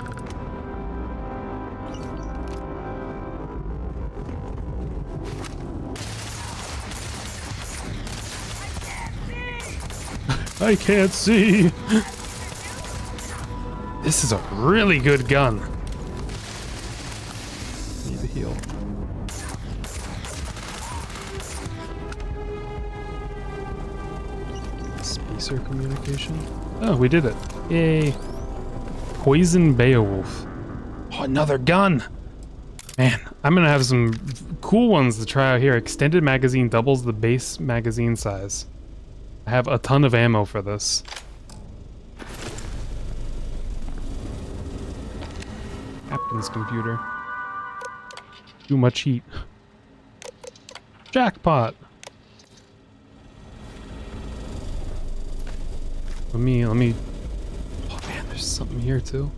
I can't see. This is a really good gun. Need to heal. Spacer communication. Oh, we did it. Yay. Poison Beowulf. Oh, another gun. Man, I'm gonna have some cool ones to try out here. Extended magazine doubles the base magazine size. I have a ton of ammo for this. Captain's computer. Too much heat. Jackpot! Let me... Oh man, there's something here too.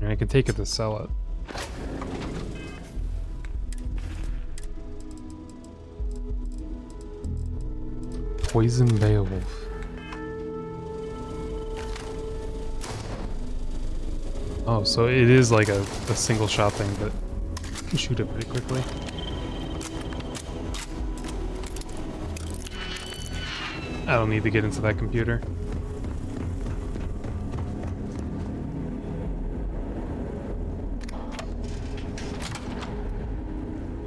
And I can take it to sell it. Poison Beowulf. Oh, so it is like a single shot thing, but you can shoot it pretty quickly. I don't need to get into that computer.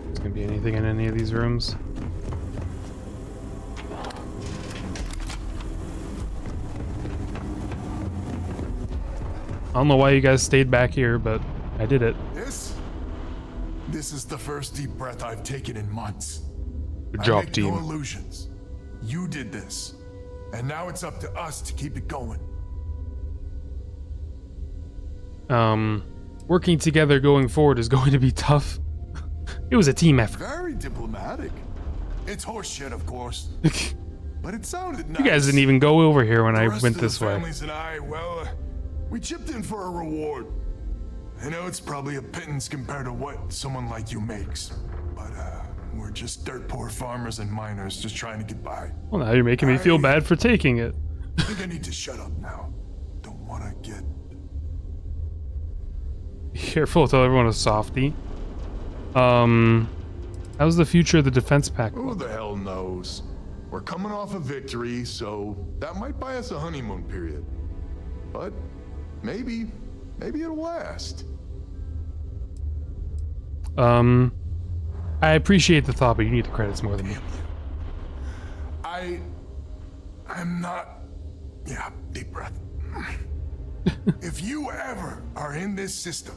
There's gonna be anything in any of these rooms? I don't know why you guys stayed back here, but I did it. This is the first deep breath I've taken in months. Good job, I make team. no illusions. You did this, and now it's up to us to keep it going. Working together going forward is going to be tough. It was a team effort. Very diplomatic. It's horseshit, of course. But it sounded nice. You guys didn't even go over here when I The rest went of this the way. families and I, well, we chipped in for a reward. I know it's probably a pittance compared to what someone like you makes, but we're just dirt poor farmers and miners just trying to get by. Well, now you're making me feel bad for taking it. I think I need to shut up now. Don't want to get... Be careful, tell everyone a softie. How's the future of the defense pack? Who the hell knows? We're coming off a victory, so that might buy us a honeymoon period. But maybe it'll last. I appreciate the thought, but you need the credits more than me. I'm not... Yeah, deep breath. If you ever are in this system,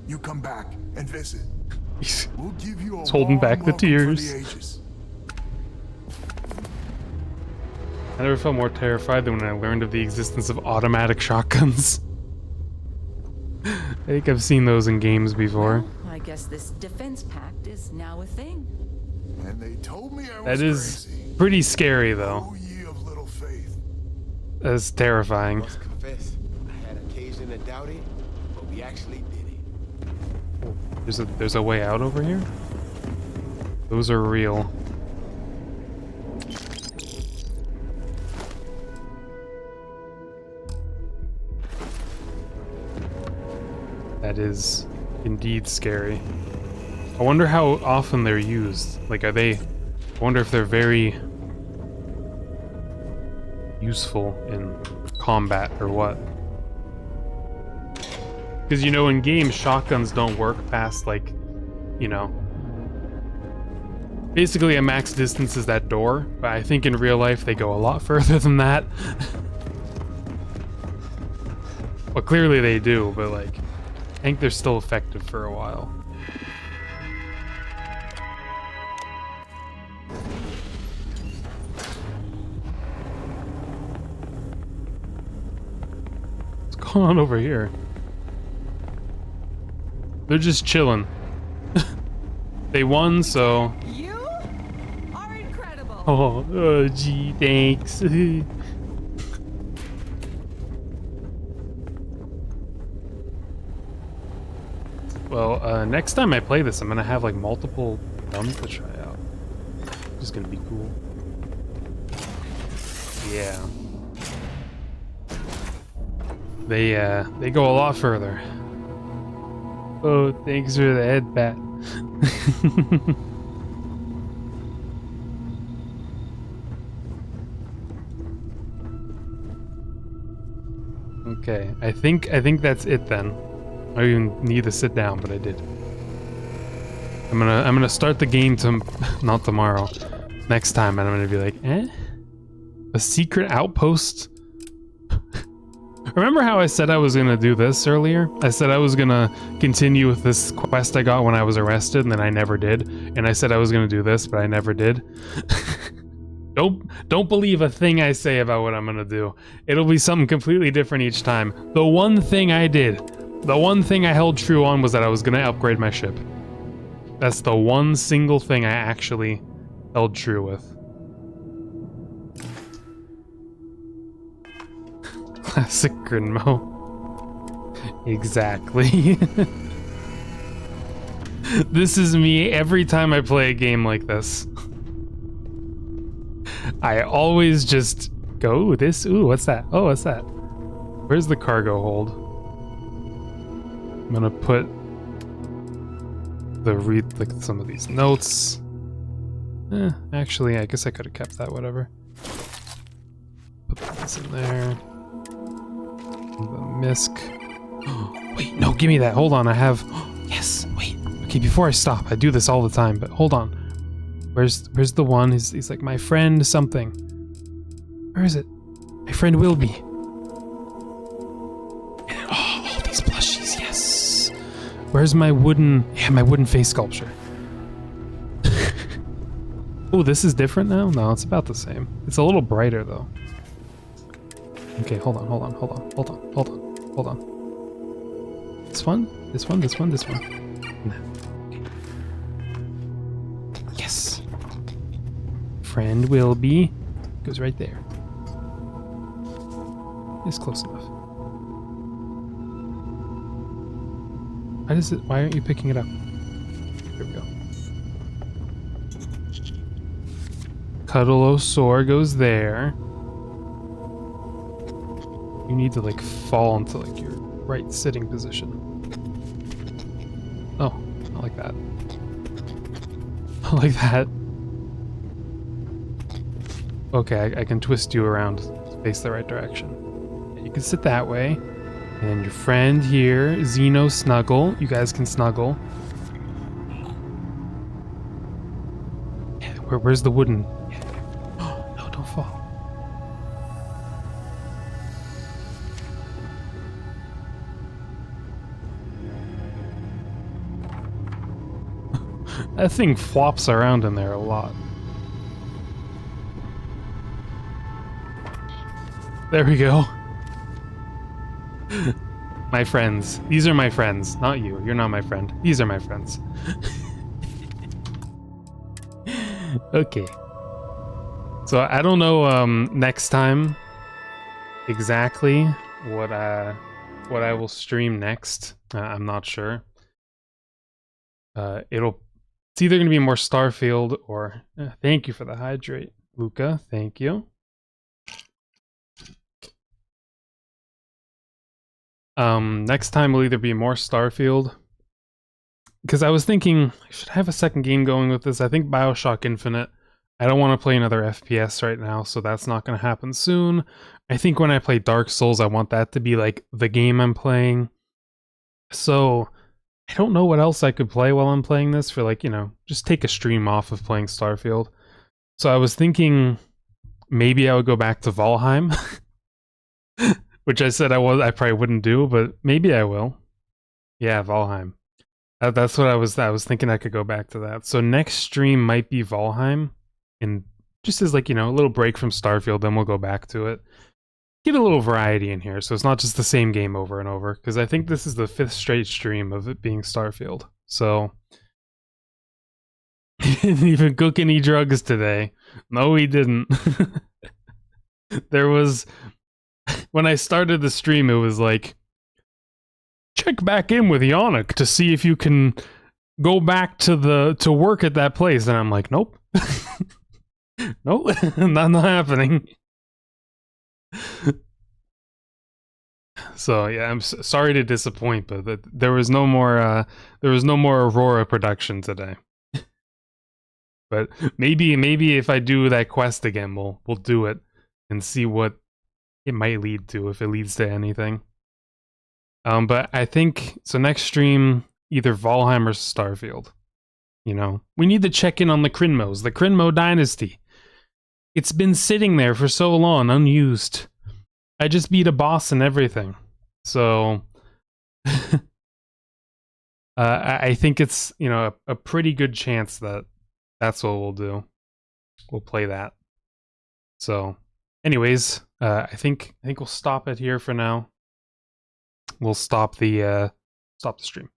you come back and visit. We'll give you a He's holding back the welcome tears. for the ages. I never felt more terrified than when I learned of the existence of automatic shotguns. I think I've seen those in games before. Well, I guess this defense pact is now a thing. And they told me I was That is crazy. pretty scary, though. Oh, ye of little faith. That's terrifying. Must confess, I had occasion to doubt it, but we actually did it. There's a way out over here? Those are real. That is indeed scary. I wonder how often they're used. Like, are they... I wonder if they're very useful in combat or what. Because, you know, in games, shotguns don't work past, like, you know... Basically, a max distance is that door, but I think in real life they go a lot further than that. Well, clearly they do, but, like, I think they're still effective for a while. What's going on over here? They're just chilling. They won, so... You are incredible. Oh, gee, thanks. Well, next time I play this, I'm gonna have like multiple guns to try out. Which is gonna be cool. Yeah. They go a lot further. Oh, thanks for the head bat. Okay, I think that's it then. I don't even need to sit down, but I did. I'm gonna start the game not tomorrow, next time, and I'm gonna be like, eh? A secret outpost? Remember how I said I was gonna do this earlier? I said I was gonna continue with this quest I got when I was arrested, and then I never did. And I said I was gonna do this, but I never did. Don't believe a thing I say about what I'm gonna do. It'll be something completely different each time. The one thing I did, the one thing I held true on was that I was gonna upgrade my ship. That's the one single thing I actually held true with. Classic Grinmo. Exactly. This is me every time I play a game like this. I always just go, ooh, this, ooh, what's that? Oh, what's that? Where's the cargo hold? I'm gonna put like some of these notes. Actually, I guess I could have kept that, whatever. Put this in there. The misc. Wait, no, give me that. Hold on, I have... Yes, wait. Okay, before I stop, I do this all the time, but hold on. Where's the one? He's like, my friend something. Where is it? My friend Wilby. And all these plushies, yes. Where's my wooden... Yeah, my wooden face sculpture. Oh, this is different now? No, it's about the same. It's a little brighter, though. Okay, hold on. This one? This one? No. Yes. Friend will be. Goes right there. It's close enough. Why aren't you picking it up? Here we go. Cuddleosaur goes there. You need to like fall into like your right sitting position. Oh, not like that. Not like that. Okay, I can twist you around to face the right direction. You can sit that way. And your friend here, Xeno Snuggle. You guys can snuggle. Yeah, where's the wooden? Yeah. No, don't fall. That thing flops around in there a lot. There we go. My friends. These are my friends, not you. You're not my friend. These are my friends. Okay. So I don't know next time exactly what I will stream next. I'm not sure. it's either going to be more Starfield or thank you for the hydrate, Luca. Thank you. Next time will either be more Starfield, because I was thinking I should have a second game going with this. I think BioShock Infinite. I don't want to play another FPS right now, so that's not going to happen soon. I think when I play Dark Souls, I want that to be like the game I'm playing. So I don't know what else I could play while I'm playing this for, like, you know, just take a stream off of playing Starfield. So I was thinking maybe I would go back to Valheim, which I said I probably wouldn't do, but maybe I will. Yeah, Valheim. That's what I was thinking. I could go back to that. So next stream might be Valheim, and just as, like, you know, a little break from Starfield, then we'll go back to it. Get a little variety in here, so it's not just the same game over and over, because I think this is the 5th straight stream of it being Starfield. So he didn't even cook any drugs today. No, he didn't. There was, when I started the stream, it was like, check back in with Yannick to see if you can go back to work at that place, and I'm like, nope. Nope, not happening. So yeah, I'm sorry to disappoint, but there was no more Aurora production today. But maybe if I do that quest again, we'll do it and see what it might lead to, if it leads to anything. But I think so. Next stream, either Valheim or Starfield. You know, we need to check in on the Crinmos, the Crinmo dynasty. It's been sitting there for so long, unused. I just beat a boss and everything. So I think it's, you know, a pretty good chance that that's what we'll do. We'll play that. So anyways, I think we'll stop it here for now. We'll stop the stream.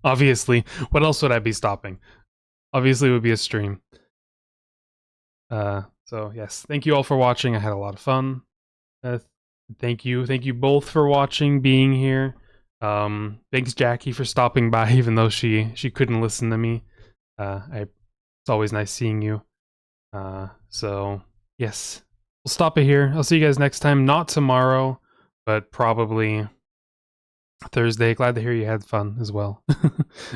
Obviously, what else would I be stopping? Obviously it would be a stream. So yes, thank you all for watching. I had a lot of fun. Thank you both for watching, being here. Thanks Jackie for stopping by, even though she couldn't listen to me. It's always nice seeing you. So yes, we'll stop it here. I'll see you guys next time. Not tomorrow, but probably Thursday. Glad to hear you had fun as well.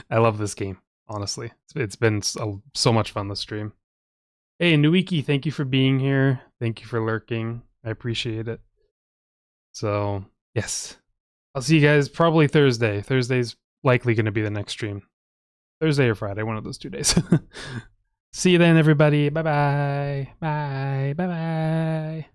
I love this game, honestly. It's been so much fun this stream. Hey Nuiki, thank you for being here. Thank you for lurking. I appreciate it. So yes, I'll see you guys probably Thursday. Thursday's likely going to be the next stream. Thursday or Friday, one of those 2 days. See you then, everybody. Bye-bye. Bye. Bye-bye.